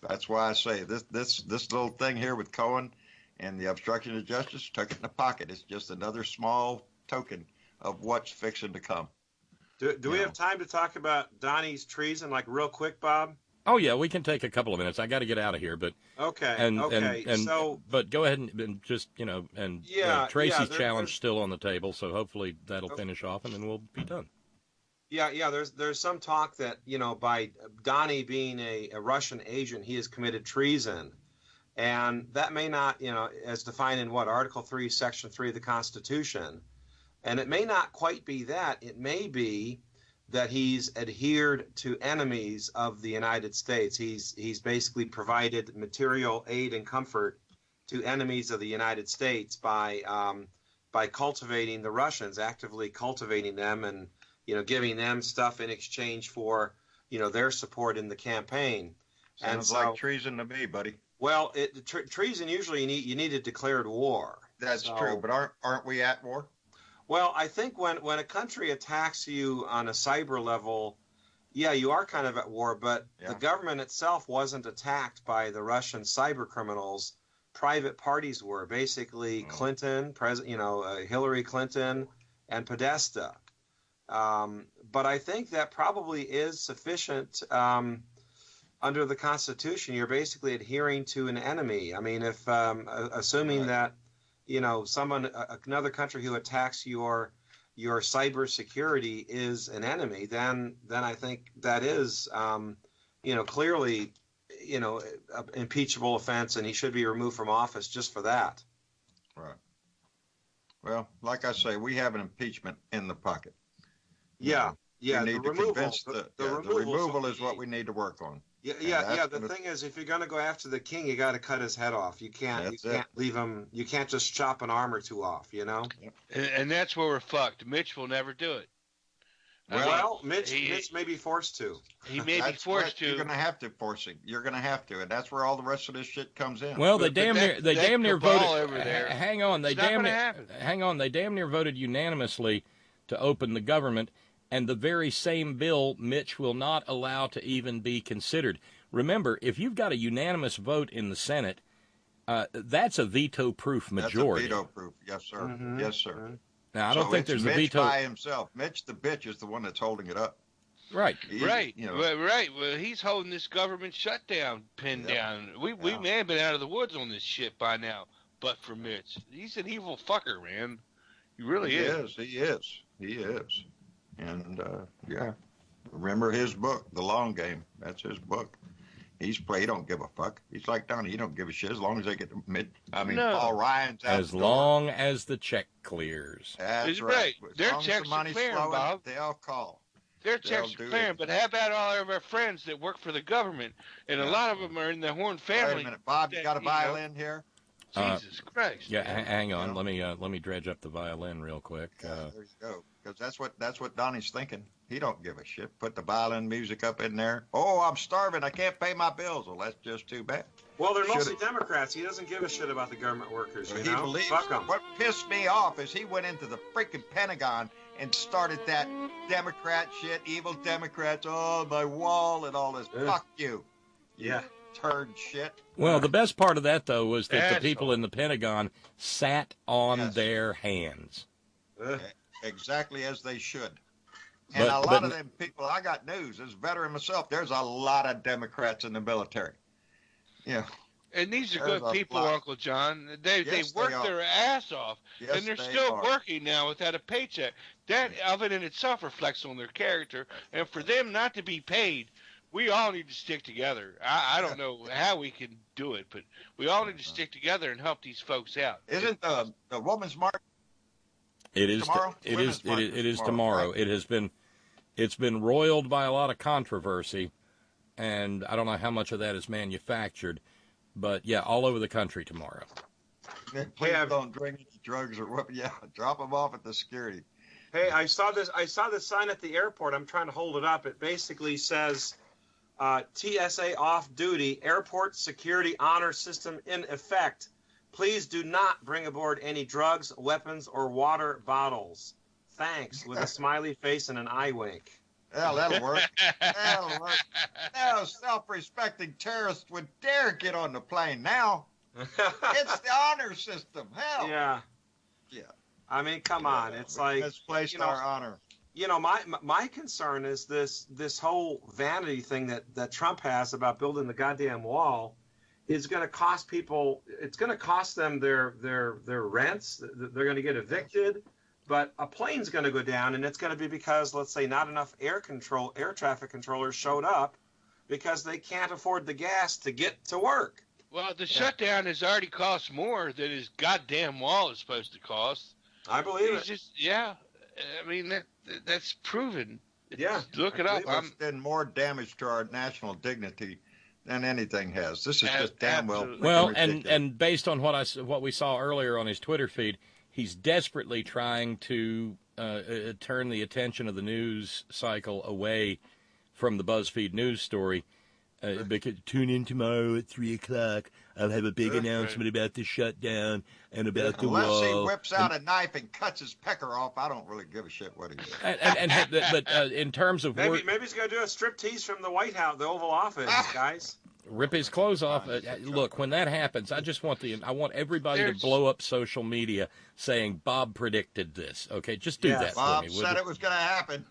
That's why I say this little thing here with Cohen and the obstruction of justice, took it in the pocket. It's just another small token of what's fixing to come. Do we have time to talk about Donnie's treason, like real quick, Bob? Oh yeah, we can take a couple of minutes. I got to get out of here, but but go ahead and just Tracy's challenge still on the table, so hopefully that'll finish off, and then we'll be done. Yeah. There's some talk that by Donnie being a Russian agent, he has committed treason, and that may not as defined in Article 3, Section 3 of the Constitution, and it may not quite be that. It may be that he's adhered to enemies of the United States. He's basically provided material aid and comfort to enemies of the United States by cultivating the Russians, actively cultivating them, and giving them stuff in exchange for their support in the campaign. Sounds like treason to me, buddy. Well, treason usually you need a declared war. That's true, but aren't we at war? Well, I think when a country attacks you on a cyber level, you are kind of at war, but the government itself wasn't attacked by the Russian cyber criminals. Private parties were, basically Clinton, Hillary Clinton, and Podesta. But I think that probably is sufficient under the Constitution. You're basically adhering to an enemy. I mean, if assuming that another country who attacks your cyber security is an enemy, then I think that is, clearly, an impeachable offense, and he should be removed from office just for that. Right. Well, like I say, we have an impeachment in the pocket. We need to convince the removal is what we need to work on. The thing is, if you're going to go after the king, you got to cut his head off. You can't leave him. You can't just chop an arm or two off. And that's where we're fucked. Mitch will never do it. Mitch may be forced to. He may be forced to. You're going to have to force him. You're going to have to, and that's where all the rest of this shit comes in. Well, they damn near voted. Over there, hang on, they damn near voted unanimously to open the government. And the very same bill Mitch will not allow to even be considered. Remember, if you've got a unanimous vote in the Senate, that's a veto-proof majority. That's a veto-proof, yes, sir. Mm-hmm. Yes, sir. Now, I don't think there's Mitch a veto by himself. Mitch, the bitch, is the one that's holding it up. Right. Right. Well, he's holding this government shutdown pinned down. We may have been out of the woods on this shit by now, but for Mitch, he's an evil fucker, man. He really is. He is. And, remember his book, The Long Game. That's his book. He don't give a fuck. He's like Donnie. He don't give a shit as long as they get Paul Ryan's out. As long as the check clears. That's right. Their checks are clearing, Bob. They'll call. Their checks are clearing, but how about all of our friends that work for the government? And a lot of them are in the Horn family. Wait a minute, Bob, you got a violin here? Jesus Christ. Yeah, hang on. Let me dredge up the violin real quick. There you go. Because that's what Donnie's thinking. He don't give a shit. Put the violin music up in there. Oh, I'm starving. I can't pay my bills. Well, that's just too bad. Well, they're mostly Democrats. He doesn't give a shit about the government workers. He believes. Fuck 'em. What pissed me off is he went into the freaking Pentagon and started that Democrat shit, evil Democrats. Oh, my wall and all this. Fuck you. Yeah. Turd shit. Well, the best part of that, though, was that the people in the Pentagon sat on their hands. Exactly as they should. And a lot of them people, I got news, as a veteran myself, there's a lot of Democrats in the military. Yeah. And these are good people, Uncle John. They work their ass off, and they're still working now without a paycheck. That of it in itself reflects on their character, and for them not to be paid we all need to stick together. I don't know how we can do it, but we all need to stick together and help these folks out. Isn't the Women's March It is tomorrow? It is tomorrow. Right? It's been roiled by a lot of controversy, and I don't know how much of that is manufactured, but yeah, all over the country tomorrow. Please don't drink any drugs or what? Yeah, drop them off at the security. Hey, I saw this sign at the airport. I'm trying to hold it up. It basically says TSA off duty, airport security honor system in effect. Please do not bring aboard any drugs, weapons, or water bottles. Thanks, with a smiley face and an eye wink. Hell, that'll work. That'll work. No self-respecting terrorists would dare get on the plane now. It's the honor system. Hell. Yeah. Yeah. I mean, come on. It's like misplaced our honor. You know, my concern is this whole vanity thing that Trump has about building the goddamn wall is going to cost people. It's going to cost them their rents. They're going to get evicted. But a plane's going to go down, and it's going to be because, let's say, not enough air traffic controllers showed up because they can't afford the gas to get to work. Well, the shutdown has already cost more than his goddamn wall is supposed to cost. I believe it. Yeah. I mean, that's proven. Yeah. Look it up. It's done more damage to our national dignity than anything has. This is just damn well. Well, and based on what we saw earlier on his Twitter feed, he's desperately trying to turn the attention of the news cycle away from the BuzzFeed news story. Because tune in tomorrow at 3:00. I'll have a big announcement about the shutdown and about the wall. Unless he whips out a knife and cuts his pecker off, I don't really give a shit what he does. But in terms of maybe he's going to do a striptease from the White House, the Oval Office, guys. Rip his clothes off. Look, when that happens, I want everybody to blow up social media saying Bob predicted this. Okay, just do that Bob for me. Bob said it was going to happen.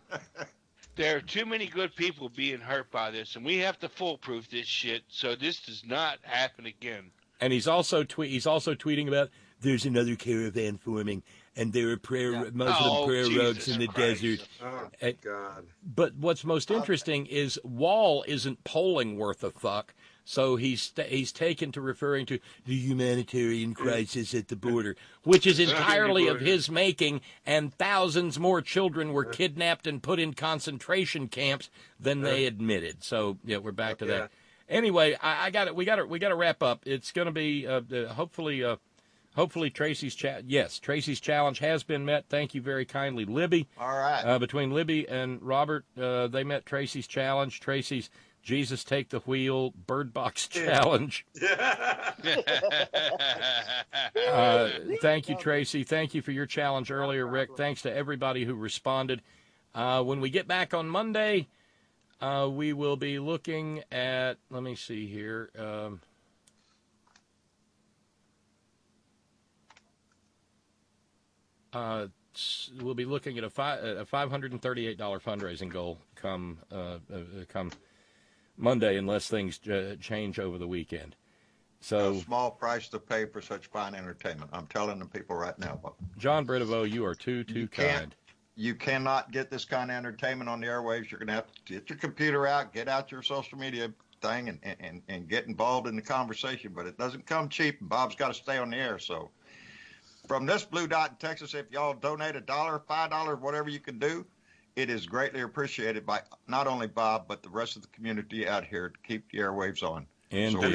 There are too many good people being hurt by this, and we have to foolproof this shit so this does not happen again. And he's also tweeting about there's another caravan forming, and there are Muslim prayer rugs in the desert. Oh, God. But what's most interesting is Wall isn't polling worth a fuck, so he's taken to referring to the humanitarian crisis at the border, which is entirely of his making, and thousands more children were kidnapped and put in concentration camps than they admitted. So yeah, we're back to that. Anyway, I got it. We got to wrap up. It's going to be hopefully Tracy's Tracy's challenge has been met. Thank you very kindly, Libby. All right. Between Libby and Robert, they met Tracy's challenge. Tracy's Jesus Take the Wheel Bird Box Challenge. Thank you, Tracy. Thank you for your challenge earlier, Rick. Thanks to everybody who responded. When we get back on Monday, we will be looking at, let me see here. We'll be looking at a $538 fundraising goal come Monday, unless things change over the weekend. So a small price to pay for such fine entertainment. I'm telling the people right now. John Britovo, you are too kind. You cannot get this kind of entertainment on the airwaves. You're going to have to get your computer out, get out your social media thing, and get involved in the conversation. But it doesn't come cheap, and Bob's got to stay on the air. So from this Blue Dot in Texas, if y'all donate $1, $5, whatever you can do, it is greatly appreciated by not only Bob, but the rest of the community out here to keep the airwaves on. And so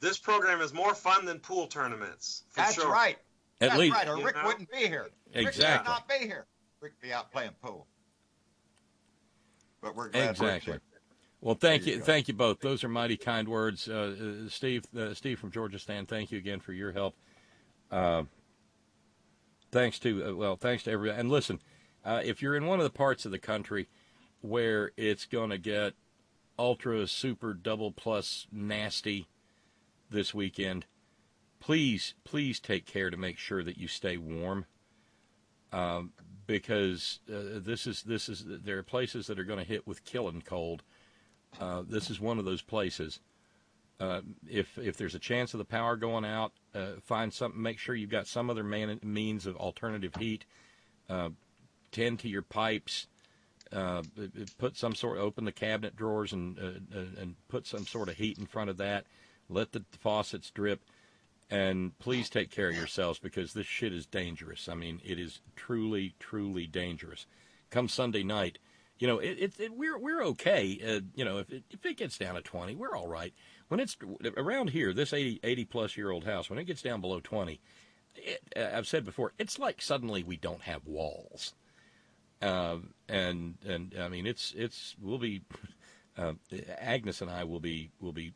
this program is more fun than pool tournaments. That's sure. right. At least. Right, or Rick wouldn't be here. Exactly. Rick would not be here. Rick would be out playing pool. But we're glad Rick's here. Well, thank you both. Those are mighty kind words. Steve from Georgia Stan, thank you again for your help. Thanks to everybody. And listen, if you're in one of the parts of the country where it's going to get ultra, super, double plus nasty this weekend, please take care to make sure that you stay warm, because there are places that are going to hit with killing cold. This is one of those places. If there's a chance of the power going out, find something. Make sure you've got some other means of alternative heat. Tend to your pipes. open the cabinet drawers and put some sort of heat in front of that. Let the faucets drip. And please take care of yourselves, because this shit is dangerous. I mean, it is truly, truly dangerous. Come Sunday night, we're okay. If it gets down to 20, we're all right. When it's around here, this 80-plus-year-old house, when it gets down below 20, I've said before, it's like suddenly we don't have walls. And I mean, we'll be, Agnes and I will be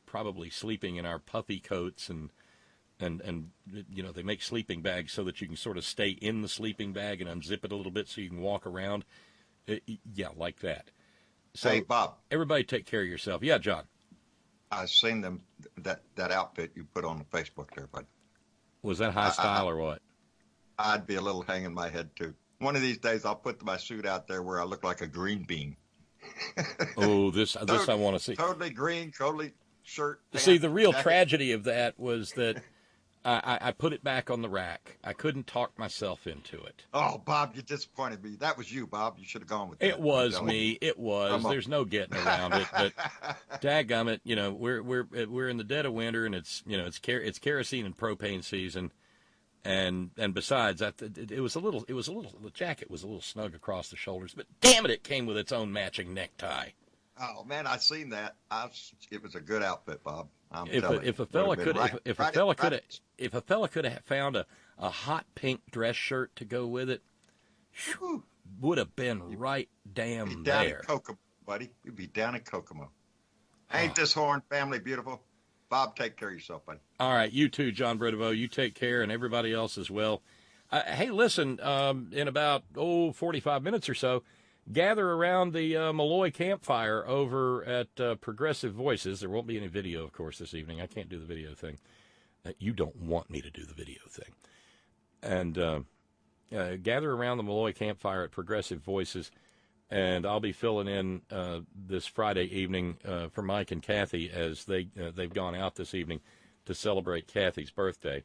probably sleeping in our puffy coats and they make sleeping bags so that you can sort of stay in the sleeping bag and unzip it a little bit so you can walk around. Yeah, like that. So, hey, Bob. Everybody take care of yourself. Yeah, John. I've seen that outfit you put on the Facebook there, bud. Was that high style or what? I'd be a little hanging my head, too. One of these days, I'll put my suit out there where I look like a green bean. Oh, this I want to see. Totally green, totally shirt. See, the real tragedy of that was that I put it back on the rack. I couldn't talk myself into it. Oh, Bob, you disappointed me. That was you, Bob. You should have gone with that. It was me. It was. There's no getting around it. But dadgummit, we're in the dead of winter, and it's kerosene and propane season, and besides that, the jacket was a little snug across the shoulders. But damn it came with its own matching necktie. Oh man, I seen that. It was a good outfit, Bob. If a fella could have found a hot pink dress shirt to go with it, would have been right damn down there. In Kokomo, buddy. You'd be down in Kokomo. Ain't this Horn family beautiful? Bob, take care of yourself, buddy. All right, you too, John Bredeveau. You take care, and everybody else as well. Hey, listen, in about 45 minutes or so, gather around the Malloy campfire over at Progressive Voices. There won't be any video, of course, this evening. I can't do the video thing. You don't want me to do the video thing. And gather around the Malloy campfire at Progressive Voices, and I'll be filling in this Friday evening for Mike and Kathy as they've gone out this evening to celebrate Kathy's birthday.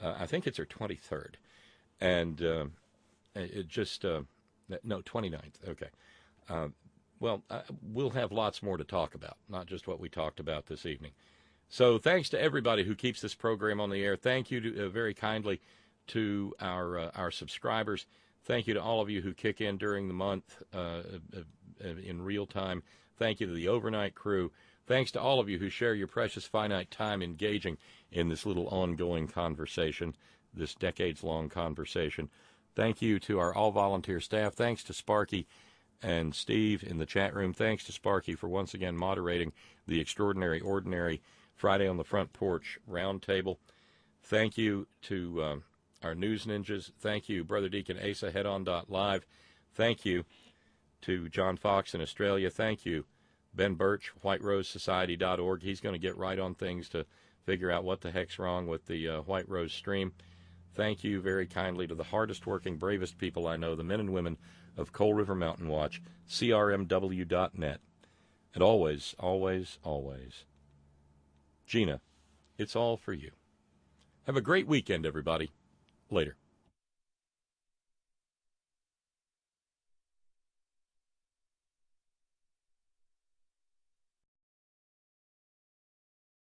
I think it's her 23rd. And it just... No, 29th. Okay. We'll have lots more to talk about, not just what we talked about this evening. So thanks to everybody who keeps this program on the air. Thank you very kindly to our subscribers. Thank you to all of you who kick in during the month in real time. Thank you to the overnight crew. Thanks to all of you who share your precious finite time engaging in this little ongoing conversation, this decades-long conversation. Thank you to our all-volunteer staff. Thanks to Sparky and Steve in the chat room. Thanks to Sparky for once again moderating the Extraordinary Ordinary Friday on the Front Porch Roundtable. Thank you to our news ninjas. Thank you, Brother Deacon Asa, headon.live. Thank you to John Fox in Australia. Thank you, Ben Birch, whiterosesociety.org. He's going to get right on things to figure out what the heck's wrong with the White Rose stream. Thank you very kindly to the hardest-working, bravest people I know, the men and women of Coal River Mountain Watch, crmw.net. And always, always, always, Gina, it's all for you. Have a great weekend, everybody. Later.